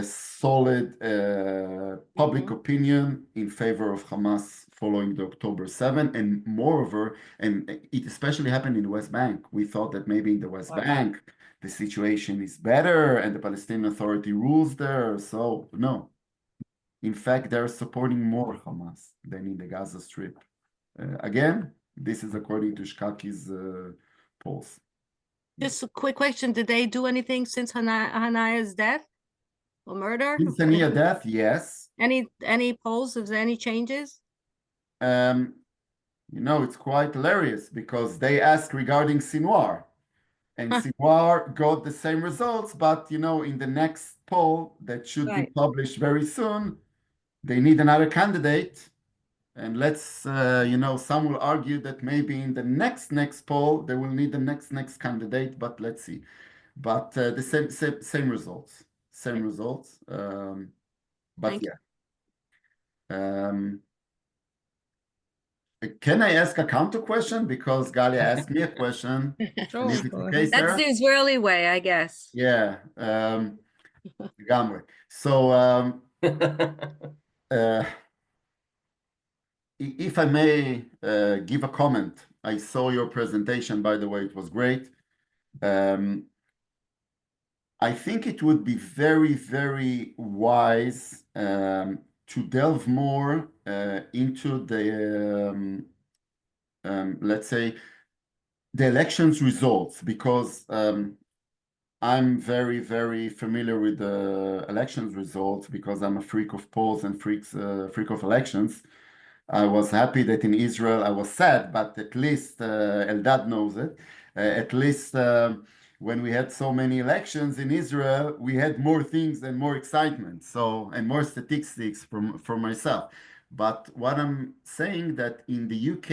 B: solid public opinion in favor of Hamas following the October 7. And moreover, and it especially happened in the West Bank. We thought that maybe in the West Bank, the situation is better and the Palestinian Authority rules there. So no. In fact, they're supporting more Hamas than in the Gaza Strip. Again, this is according to Shkaki's polls.
H: Just a quick question. Did they do anything since Hanaya's death or murder?
B: Since Hanaya's death, yes.
H: Any polls? Is there any changes?
B: It's quite hilarious because they asked regarding Sinwar. And Sinwar got the same results, but in the next poll that should be published very soon, they need another candidate. And let's, some will argue that maybe in the next poll, they will need the next candidate, but let's see. But the same results, but yeah. Can I ask a counter question? Because Galia asked me a question.
C: Sure,
B: If it's okay,
H: That's
B: Sarah?
H: the Israeli way, I guess.
B: Yeah. So if I may give a comment, I saw your presentation, by the way, it was great. I think it would be very, very wise to delve more into the, let's say, the elections results, because I'm very, very familiar with the elections results because I'm a freak of polls and freak of elections. I was happy that in Israel, I was sad, but at least Eldad knows it. At least when we had so many elections in Israel, we had more things and more excitement, so, and more statistics from myself. But what I'm saying that in the UK,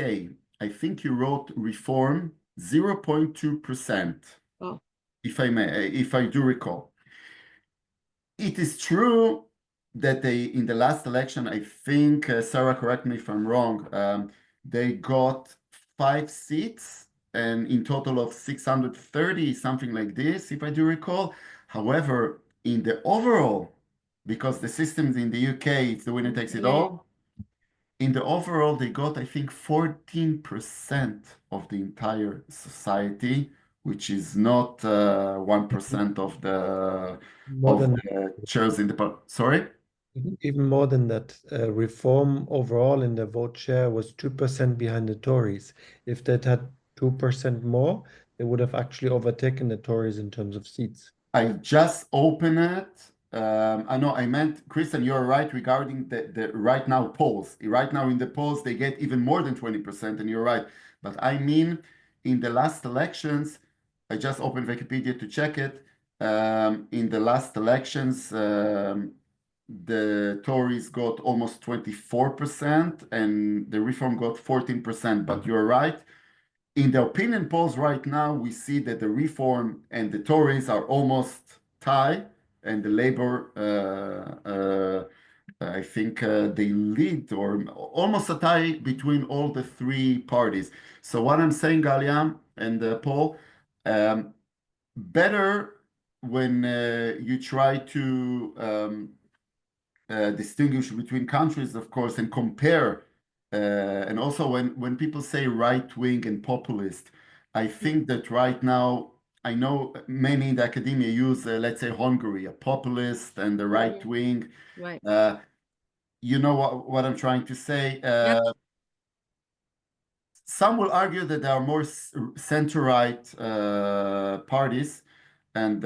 B: I think you wrote reform 0.2%,
H: Oh.
B: if I do recall. It is true that they, in the last election, I think, Sarah, correct me if I'm wrong, they got 5 seats and in total of 630, something like this, if I do recall. However, in the overall, because the systems in the UK, it's the winner takes it all, in the overall, they got, I think, 14% of the entire society, which is not 1% of the
K: More than
B: chairs in the sorry?
K: even more than that, Reform overall in the vote share was 2% behind the Tories. If they'd had 2% more, they would have actually overtaken the Tories in terms of seats.
B: I just open it. I know I meant, Christian, you're right regarding the right now polls. Right now in the polls, they get even more than 20%, and you're right. But I mean, in the last elections, I just opened Wikipedia to check it. In the last elections, the Tories got almost 24% and the Reform got 14%. But you're right. In the opinion polls right now, we see that the Reform and the Tories are almost tied, and the Labour, I think they lead, or almost a tie between all the 3 parties. So what I'm saying, Galia and Paul, better when you try to distinguish between countries, of course, and compare. And also when people say right wing and populist, I think that right now, I know many in the academia use, let's say, Hungary, a populist and the right wing.
H: Right.
B: You know what I'm trying to say? Some will argue that there are more center-right parties, and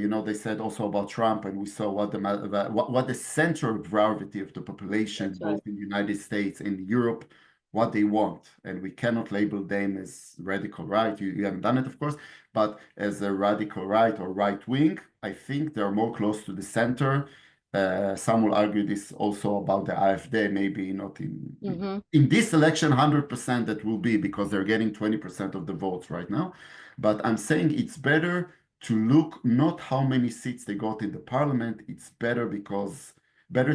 B: you know, they said also about Trump, and we saw what the center gravity of the population, both in the United States and Europe, what they want, and we cannot label them as radical right. You haven't done it, of course, but as a radical right or right wing, I think they're more close to the center. Some will argue this also about the AfD, maybe not in this election, 100% that will be, because they're getting 20% of the votes right now. But I'm saying it's better to look not how many seats they got in the parliament. It's better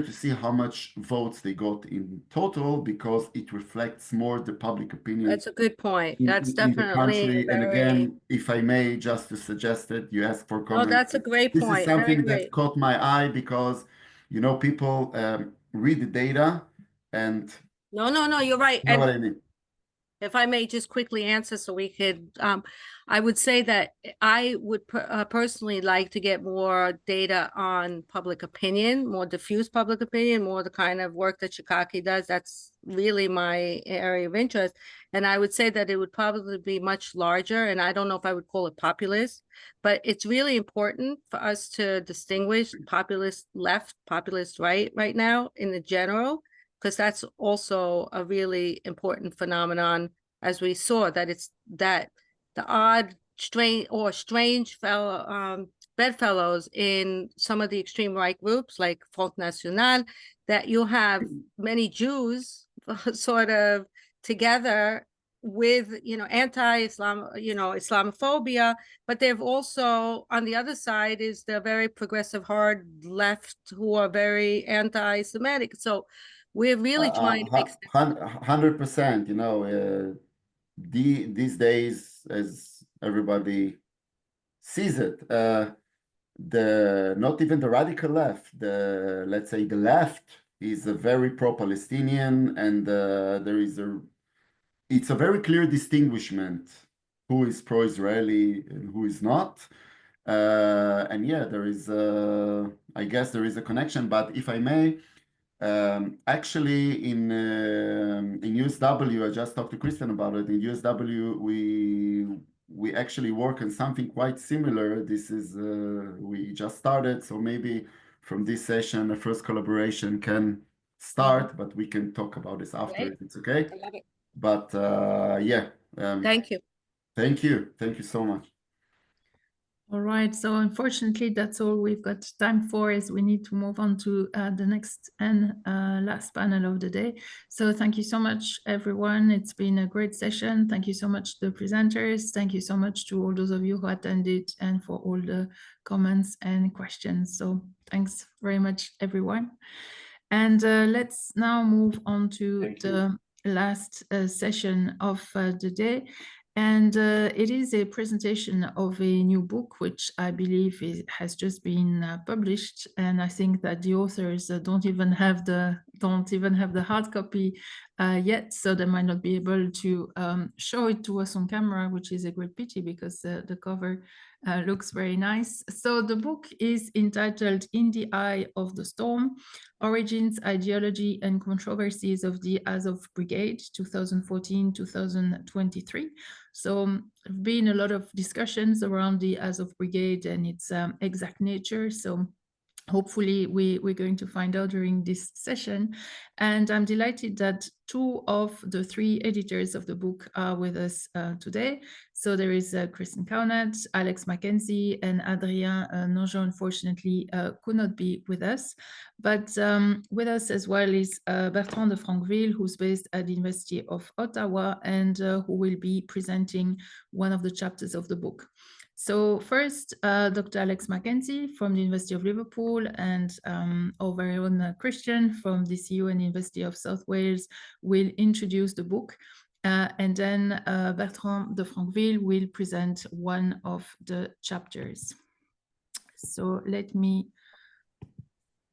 B: to see how much votes they got in total, because it reflects more the public opinion.
H: That's a good point. That's
B: in the country.
H: definitely
B: And
H: very.
B: again, if I may, just to suggest it, you asked for
H: Oh,
B: comments.
H: that's a great
B: This
H: point.
B: is
H: Very
B: something
H: great.
B: that caught my eye, because you know, people read the data and
H: No, you're right.
B: you know
H: And
B: what I mean.
H: if I may just quickly answer, so we could, I would say that I would personally like to get more data on public opinion, more diffuse public opinion, more the kind of work that Shikaki does. That's really my area of interest. And I would say that it would probably be much larger, and I don't know if I would call it populist, but it's really important for us to distinguish populist left, populist right now in the general, because that's also a really important phenomenon, as we saw, that it's that the odd, strange bedfellows in some of the extreme right groups like Front National, that you have many Jews sort of together with, anti-Islam, Islamophobia, but they've also, on the other side, is the very progressive hard left who are very anti-Semitic. So we're really trying to make
B: 100%, you know, these days, as everybody sees it, not even the radical left, let's say the left is a very pro-Palestinian, and it's a very clear distinguishment who is pro-Israeli and who is not. And yeah, I guess there is a connection, but if I may, Actually, in USW, I just talked to Christian about it. In USW, we actually work on something quite similar. This is we just started, so maybe from this session, the first collaboration can start, but we can talk about this after
H: Great.
B: if it's okay.
H: I love it.
B: But yeah,
H: Thank you.
B: thank you so much.
C: All right, so unfortunately, that's all we've got time for, as we need to move on to the next and last panel of the day. So thank you so much, everyone. It's been a great session. Thank you so much to the presenters. Thank you so much to all those of you who attended and for all the comments and questions. So thanks very much, everyone. And let's now move on to the last session of the day. And it is a presentation of a new book, which I believe has just been published. And I think that the authors don't even have the hard copy yet, so they might not be able to show it to us on camera, which is a great pity because the cover looks very nice. So the book is entitled "In the Eye of the Storm: Origins, Ideology and Controversies of the Azov Brigade, 2014-2023. So there have been a lot of discussions around the Azov Brigade and its exact nature. So hopefully we're going to find out during this session. And I'm delighted that 2 of the 3 editors of the book are with us today. So there is Kristen Kaunat, Alex Mackenzie, and Adrien Nongeon, unfortunately, could not be with us. But with us as well is Bertrand de Franqueville, who's based at the University of Ottawa and who will be presenting one of the chapters of the book. So first, Dr. Alex Mackenzie from the University of Liverpool and our very own Christian from DCU and University of South Wales will introduce the book. And then Bertrand de Franqueville will present one of the chapters. So let me...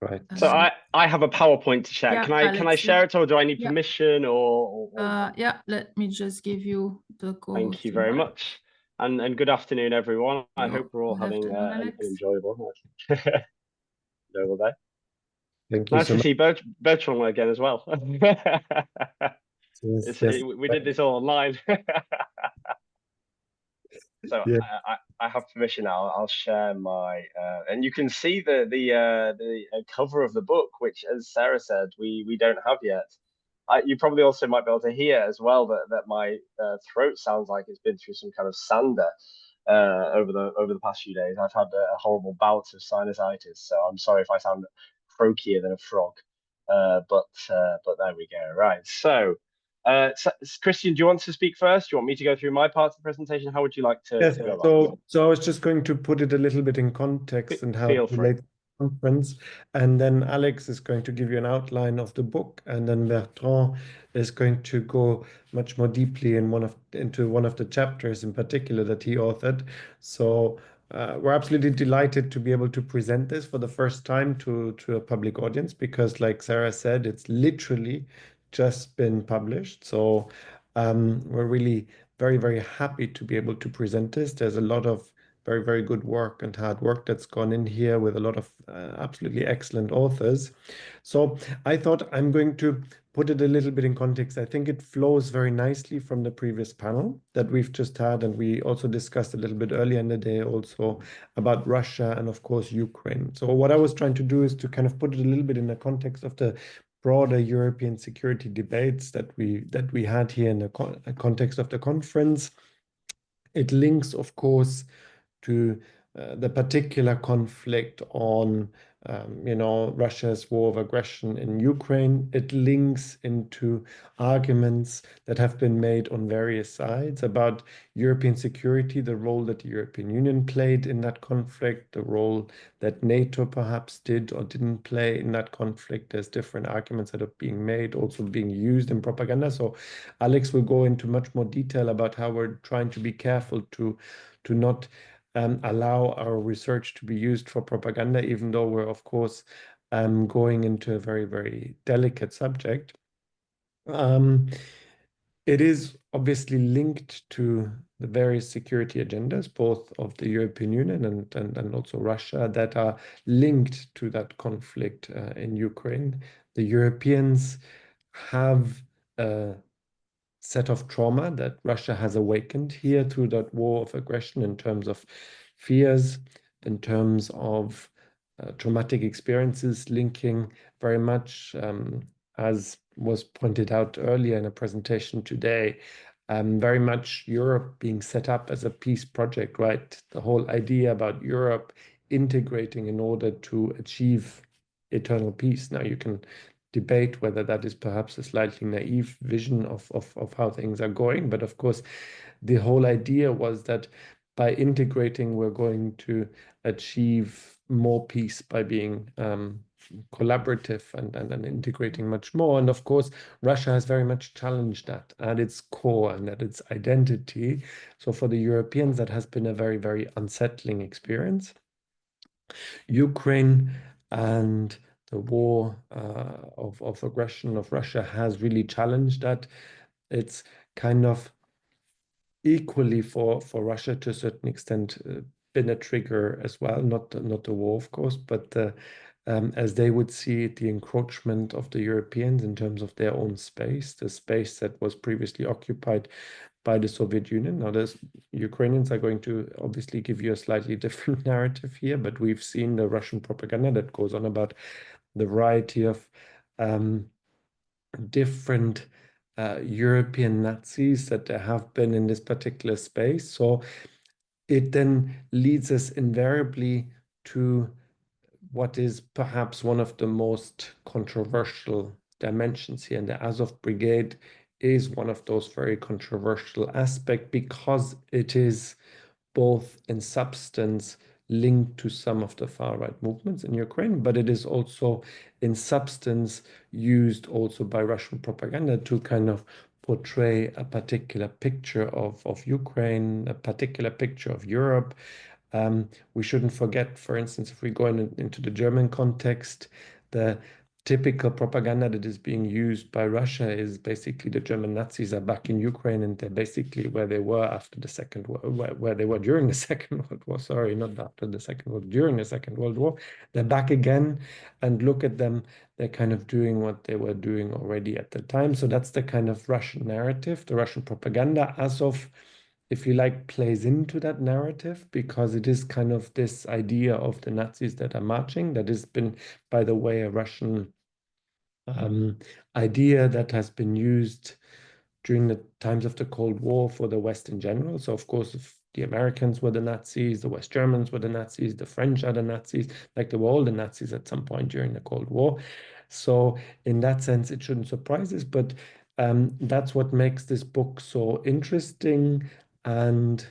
K: Right.
L: So I have a PowerPoint to share.
C: Yeah,
L: Can I
C: Alex,
L: share it, or do I need
C: yeah.
L: permission or...
C: Yeah, let me just give you the code.
L: Thank you very much. And good afternoon, everyone. I hope we're all having an enjoyable day.
K: Thank you
L: Nice
K: so
L: to
K: much.
L: see Bertrand again as well.
K: Yes.
L: We did this all online. So
K: Yeah.
L: I have permission now. I'll share my and you can see the cover of the book, which, as Sarah said, we don't have yet. You probably also might be able to hear as well that my throat sounds like it's been through some kind of sander over the past few days. I've had a horrible bout of sinusitis, so I'm sorry if I sound croakier than a frog. But there we go. Right. So Christian, do you want to speak first? Do you want me to go through my part of the presentation? How would you like to
K: Yes.
L: go about
K: So I was just going to put it a little bit in context and how
L: Feel
K: it
L: free.
K: relates to the conference, and then Alex is going to give you an outline of the book, and then Bertrand is going to go much more deeply into one of the chapters in particular that he authored. So we're absolutely delighted to be able to present this for the first time to a public audience, because like Sarah said, it's literally just been published. So we're really very, very happy to be able to present this. There's a lot of very, very good work and hard work that's gone in here with a lot of absolutely excellent authors. So I thought I'm going to put it a little bit in context. I think it flows very nicely from the previous panel that we've just had, and we also discussed a little bit earlier in the day also about Russia and of course Ukraine. So what I was trying to do is to kind of put it a little bit in the context of the broader European security debates that we had here in the context of the conference. It links, of course, to the particular conflict on Russia's war of aggression in Ukraine. It links into arguments that have been made on various sides about European security, the role that the European Union played in that conflict, the role that NATO perhaps did or didn't play in that conflict. There's different arguments that are being made, also being used in propaganda. So Alex will go into much more detail about how we're trying to be careful to not allow our research to be used for propaganda, even though we're, of course, going into a very, very delicate subject. It is obviously linked to the various security agendas, both of the European Union and also Russia, that are linked to that conflict in Ukraine. The Europeans have a set of trauma that Russia has awakened here through that war of aggression in terms of fears, in terms of traumatic experiences, linking very much, as was pointed out earlier in a presentation today, very much Europe being set up as a peace project, right? The whole idea about Europe integrating in order to achieve eternal peace. Now you can debate whether that is perhaps a slightly naive vision of how things are going. But of course, the whole idea was that by integrating, we're going to achieve more peace by being collaborative and integrating much more. And of course, Russia has very much challenged that at its core and at its identity. So for the Europeans, that has been a very, very unsettling experience. Ukraine and the war of aggression of Russia has really challenged that. It's kind of equally for Russia to a certain extent been a trigger as well, not the war, of course, but as they would see it, the encroachment of the Europeans in terms of their own space, the space that was previously occupied by the Soviet Union. Now, the Ukrainians are going to obviously give you a slightly different narrative here, but we've seen the Russian propaganda that goes on about the variety of different European Nazis that there have been in this particular space. So it then leads us invariably to what is perhaps one of the most controversial dimensions here. And the Azov Brigade is one of those very controversial aspects because it is both in substance linked to some of the far-right movements in Ukraine, but it is also in substance used also by Russian propaganda to kind of portray a particular picture of Ukraine, a particular picture of Europe. We shouldn't forget, for instance, if we go into the German context, the typical propaganda that is being used by Russia is basically the German Nazis are back in Ukraine and they're basically where they were after the Second World, where they were during the Second World War. Sorry, not after the Second World, during the Second World War. They're back again, and look at them. They're kind of doing what they were doing already at the time. So that's the kind of Russian narrative, the Russian propaganda. Azov, if you like, plays into that narrative because it is kind of this idea of the Nazis that are marching. That has been, by the way, a Russian idea that has been used during the times of the Cold War for the West in general. So, of course, if the Americans were the Nazis, the West Germans were the Nazis, the French are the Nazis, like they were all the Nazis at some point during the Cold War. So in that sense, it shouldn't surprise us, but that's what makes this book so interesting and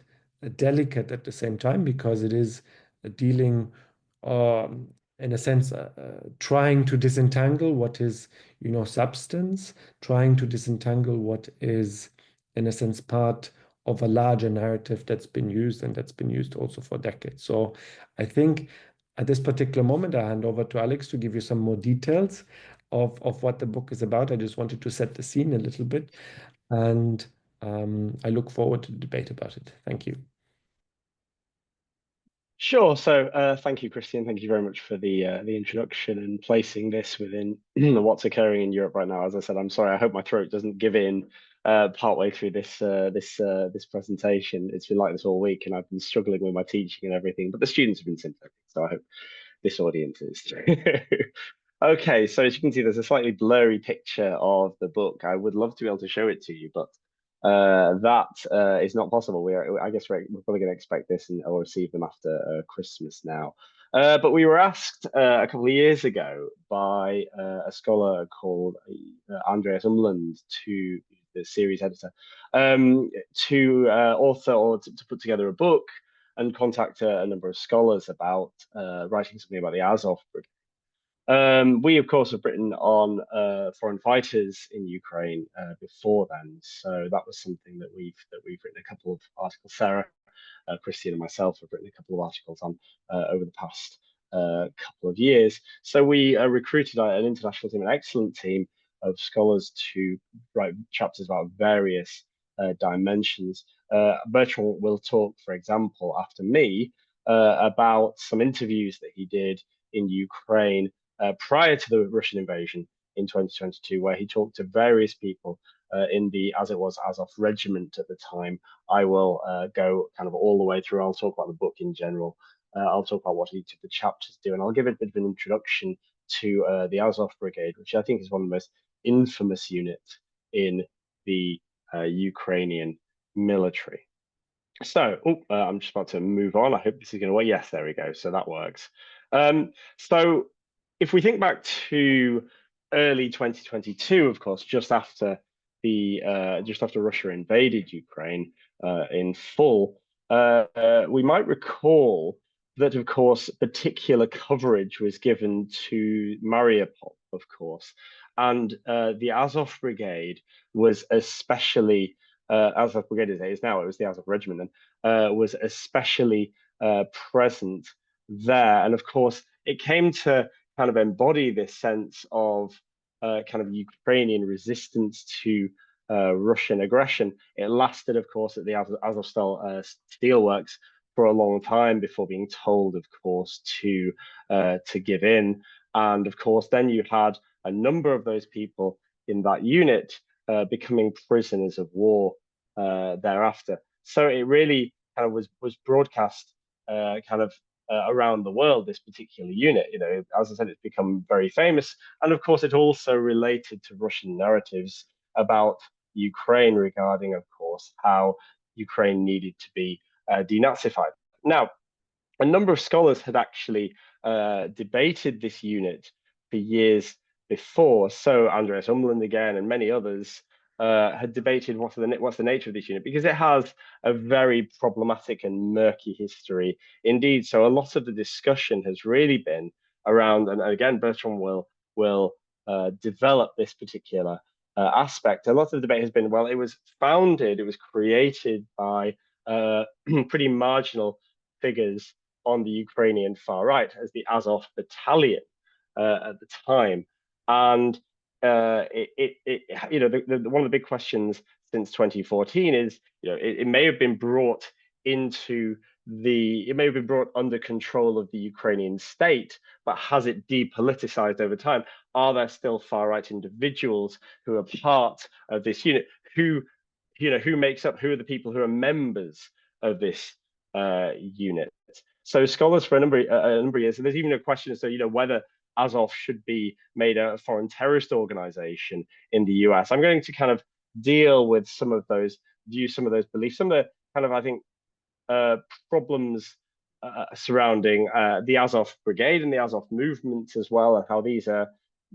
K: delicate at the same time, because it is dealing, in a sense, trying to disentangle what is, substance, trying to disentangle what is, in a sense, part of a larger narrative that's been used and that's been used also for decades. So I think at this particular moment, I hand over to Alex to give you some more details of what the book is about. I just wanted to set the scene a little bit, and I look forward to the debate about it. Thank you.
L: Sure. So thank you, Christian. Thank you very much for the introduction and placing this within what's occurring in Europe right now. As I said, I'm sorry. I hope my throat doesn't give in partway through this presentation. It's been like this all week, and I've been struggling with my teaching and everything. But the students have been sympathetic, so I hope this audience is too. Okay, so as you can see, there's a slightly blurry picture of the book. I would love to be able to show it to you, but that is not possible. I guess we're probably going to expect this and or receive them after Christmas now. But we were asked a couple of years ago by a scholar called Andreas Umland, to the series editor, to author or to put together a book and contact a number of scholars about writing something about the Azov Brigade. We, of course, have written on foreign fighters in Ukraine before then, so that was something that we've written a couple of articles. Sarah, Christian, and myself have written a couple of articles on over the past couple of years. So we recruited an international team, an excellent team of scholars to write chapters about various dimensions. Bertrand will talk, for example, after me, about some interviews that he did in Ukraine prior to the Russian invasion in 2022, where he talked to various people in the, as it was, Azov regiment at the time. I will go kind of all the way through. I'll talk about the book in general. I'll talk about what each of the chapters do, and I'll give a bit of an introduction to the Azov Brigade, which I think is one of the most infamous units in the Ukrainian military. So, I'm just about to move on. I hope this is going to work. Yes, there we go. So that works. So if we think back to early 2022, of course, just after Russia invaded Ukraine in full, we might recall that, of course, particular coverage was given to Mariupol, of course, and the Azov Brigade was especially. Azov Brigade is now, it was the Azov Regiment then, was especially present there. And of course, it came to kind of embody this sense of kind of Ukrainian resistance to Russian aggression. It lasted, of course, at the Azovstal steelworks for a long time before being told, of course, to give in. And of course, then you had a number of those people in that unit becoming prisoners of war thereafter. So it really kind of was broadcast around the world, this particular unit. You know, as I said, it's become very famous. And of course, it also related to Russian narratives about Ukraine regarding, of course, how Ukraine needed to be denazified. Now, a number of scholars had actually debated this unit for years before. So Andreas Umland again and many others had debated what's the nature of this unit, because it has a very problematic and murky history indeed. So a lot of the discussion has really been around, and again, Bertrand will develop this particular aspect. A lot of the debate has been, well, it was created by pretty marginal figures on the Ukrainian far right as the Azov Battalion at the time. And one of the big questions since 2014 is, it may have been brought under control of the Ukrainian state, but has it depoliticized over time? Are there still far right individuals who are part of this unit? Who are the people who are members of this unit? So scholars for a number of years, and there's even a question as to whether Azov should be made a foreign terrorist organization in the US. I'm going to kind of deal with some of those views, some of those beliefs, some of the kind of, I think, problems surrounding the Azov Brigade and the Azov movement as well, and how these are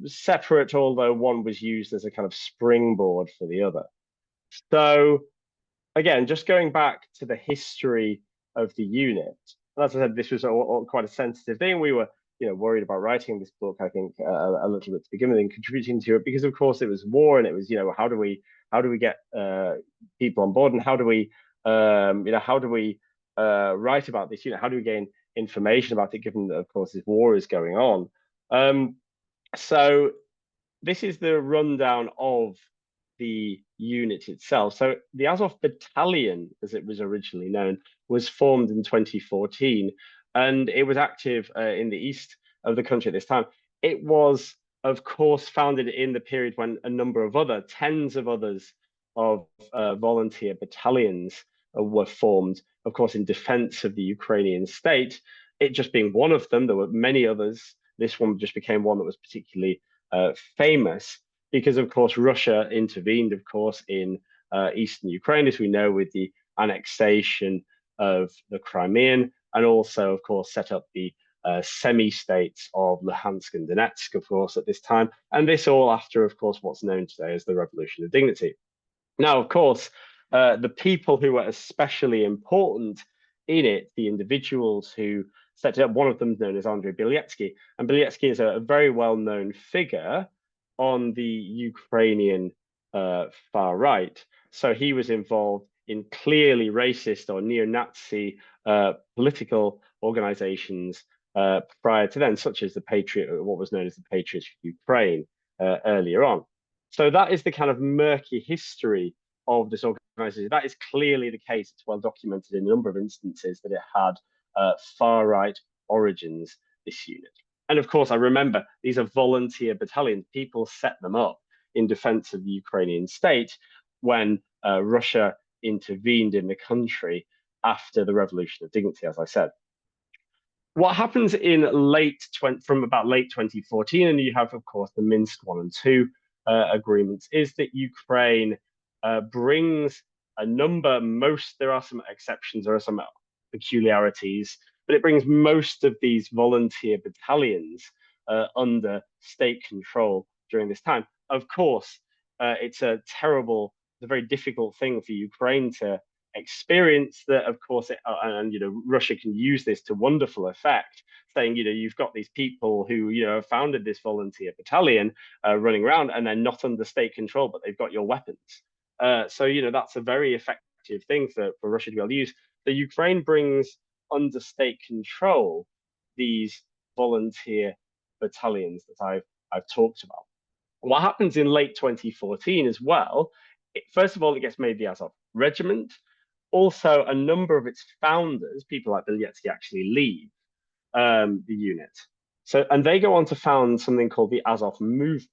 L: separate, although one was used as a kind of springboard for the other. So again, just going back to the history of the unit, and as I said, this was quite a sensitive thing. We were worried about writing this book, I think, a little bit to begin with and contributing to it, because of course it was war, and it was, how do we get people on board, and how do we write about this? How do we gain information about it, given that, of course, this war is going on? So this is the rundown of the unit itself. So the Azov Battalion, as it was originally known, was formed in 2014, and it was active in the east of the country at this time. It was, of course, founded in the period when a number of tens of others of volunteer battalions were formed, of course, in defense of the Ukrainian state. It just being one of them, there were many others. This one just became one that was particularly famous because, of course, Russia intervened, of course, in eastern Ukraine, as we know, with the annexation of the Crimean, and also, of course, set up the semi-states of Luhansk and Donetsk, of course, at this time. And this all after, of course, what's known today as the Revolution of Dignity. Now, of course, the people who were especially important in it, the individuals who set it up, one of them known as Andrei Bieletsky. And Bieletsky is a very well-known figure on the Ukrainian far right. So he was involved in clearly racist or neo-Nazi political organizations prior to then, such as what was known as the Patriots for Ukraine earlier on. So that is the kind of murky history of this organization. That is clearly the case. It's well documented in a number of instances that it had far-right origins, this unit. And of course, I remember these are volunteer battalions. People set them up in defense of the Ukrainian state when Russia intervened in the country after the Revolution of Dignity, as I said. What happens in from about late 2014, and you have, of course, the Minsk 1 and 2 agreements, is that Ukraine brings a number, there are some exceptions, there are some peculiarities, but it brings most of these volunteer battalions under state control during this time. Of course, it's a very difficult thing for Ukraine to experience that, of course, and Russia can use this to wonderful effect, saying, you've got these people who, have founded this volunteer battalion running around and they're not under state control, but they've got your weapons. So, that's a very effective thing for Russia to be able to use. The Ukraine brings under state control these volunteer battalions that I've talked about. What happens in late 2014 as well, first of all, it gets made the Azov Regiment. Also, a number of its founders, people like Bieletsky, actually leave the unit. And they go on to found something called the Azov Movement.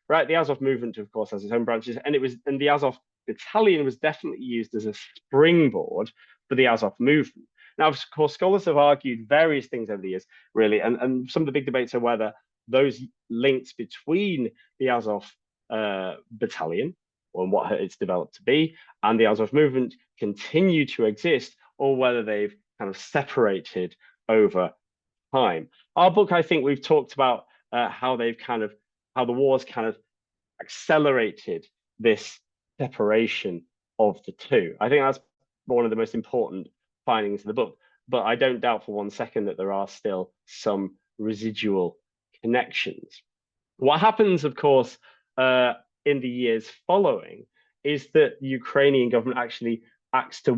L: Right, the Azov Movement, of course, has its own branches, and the Azov Battalion was definitely used as a springboard for the Azov Movement. Now, of course, scholars have argued various things over the years, really, and some of the big debates are whether those links between the Azov Battalion, and what it's developed to be, and the Azov Movement continue to exist, or whether they've kind of separated over time. Our book, I think we've talked about how the wars kind of accelerated this separation of the two. I think that's one of the most important findings of the book, but I don't doubt for one second that there are still some residual connections. What happens, of course, in the years following is that the Ukrainian government actually acts to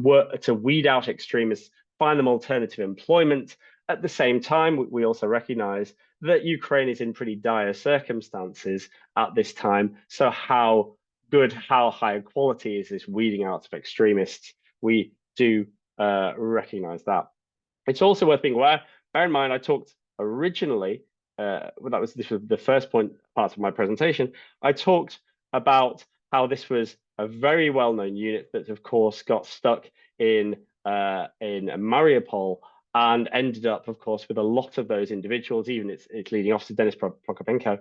L: weed out extremists, find them alternative employment. At the same time, we also recognize that Ukraine is in pretty dire circumstances at this time. So how high quality is this weeding out of extremists? We do recognize that. It's also worth being aware, bear in mind, I talked originally, this was the first part of my presentation, I talked about how this was a very well-known unit that, of course, got stuck in Mariupol and ended up, of course, with a lot of those individuals, even its leading officer, Denis Prokopenko,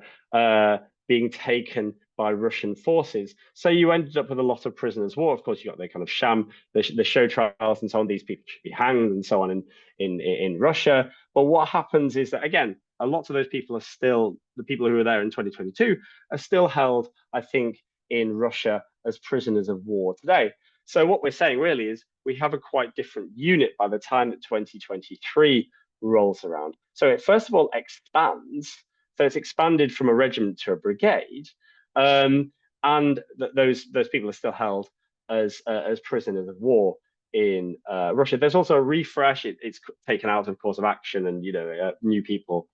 L: being taken by Russian forces. So you ended up with a lot of prisoners of war. Of course, you got the kind of sham, the show trials and so on. These people should be hanged and so on in Russia. But what happens is that, again, a lot of those people are still, the people who were there in 2022, are still held, I think, in Russia as prisoners of war today. So what we're saying really is we have a quite different unit by the time that 2023 rolls around. So it first of all expands. So it's expanded from a regiment to a brigade, and those people are still held as prisoners of war in Russia. There's also a refresh. It's taken out of course of action, and new people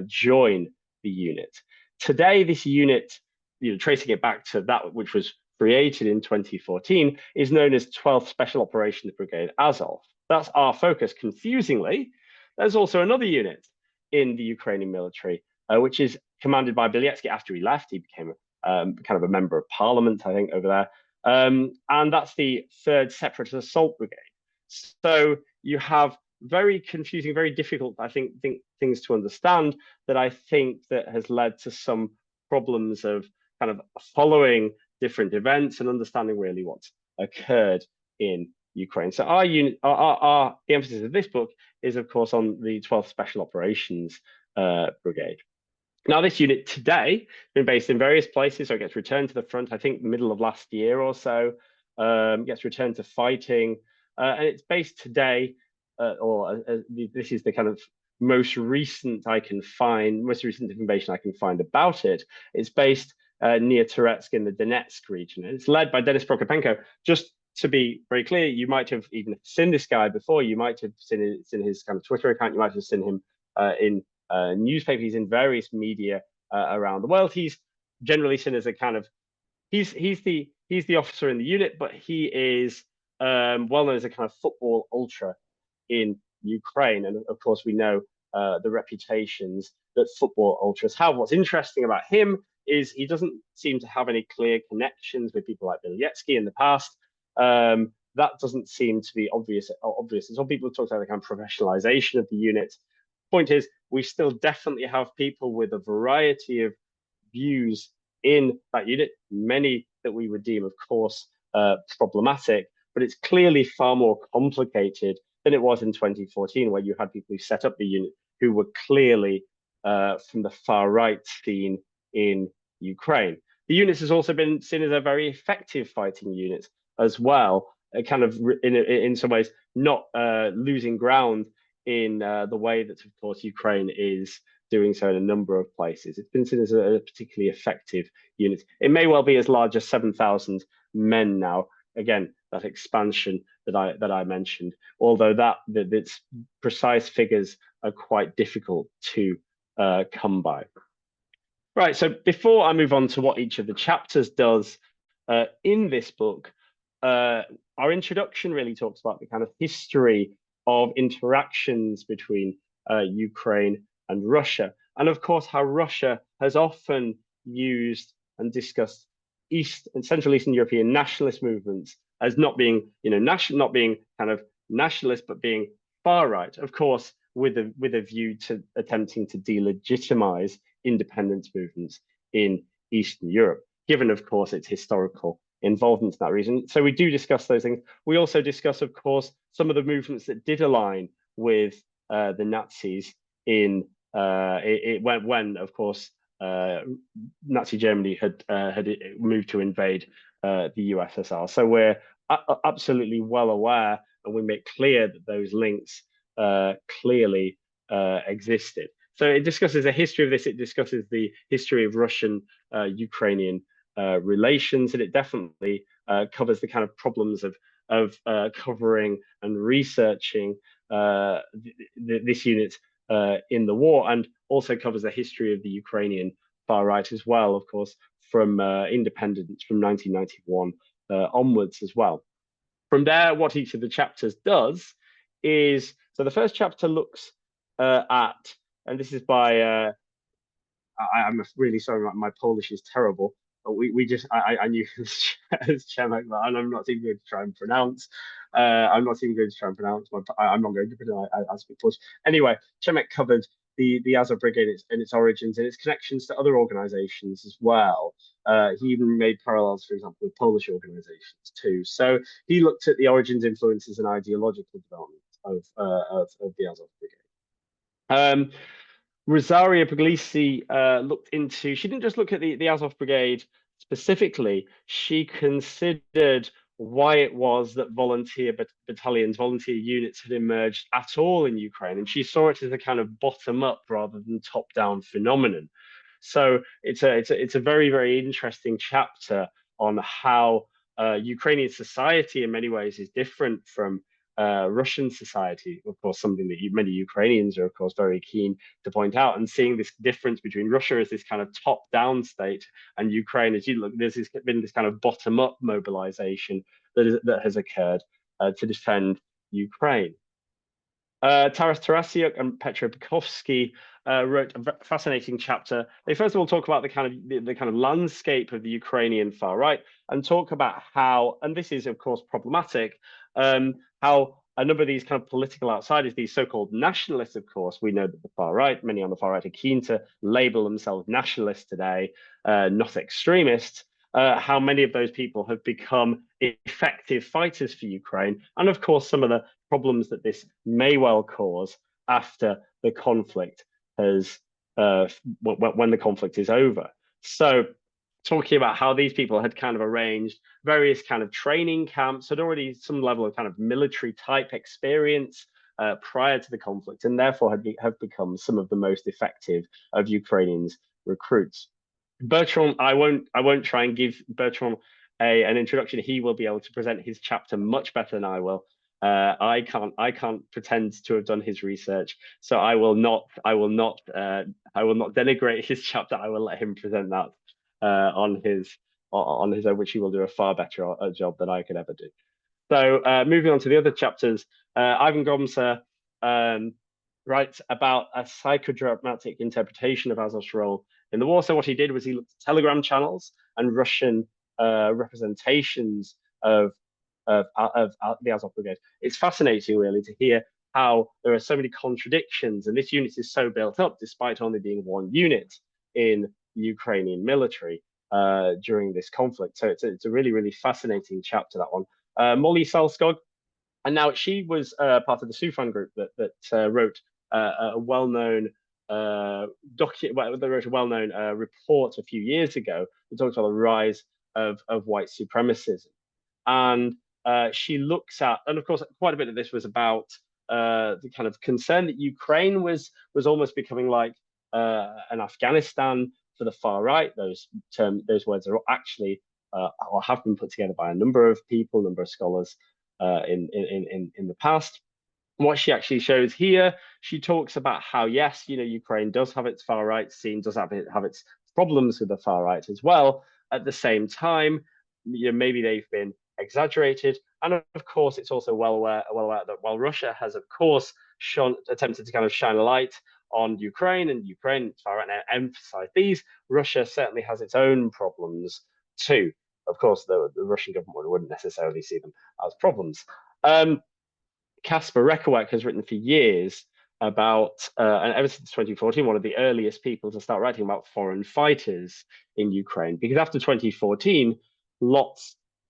L: join the unit. Today, this unit, tracing it back to that which was created in 2014, is known as 12th Special Operations Brigade Azov. That's our focus. Confusingly, there's also another unit in the Ukrainian military, which is commanded by Bieletsky. After he left, he became kind of a member of parliament, I think, over there. And that's the 3rd Separate Assault Brigade. So you have very confusing, very difficult, I think things to understand that I think that has led to some problems of kind of following different events and understanding really what's occurred in Ukraine. So our unit, the emphasis of this book is, of course, on the 12th Special Operations Brigade. Now, this unit today has been based in various places, so it gets returned to the front, I think, middle of last year or so, gets returned to fighting, and it's based today, this is the kind of most recent information I can find about it. It's based near Toretsk in the Donetsk region. And it's led by Denis Prokopenko. Just to be very clear, you might have even seen this guy before. You might have seen his kind of Twitter account. You might have seen him in newspapers. He's in various media around the world. He's generally seen as a kind of, he's the he's the officer in the unit, but he is well known as a kind of football ultra in Ukraine. And of course, we know the reputations that football ultras have. What's interesting about him is he doesn't seem to have any clear connections with people like Bieletsky in the past. That doesn't seem to be obvious. Some people talk about the kind of professionalization of the unit. Point is, we still definitely have people with a variety of views in that unit, many that we would deem, of course, problematic, but it's clearly far more complicated than it was in 2014, where you had people who set up the unit who were clearly from the far right scene in Ukraine. The unit has also been seen as a very effective fighting unit as well, kind of in some ways not losing ground in the way that, of course, Ukraine is doing so in a number of places. It's been seen as a particularly effective unit. It may well be as large as 7,000 men now. Again, that expansion that I mentioned, although its precise figures are quite difficult to come by. Right, so before I move on to what each of the chapters does in this book, our introduction really talks about the kind of history of interactions between Ukraine and Russia, and of course how Russia has often used and discussed East and Central Eastern European nationalist movements as not being, not being kind of nationalist, but being far right, of course, with a view to attempting to delegitimize independence movements in Eastern Europe, given, of course, its historical involvement in that region. So we do discuss those things. We also discuss, of course, some of the movements that did align with the Nazis in when, of course, Nazi Germany had moved to invade the USSR. So we're absolutely well aware, and we make clear that those links clearly existed. So it discusses a history of this. It discusses the history of Russian-Ukrainian relations, and it definitely covers the kind of problems of covering and researching this unit in the war, and also covers the history of the Ukrainian far right as well, of course, from independence from 1991 onwards as well. From there, what each of the chapters does is, so the first chapter looks at, and this is by, I'm really sorry, my Polish is terrible, but I knew as Przemek, and I'm not even going to try and pronounce. I'm not going to pronounce. I speak Polish. Anyway, Przemek covered the Azov Brigade and its origins and its connections to other organizations as well. He even made parallels, for example, with Polish organizations too. So he looked at the origins, influences, and ideological development of the Azov Brigade. Rosaria Puglisi looked into, she didn't just look at the Azov Brigade specifically, she considered why it was that volunteer battalions, volunteer units had emerged at all in Ukraine. And she saw it as a kind of bottom-up rather than top-down phenomenon. So it's a very, very interesting chapter on how Ukrainian society in many ways is different from Russian society, of course, something that many Ukrainians are, of course, very keen to point out, and seeing this difference between Russia as this kind of top-down state and Ukraine, as you look, there's been this kind of bottom-up mobilization that has occurred to defend Ukraine. Taras Tarasiuk and Petro Bukovsky wrote a fascinating chapter. They first of all talk about the kind of landscape of the Ukrainian far right, and talk about how, and this is of course problematic, how a number of these kind of political outsiders, these so-called nationalists, of course, we know that the far right, many on the far right are keen to label themselves nationalists today, not extremists, how many of those people have become effective fighters for Ukraine, and of course some of the problems that this may well cause after the conflict has, when the conflict is over. So talking about how these people had kind of arranged various kind of training camps, had already some level of kind of military type experience prior to the conflict, and therefore have become some of the most effective of Ukrainians' recruits. Bertrand, I won't try and give Bertrand an introduction. He will be able to present his chapter much better than I will. I can't pretend to have done his research, so I will not denigrate his chapter. I will let him present that on his on his own, which he will do a far better job than I could ever do. So moving on to the other chapters, Ivan Gomsa writes about a psychodramatic interpretation of Azov's role in the war. So what he did was he looked at telegram channels and Russian representations of the Azov Brigade. It's fascinating, really, to hear how there are so many contradictions, and this unit is so built up despite only being one unit in the Ukrainian military during this conflict. So it's a really, really fascinating chapter, that one. Molly Salskog, and now she was part of the Sufan group that wrote a well-known report a few years ago that talks about the rise of white supremacism. And she looks at, and of course, quite a bit of this was about the kind of concern that Ukraine was almost becoming like an Afghanistan for the far right. Those words are actually or have been put together by a number of people, a number of scholars in the past. What she actually shows here, she talks about how, yes, Ukraine does have its far right scene, does have its problems with the far right as well. At the same time, maybe they've been exaggerated, and of course, it's also well aware that while Russia has, of course, attempted to kind of shine a light on Ukraine, and Ukraine far right now emphasize these, Russia certainly has its own problems too. Of course, the Russian government wouldn't necessarily see them as problems. Kasper Rekowek has written for years about, and ever since 2014, one of the earliest people to start writing about foreign fighters in Ukraine, because after 2014,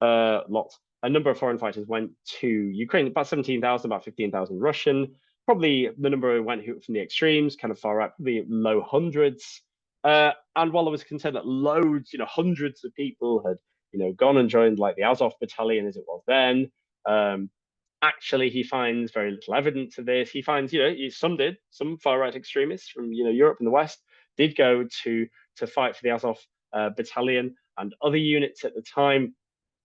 L: a number of foreign fighters went to Ukraine, about 17,000, about 15,000 Russian, probably the number who went from the extremes, kind of far right, probably low hundreds. And while there was concern that loads, hundreds of people had, gone and joined like the Azov battalion as it was then, actually, he finds very little evidence of this. He finds, some far-right extremists from, Europe and the West did go to fight for the Azov battalion and other units at the time.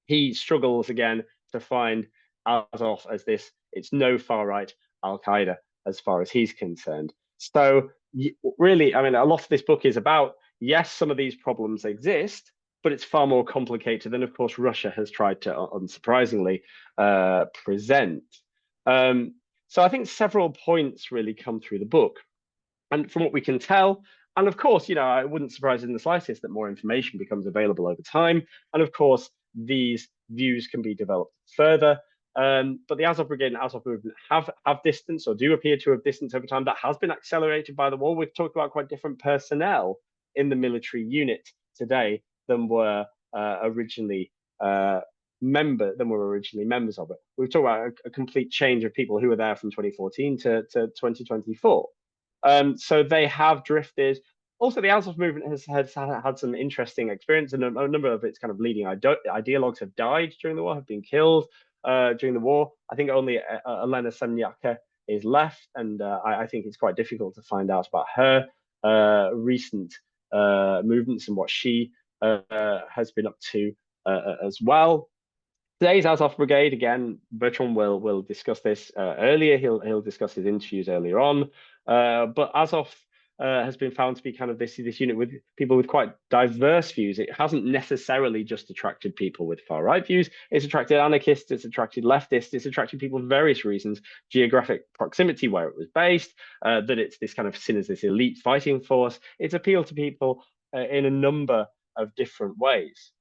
L: He struggles again to find Azov as this. It's no far-right Al-Qaeda as far as he's concerned. So really, a lot of this book is about, yes, some of these problems exist, but it's far more complicated than, of course, Russia has tried to, unsurprisingly, present. So I think several points really come through the book. And from what we can tell, and of course, it wouldn't surprise in the slightest that more information becomes available over time. And of course, these views can be developed further. But the Azov Brigade and Azov movement have distance, or do appear to have distance over time. That has been accelerated by the war. We've talked about quite different personnel in the military unit today than were originally members of it. We've talked about a complete change of people who were there from 2014 to 2024. So they have drifted. Also, the Azov movement has had some interesting experience, and a number of its kind of leading ideologues have died during the war, have been killed during the war. I think only Elena Semnyaka is left, and I think it's quite difficult to find out about her recent movements and what she has been up to as well. Today's Azov Brigade, again, Bertrand will discuss this earlier. He'll discuss his interviews earlier on. But Azov has been found to be kind of this unit with people with quite diverse views. It hasn't necessarily just attracted people with far right views. It's attracted anarchists, it's attracted leftists, it's attracted people for various reasons: geographic proximity, where it was based, that it's this kind of seen as this elite fighting force. It's appealed to people in a number of different ways.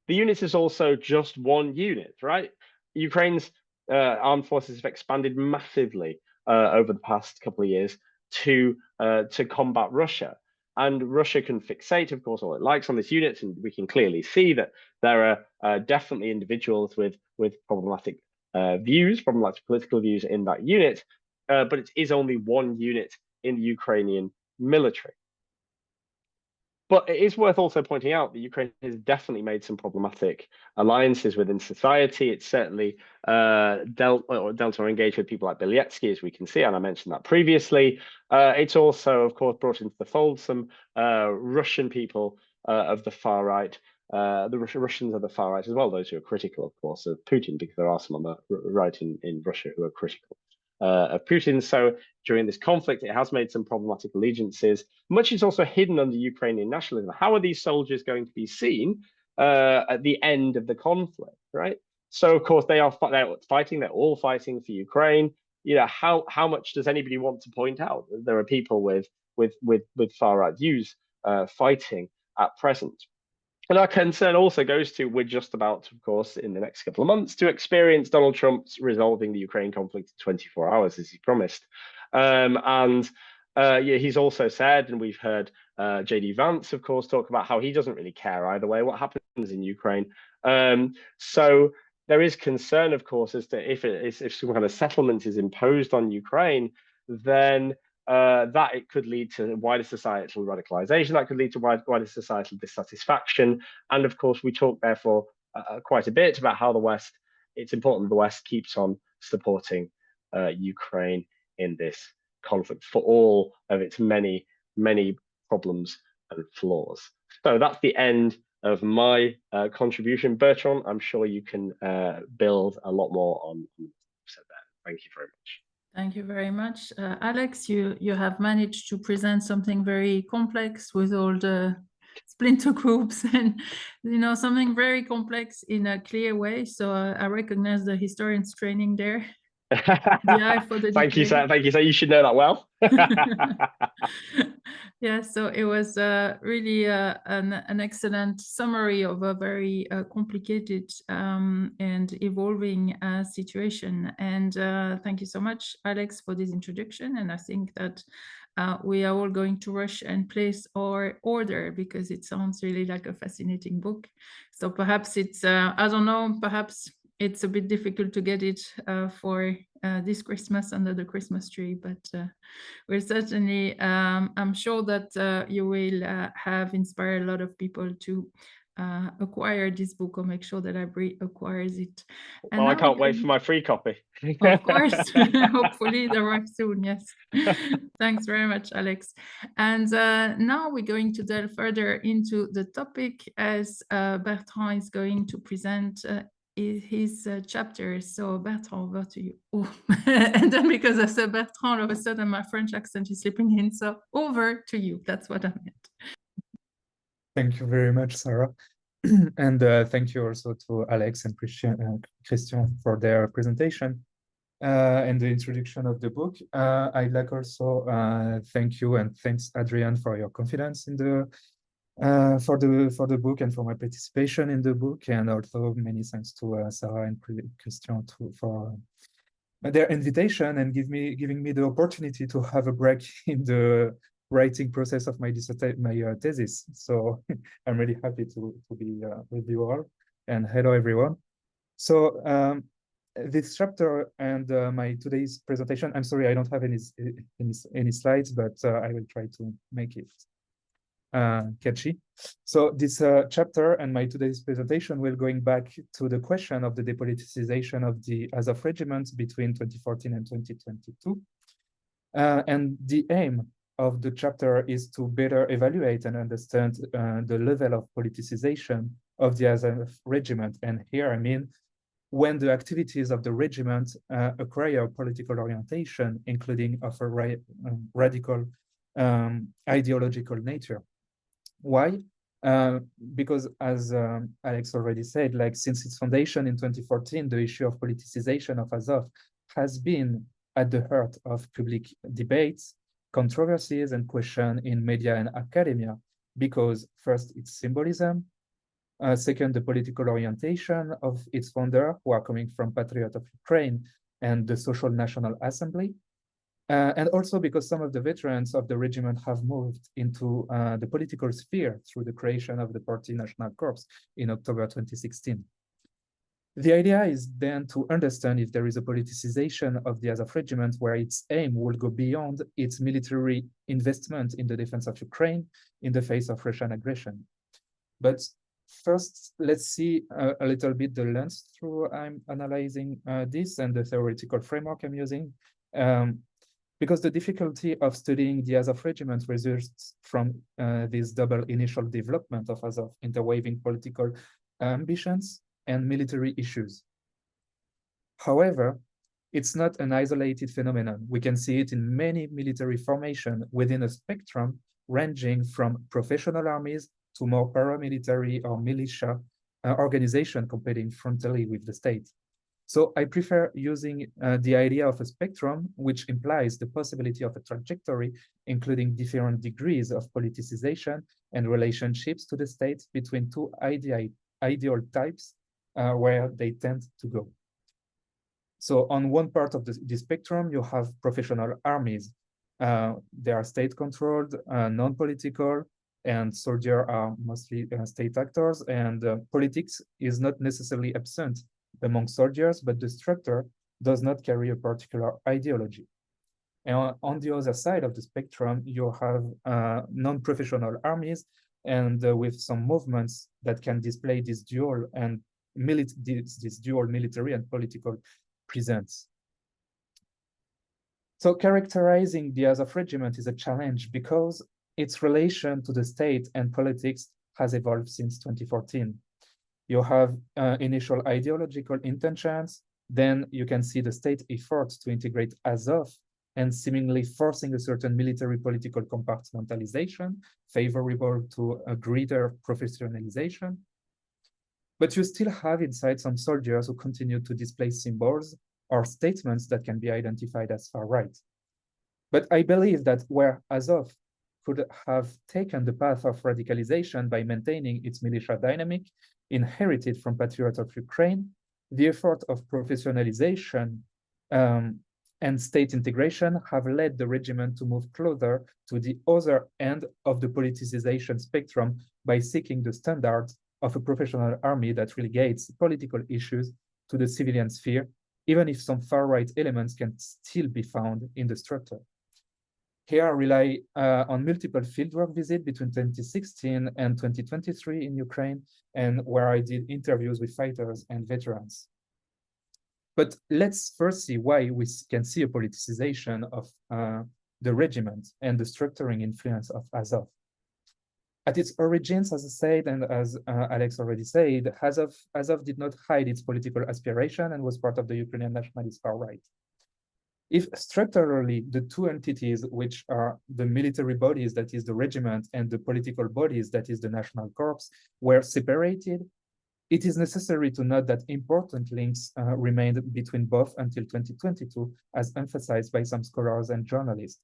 L: The unit is also just one unit, right? Ukraine's armed forces have expanded massively over the past couple of years to combat Russia. And Russia can fixate, of course, all it likes on this unit, and we can clearly see that there are definitely individuals with problematic views, problematic political views in that unit, but it is only one unit in the Ukrainian military. But it is worth also pointing out that Ukraine has definitely made some problematic alliances within society. It's certainly dealt or engaged with people like Bieletsky, as we can see, and I mentioned that previously. It's also, of course, brought into the fold some Russian people of the far right. The Russians are the far right as well, those who are critical, of course, of Putin, because there are some on the right in Russia who are critical of Putin. So during this conflict, it has made some problematic allegiances. Much is also hidden under Ukrainian nationalism. How are these soldiers going to be seen? at the end of the conflict, right? So of course they're fighting. They're all fighting for Ukraine. You know, how much does anybody want to point out that there are people with far right views fighting at present? And our concern also goes to, we're just about, of course, in the next couple of months, to experience Donald Trump's resolving the Ukraine conflict in 24 hours, as he promised. Yeah, he's also said, and we've heard J.D. Vance, of course, talk about how he doesn't really care either way what happens in Ukraine. So there is concern, of course, as to if some kind of settlement is imposed on Ukraine, then that it could lead to wider societal radicalization, that could lead to wider societal dissatisfaction. And of course, we talk therefore quite a bit about how it's important the West keeps on supporting Ukraine in this conflict for all of its many, many problems and flaws. So that's the end of my contribution. Bertrand, I'm sure you can build a lot more on what you said there. Thank you very much.
C: Thank you very much. Alex, you have managed to present something very complex with all the splinter groups and, you know, something very complex in a clear way. So I recognize the historian's training there. The eye for the
L: Thank you,
C: detail.
L: sir. Thank you, sir. You should know that well.
C: Yeah, so it was really an excellent summary of a very complicated and evolving situation. And thank you so much, Alex, for this introduction. And I think that we are all going to rush and place our order because it sounds really like a fascinating book. So perhaps it's, I don't know, perhaps it's a bit difficult to get it for this Christmas under the Christmas tree, but we're certainly, I'm sure that you will have inspired a lot of people to acquire this book or make sure the library acquires it. And
L: well, I
C: now
L: can't wait for my free copy.
C: of course, hopefully it arrives soon, yes. Thanks very much, Alex. And now we're going to delve further into the topic as Bertrand is going to present his chapter. So Bertrand, over to you. Oh. And then because I said Bertrand, all of a sudden my French accent is slipping in. So over to you. That's what I meant.
M: Thank you very much, Sarah. And thank you also to Alex and Christian for their presentation and the introduction of the book. I'd like also thank you and thanks Adrian for your confidence in the for the book and for my participation in the book, and also many thanks to Sarah and Christian for their invitation and giving me the opportunity to have a break in the writing process of my thesis. So I'm really happy to be with you all, and hello everyone. So this chapter and my today's presentation, I'm sorry I don't have any slides, but I will try to make it catchy. So this chapter and my today's presentation will going back to the question of the depoliticization of the Azov regiment between 2014 and 2022. And the aim of the chapter is to better evaluate and understand the level of politicization of the Azov regiment. And here I mean when the activities of the regiment acquire political orientation, including of a radical ideological nature. Why? Because as Alex already said, like since its foundation in 2014, the issue of politicization of Azov has been at the heart of public debates, controversies, and questions in media and academia, because first, its symbolism, second, the political orientation of its founder, who are coming from Patriot of Ukraine and the Social National Assembly, and also because some of the veterans of the regiment have moved into the political sphere through the creation of the Party National Corps in October 2016. The idea is then to understand if there is a politicization of the Azov regiment where its aim will go beyond its military investment in the defense of Ukraine in the face of Russian aggression. But first, let's see a little bit the lens through I'm analyzing this and the theoretical framework I'm using. Because the difficulty of studying the Azov regiment results from this double initial development of Azov interweaving political ambitions and military issues. However, it's not an isolated phenomenon. We can see it in many military formations within a spectrum ranging from professional armies to more paramilitary or militia organization competing frontally with the state. So I prefer using the idea of a spectrum, which implies the possibility of a trajectory, including different degrees of politicization and relationships to the state between two ideal types where they tend to go. So on one part of the spectrum, you have professional armies. They are state-controlled, non-political, and soldiers are mostly state actors, and politics is not necessarily absent among soldiers, but the structure does not carry a particular ideology. And on the other side of the spectrum, you have non-professional armies, and with some movements that can display this dual military and political presence. So characterizing the Azov regiment is a challenge because its relation to the state and politics has evolved since 2014. You have initial ideological intentions, then you can see the state effort to integrate Azov and seemingly forcing a certain military political compartmentalization favorable to a greater professionalization. But you still have inside some soldiers who continue to display symbols or statements that can be identified as far right. But I believe that where Azov could have taken the path of radicalization by maintaining its militia dynamic inherited from Patriots of Ukraine, the effort of professionalization and state integration have led the regiment to move closer to the other end of the politicization spectrum by seeking the standards of a professional army that relegates political issues to the civilian sphere, even if some far-right elements can still be found in the structure. Here I rely on multiple fieldwork visits between 2016 and 2023 in Ukraine, and where I did interviews with fighters and veterans. But let's first see why we can see a politicization of the regiment and the structuring influence of Azov. At its origins, as I said, and as Alex already said, Azov did not hide its political aspiration and was part of the Ukrainian nationalist far right. If structurally the two entities, which are the military bodies, that is the regiment, and the political bodies, that is the National Corps, were separated, it is necessary to note that important links remained between both until 2022, as emphasized by some scholars and journalists.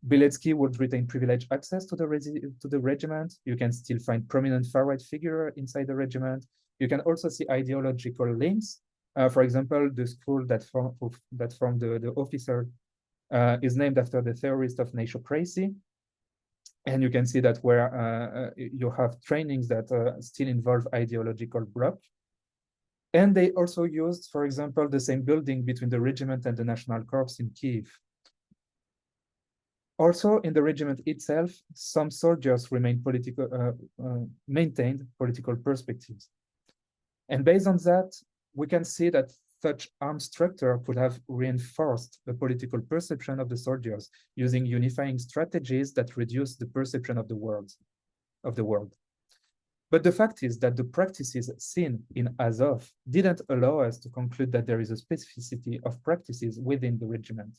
M: Bilecki would retain privileged access to the regiment. You can still find prominent far-right figure inside the regiment. You can also see ideological links. For example, the school that formed the officer is named after the theorist of natiocracy. And you can see that where you have trainings that still involve ideological bloc. And they also used, for example, the same building between the regiment and the National Corps in Kyiv. Also, in the regiment itself, some soldiers maintained political perspectives. And based on that, we can see that such armed structure could have reinforced the political perception of the soldiers using unifying strategies that reduce the perception of the world. But the fact is that the practices seen in Azov didn't allow us to conclude that there is a specificity of practices within the regiment.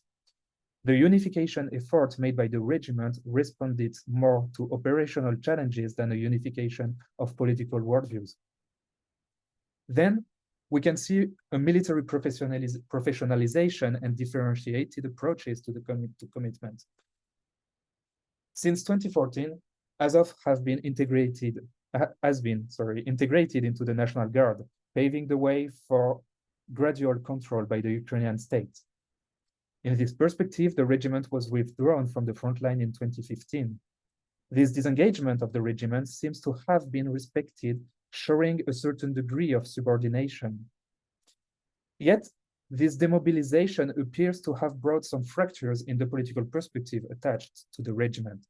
M: The unification effort made by the regiment responded more to operational challenges than a unification of political worldviews. Then we can see a military professionalization and differentiated approaches to the commitment. Since 2014, Azov has been integrated into the National Guard, paving the way for gradual control by the Ukrainian state. In this perspective, the regiment was withdrawn from the front line in 2015. This disengagement of the regiment seems to have been respected, showing a certain degree of subordination. Yet, this demobilization appears to have brought some fractures in the political perspective attached to the regiment.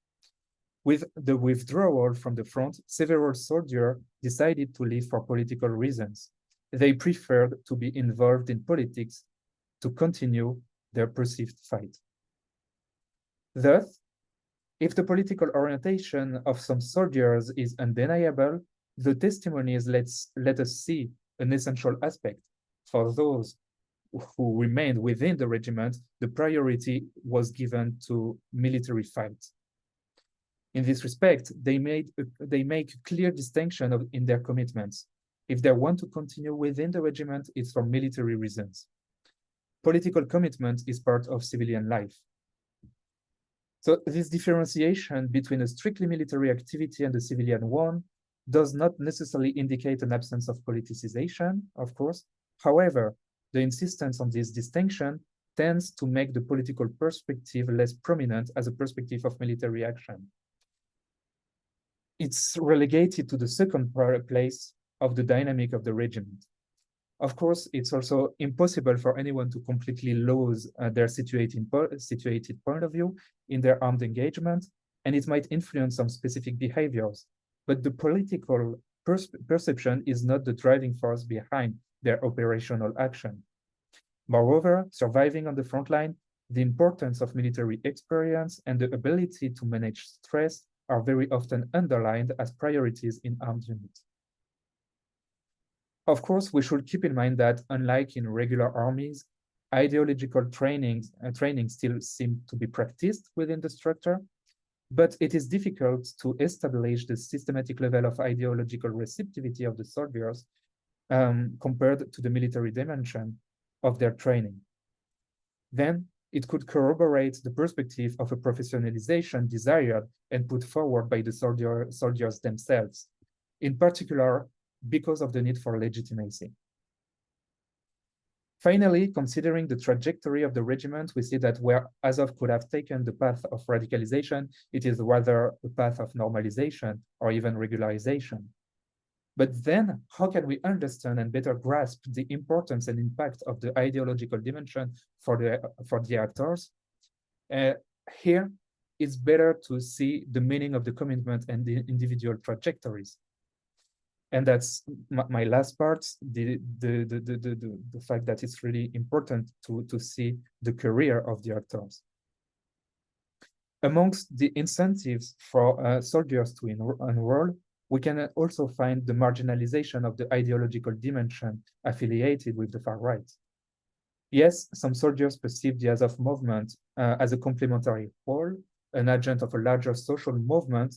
M: With the withdrawal from the front, several soldiers decided to leave for political reasons. They preferred to be involved in politics to continue their perceived fight. Thus, if the political orientation of some soldiers is undeniable, the testimonies let us see an essential aspect. For those who remained within the regiment, the priority was given to military fight. In this respect, they make a clear distinction in their commitments. If they want to continue within the regiment, it's for military reasons. Political commitment is part of civilian life. So this differentiation between a strictly military activity and a civilian one does not necessarily indicate an absence of politicization, of course. However, the insistence on this distinction tends to make the political perspective less prominent as a perspective of military action. It's relegated to the second place of the dynamic of the regiment. Of course, it's also impossible for anyone to completely lose their situated point of view in their armed engagement, and it might influence some specific behaviors. But the political perception is not the driving force behind their operational action. Moreover, surviving on the front line, the importance of military experience and the ability to manage stress are very often underlined as priorities in armed units. Of course, we should keep in mind that unlike in regular armies, ideological training still seems to be practiced within the structure, but it is difficult to establish the systematic level of ideological receptivity of the soldiers compared to the military dimension of their training. Then it could corroborate the perspective of a professionalization desired and put forward by the soldiers themselves, in particular, because of the need for legitimacy. Finally, considering the trajectory of the regiment, we see that where Azov could have taken the path of radicalization, it is rather a path of normalization or even regularization. But then, how can we understand and better grasp the importance and impact of the ideological dimension for the actors? Here, it's better to see the meaning of the commitment and the individual trajectories. And that's my last part, the fact that it's really important to see the career of the actors. Amongst the incentives for soldiers to enroll, we can also find the marginalization of the ideological dimension affiliated with the far right. Yes, some soldiers perceive the Azov movement as a complementary whole, an agent of a larger social movement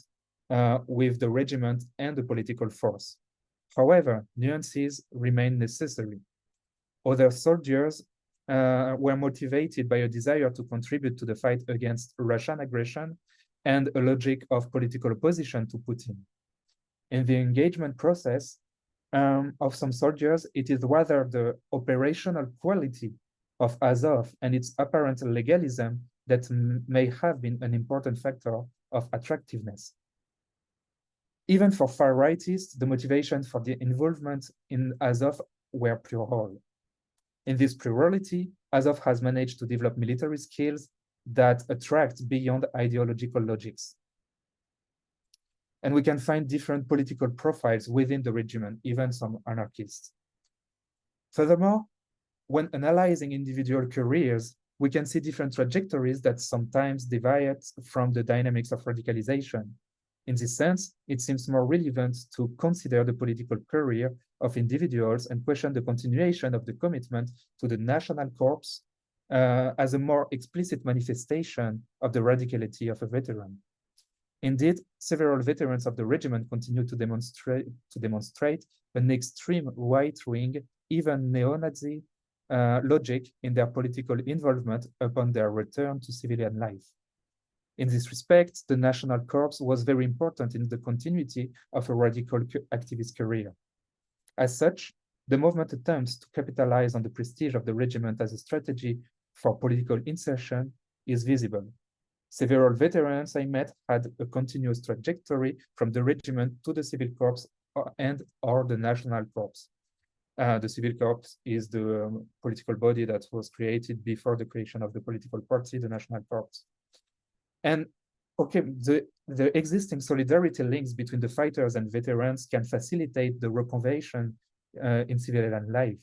M: with the regiment and the political force. However, nuances remain necessary. Other soldiers were motivated by a desire to contribute to the fight against Russian aggression and a logic of political opposition to Putin. In the engagement process of some soldiers, it is rather the operational quality of Azov and its apparent legalism that may have been an important factor of attractiveness. Even for far-rightists, the motivation for the involvement in Azov were plural. In this plurality, Azov has managed to develop military skills that attract beyond ideological logics. And we can find different political profiles within the regiment, even some anarchists. Furthermore, when analyzing individual careers, we can see different trajectories that sometimes deviate from the dynamics of radicalization. In this sense, it seems more relevant to consider the political career of individuals and question the continuation of the commitment to the national corps as a more explicit manifestation of the radicality of a veteran. Indeed, several veterans of the regiment continue to demonstrate an extreme right-wing, even neo-Nazi logic in their political involvement upon their return to civilian life. In this respect, the National Corps was very important in the continuity of a radical activist career. As such, the movement attempts to capitalize on the prestige of the regiment as a strategy for political insertion is visible. Several veterans I met had a continuous trajectory from the regiment to the Civil Corps or the National Corps. The Civil Corps is the political body that was created before the creation of the political party, the National Corps. And okay, the existing solidarity links between the fighters and veterans can facilitate the reconversion in civilian life.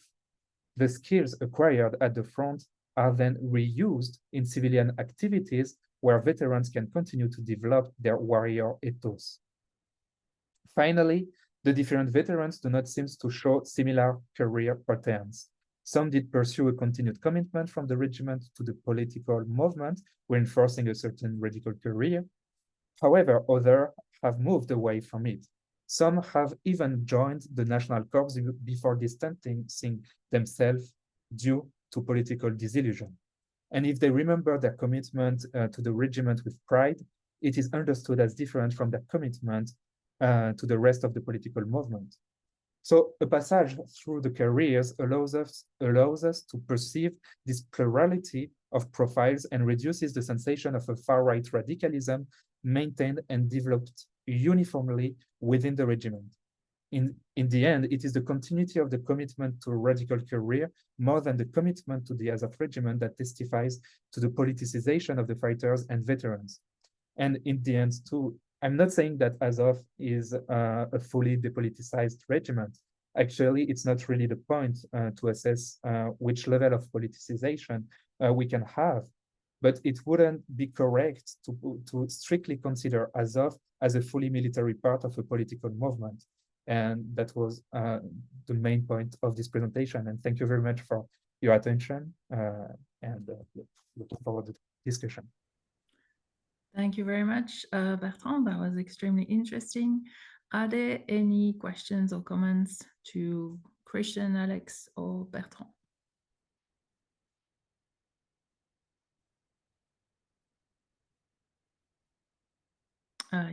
M: The skills acquired at the front are then reused in civilian activities where veterans can continue to develop their warrior ethos. Finally, the different veterans do not seem to show similar career patterns. Some did pursue a continued commitment from the regiment to the political movement, reinforcing a certain radical career. However, others have moved away from it. Some have even joined the National Corps before distancing themselves due to political disillusion. And if they remember their commitment to the regiment with pride, it is understood as different from their commitment to the rest of the political movement. So a passage through the careers allows us to perceive this plurality of profiles and reduces the sensation of a far-right radicalism maintained and developed uniformly within the regiment. In the end, it is the continuity of the commitment to a radical career more than the commitment to the Azov regiment that testifies to the politicization of the fighters and veterans. And in the end, too, I'm not saying that Azov is a fully depoliticized regiment. Actually, it's not really the point to assess which level of politicization we can have, but it wouldn't be correct to strictly consider Azov as a fully military part of a political movement. And that was the main point of this presentation. And thank you very much for your attention and looking forward to the discussion.
C: Thank you very much, Bertrand. That was extremely interesting. Are there any questions or comments to Christian, Alex, or Bertrand?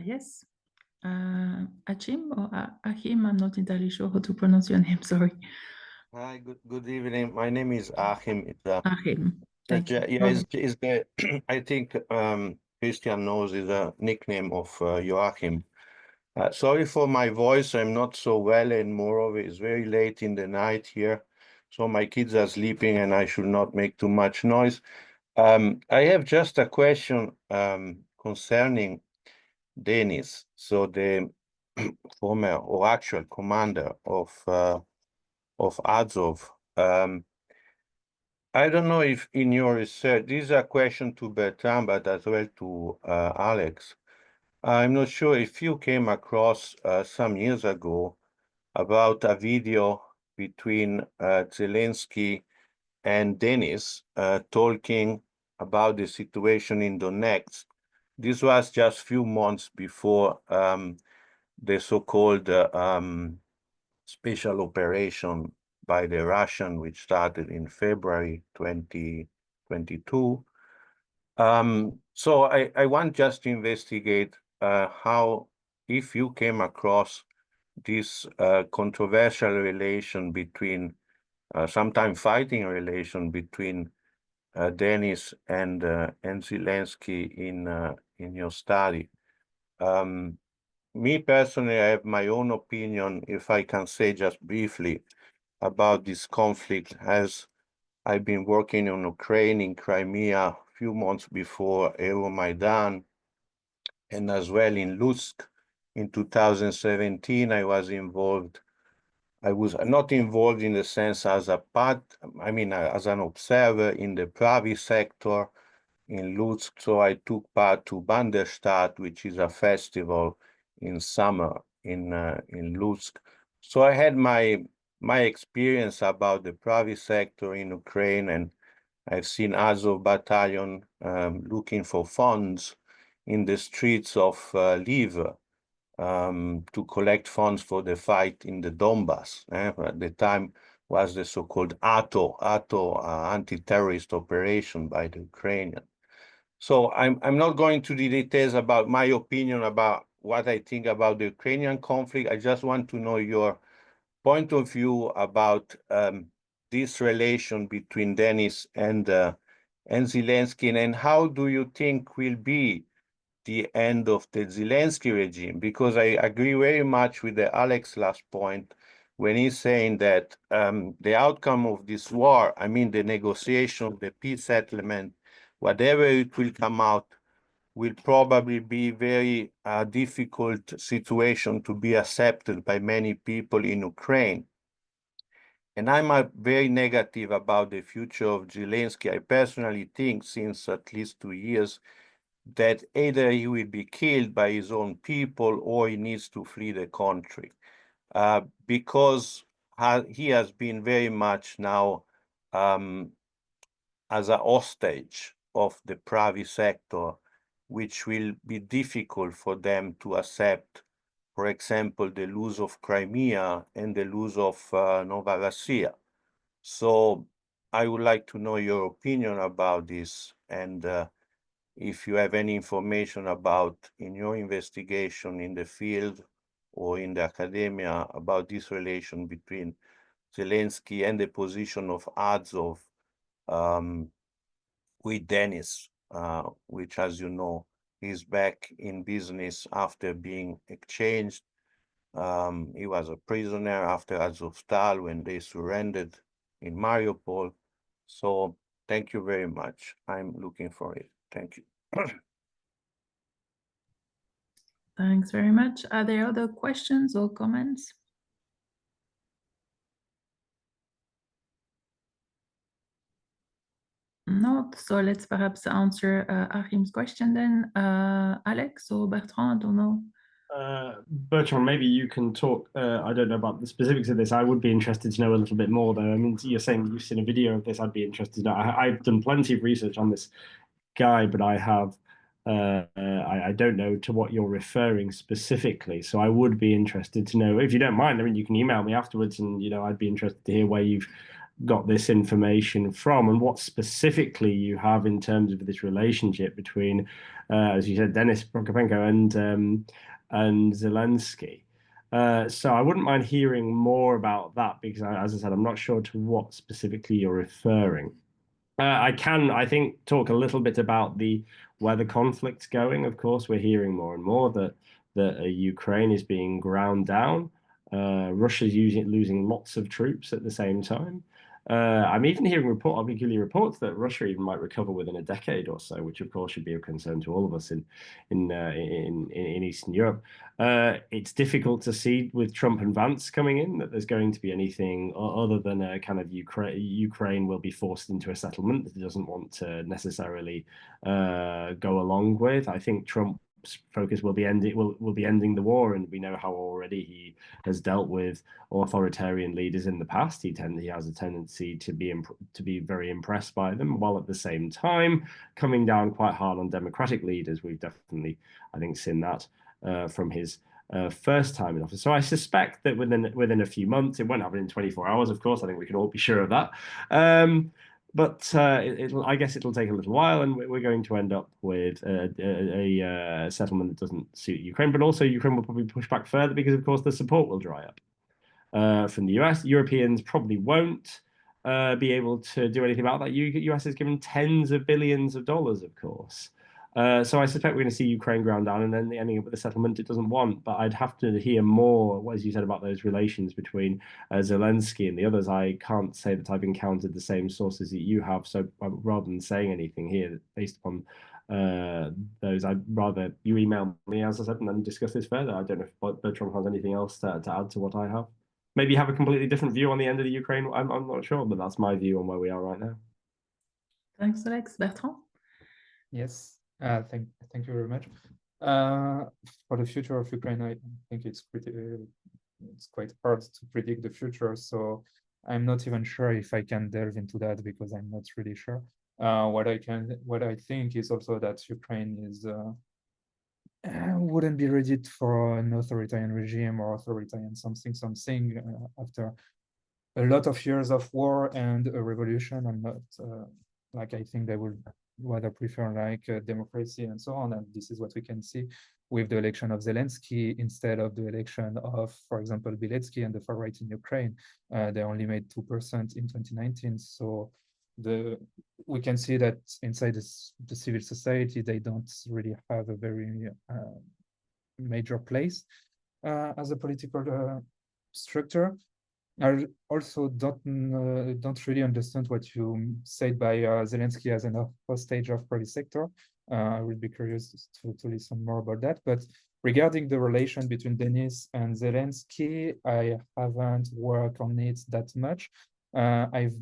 C: Yes. Achim or Achim, I'm not entirely sure how to pronounce your name, sorry.
N: Hi, good evening. My name is Achim.
C: Achim, thank you.
N: Yeah, I think Christian knows is a nickname of Joachim. Sorry for my voice, I'm not so well, and moreover, it's very late in the night here, so my kids are sleeping and I should not make too much noise. I have just a question concerning Denis, so the former or actual commander of Azov. I don't know if in your research, this is a question to Bertrand, but as well to Alex. I'm not sure if you came across some years ago about a video between Zelensky and Denis talking about the situation in Donetsk. This was just a few months before the so-called special operation by the Russian, which started in February 2022. So I want just to investigate how, if you came across this controversial relation between, sometimes fighting relation between Denis and Zelensky in your study. Me personally, I have my own opinion, if I can say just briefly, about this conflict, as I've been working on Ukraine, in Crimea, a few months before Euromaidan, and as well in Lutsk. In 2017, I was involved. I was not involved in the sense as a part, I mean, as an observer in the Pravi sector in Lutsk. So I took part to Banderstadt, which is a festival in summer in Lutsk. So I had my experience about the Pravi sector in Ukraine, and I've seen Azov battalion looking for funds in the streets of Lviv to collect funds for the fight in the Donbass. At the time was the so-called ATO anti-terrorist operation by the Ukrainian. So I'm not going to the details about my opinion about what I think about the Ukrainian conflict. I just want to know your point of view about this relation between Denis and Zelensky, and how do you think will be the end of the Zelensky regime? Because I agree very much with the Alex last point when he's saying that the outcome of this war, I mean the negotiation, the peace settlement, whatever it will come out, will probably be very difficult situation to be accepted by many people in Ukraine. And I'm very negative about the future of Zelensky. I personally think, since at least 2 years, that either he will be killed by his own people or he needs to flee the country, because he has been very much now as a hostage of the Pravi sector which will be difficult for them to accept, for example, the loss of Crimea and the loss of Novorossiya. So I would like to know your opinion about this, and if you have any information about, in your investigation in the field or in the academia, about this relation between Zelensky and the position of Azov with Denis, which, as you know, is back in business after being exchanged. He was a prisoner after Azovstal when they surrendered in Mariupol. So thank you very much. I'm looking for it. Thank you.
C: Thanks very much. Are there other questions or comments? Not, so let's perhaps answer Achim's question then. Alex or Bertrand, I don't know.
O: Bertrand, maybe you can talk. I don't know about the specifics of this. I would be interested to know a little bit more, though. I mean, you're saying you've seen a video of this. I'd be interested to know. I've done plenty of research on this guy, but I have. I don't know to what you're referring specifically. So I would be interested to know. If you don't mind, I mean, you can email me afterwards, and I'd be interested to hear where you've got this information from and what specifically you have in terms of this relationship between, as you said, Denis Prokopenko and Zelensky. So I wouldn't mind hearing more about that because, as I said, I'm not sure to what specifically you're referring. I can, I think, talk a little bit about where the conflict's going. Of course, we're hearing more and more that Ukraine is being ground down. Russia's losing lots of troops at the same time. I'm even hearing reports that Russia even might recover within a decade or so, which of course should be of concern to all of us in Eastern Europe. It's difficult to see with Trump and Vance coming in that there's going to be anything other than a kind of Ukraine will be forced into a settlement that it doesn't want to necessarily go along with. I think Trump's focus will be ending the war, and we know how already he has dealt with authoritarian leaders in the past. He has a tendency to be very impressed by them, while at the same time coming down quite hard on democratic leaders. We've definitely, I think, seen that from his first time in office. So I suspect that within a few months, it won't happen in 24 hours, of course. I think we can all be sure of that. But I guess it'll take a little while, and we're going to end up with a settlement that doesn't suit Ukraine. But also, Ukraine will probably push back further because, of course, the support will dry up from the US. Europeans probably won't be able to do anything about that. US has given tens of billions of dollars, of course. So I suspect we're going to see Ukraine ground down and then ending up with a settlement it doesn't want. But I'd have to hear more, as you said, about those relations between Zelensky and the others. I can't say that I've encountered the same sources that you have. So rather than saying anything here based upon those, I'd rather you email me, as I said, and then discuss this further. I don't know if Bertrand has anything else to add to what I have. Maybe have a completely different view on the end of the Ukraine. I'm not sure, but that's my view on where we are right now.
C: Thanks, Alex. Bertrand?
M: Yes. Thank you very much. For the future of Ukraine, I think it's quite hard to predict the future. So I'm not even sure if I can delve into that because I'm not really sure. What I think is also that Ukraine is wouldn't be ready for an authoritarian regime or authoritarian something after a lot of years of war and a revolution. I'm not like I think they would rather prefer like democracy and so on. And this is what we can see with the election of Zelensky instead of the election of, for example, Bilecki and the far right in Ukraine. They only made 2% in 2019. So we can see that inside the civil society, they don't really have a very major place as a political structure. I also don't really understand what you said by Zelensky as an hostage of private sector. I would be curious to listen more about that. But regarding the relation between Denis and Zelensky, I haven't worked on it that much. I've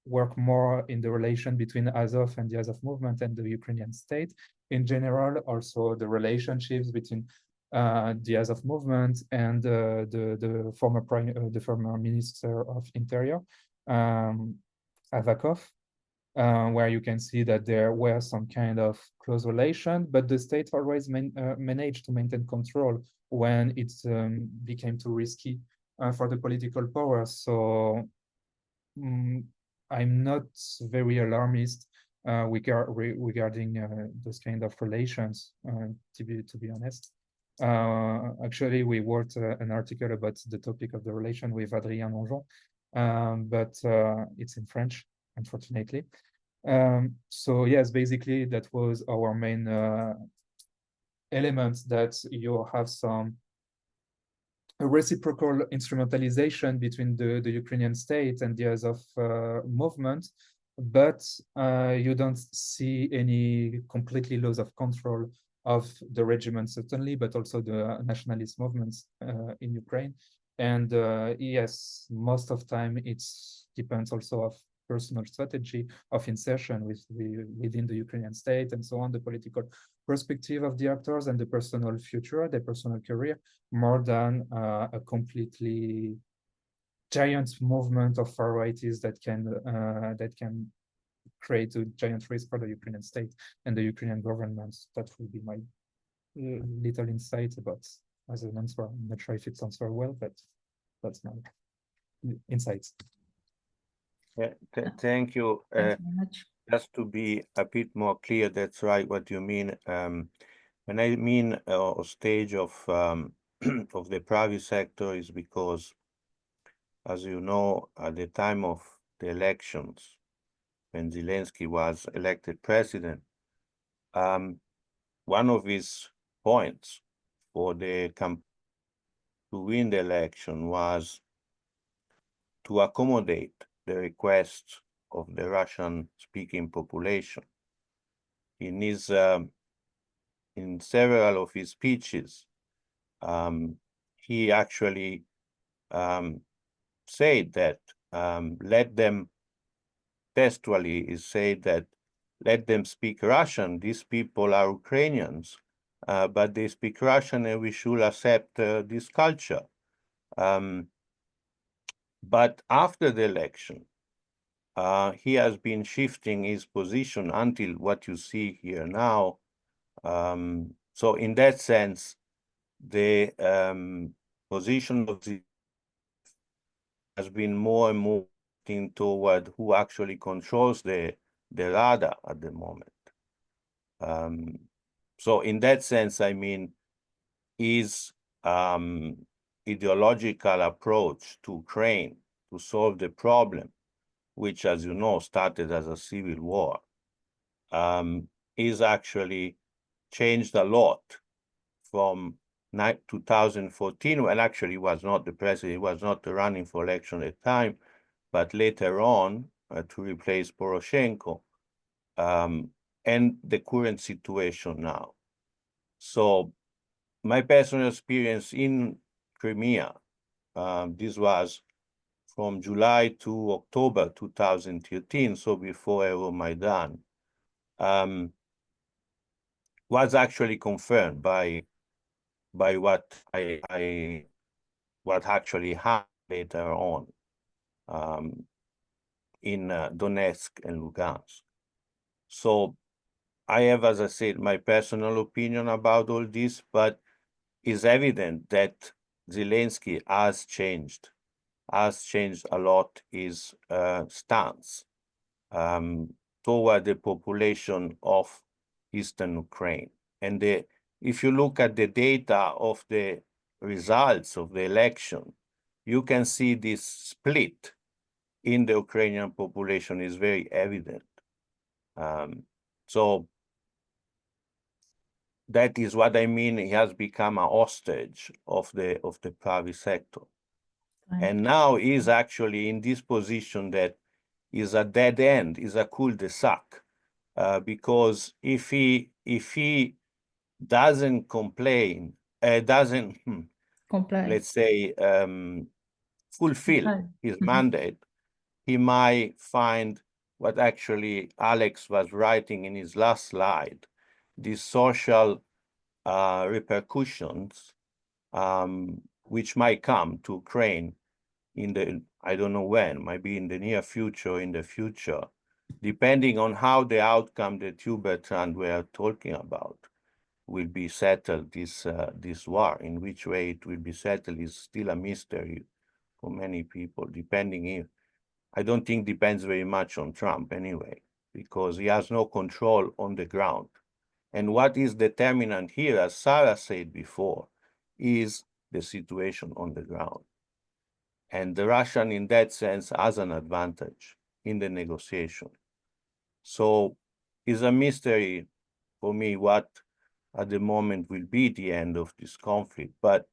M: worked more in the relation between Azov and the Azov movement and the Ukrainian state in general. Also, the relationships between the Azov movement and the former minister of Interior, Avakov. where you can see that there were some kind of close relation, but the state always managed to maintain control when it became too risky for the political power. So I'm not very alarmist regarding those kind of relations, to be honest. Actually, we wrote an article about the topic of the relation with Adrien Mongeon, but it's in French, unfortunately. So yes, basically that was our main element, that you have a reciprocal instrumentalization between the Ukrainian state and the Azov movement, but you don't see any completely loss of control of the regiment, certainly, but also the nationalist movements in Ukraine. And yes, most of time it depends also of personal strategy of insertion within the Ukrainian state and so on, the political perspective of the actors and the personal future, their personal career, more than a completely giant movement of far righties that can create a giant risk for the Ukrainian state and the Ukrainian government. That would be my little insight about as an answer. I'm not sure if it sounds very well, but that's my insights.
N: Yeah, thank you.
C: Thank you very much.
N: Just to be a bit more clear, that's right what you mean. When I mean a stage of of the private sector is because, as you know, at the time of the elections, when Zelensky was elected president, one of his points for the campaign to win the election was to accommodate the requests of the Russian-speaking population. In his in several of his speeches, he actually said that let them, textually, he said that let them speak Russian. These people are Ukrainians, but they speak Russian and we should accept this culture. But after the election, he has been shifting his position until what you see here now. So in that sense, the position of the has been more and more toward who actually controls the radar at the moment. So in that sense, I mean, his ideological approach to Ukraine to solve the problem, which, as you know, started as a civil war, is actually changed a lot from 2014, when actually he was not the president, he was not running for election at the time, but later on to replace Poroshenko, and the current situation now. So my personal experience in Crimea, this was from July to October 2013, so before Euromaidan, was actually confirmed by what what actually happened later on in Donetsk and Lugansk. So I have, as I said, my personal opinion about all this, but it's evident that Zelensky has changed a lot his stance toward the population of Eastern Ukraine. And if you look at the data of the results of the election, you can see this split in the Ukrainian population is very evident. So that is what I mean. He has become a hostage of the private sector. And now he's actually in this position that is a dead end, is a cul-de-sac, because if he doesn't complain, let's say, fulfill his mandate, he might find what actually Alex was writing in his last slide, these social repercussions, which might come to Ukraine in the, I don't know when, maybe in the near future, in the future, depending on how the outcome that you, Bertrand, were talking about will be settled, this war, in which way it will be settled is still a mystery for many people, depending if, I don't think depends very much on Trump anyway, because he has no control on the ground. And what is determinant here, as Sarah said before, is the situation on the ground. And the Russian, in that sense, has an advantage in the negotiation. So it's a mystery for me what at the moment will be the end of this conflict. But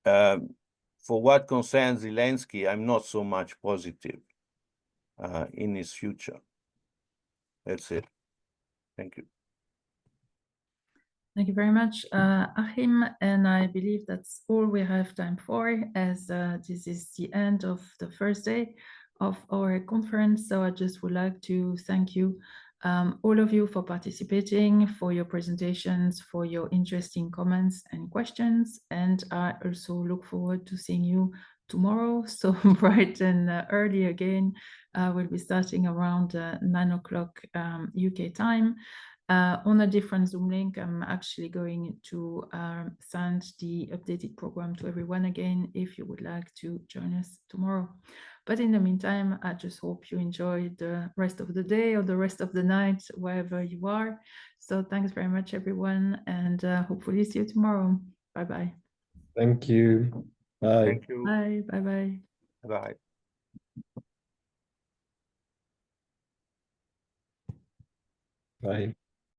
N: for what concerns Zelensky, I'm not so much positive in his future. That's it. Thank you.
C: Thank you very much, Achim, and I believe that's all we have time for, as this is the end of the first day of our conference. So I just would like to thank you, all of you, for participating, for your presentations, for your interesting comments and questions, and I also look forward to seeing you tomorrow, so bright and early again. We'll be starting around 9 o'clock UK time. On a different Zoom link, I'm actually going to send the updated program to everyone again if you would like to join us tomorrow. But in the meantime, I just hope you enjoy the rest of the day or the rest of the night, wherever you are. So thanks very much, everyone, and hopefully see you tomorrow. Bye-bye.
K: Thank you. Bye.
N: Thank you.
C: Bye. Bye-bye.
N: Bye.
K: Bye.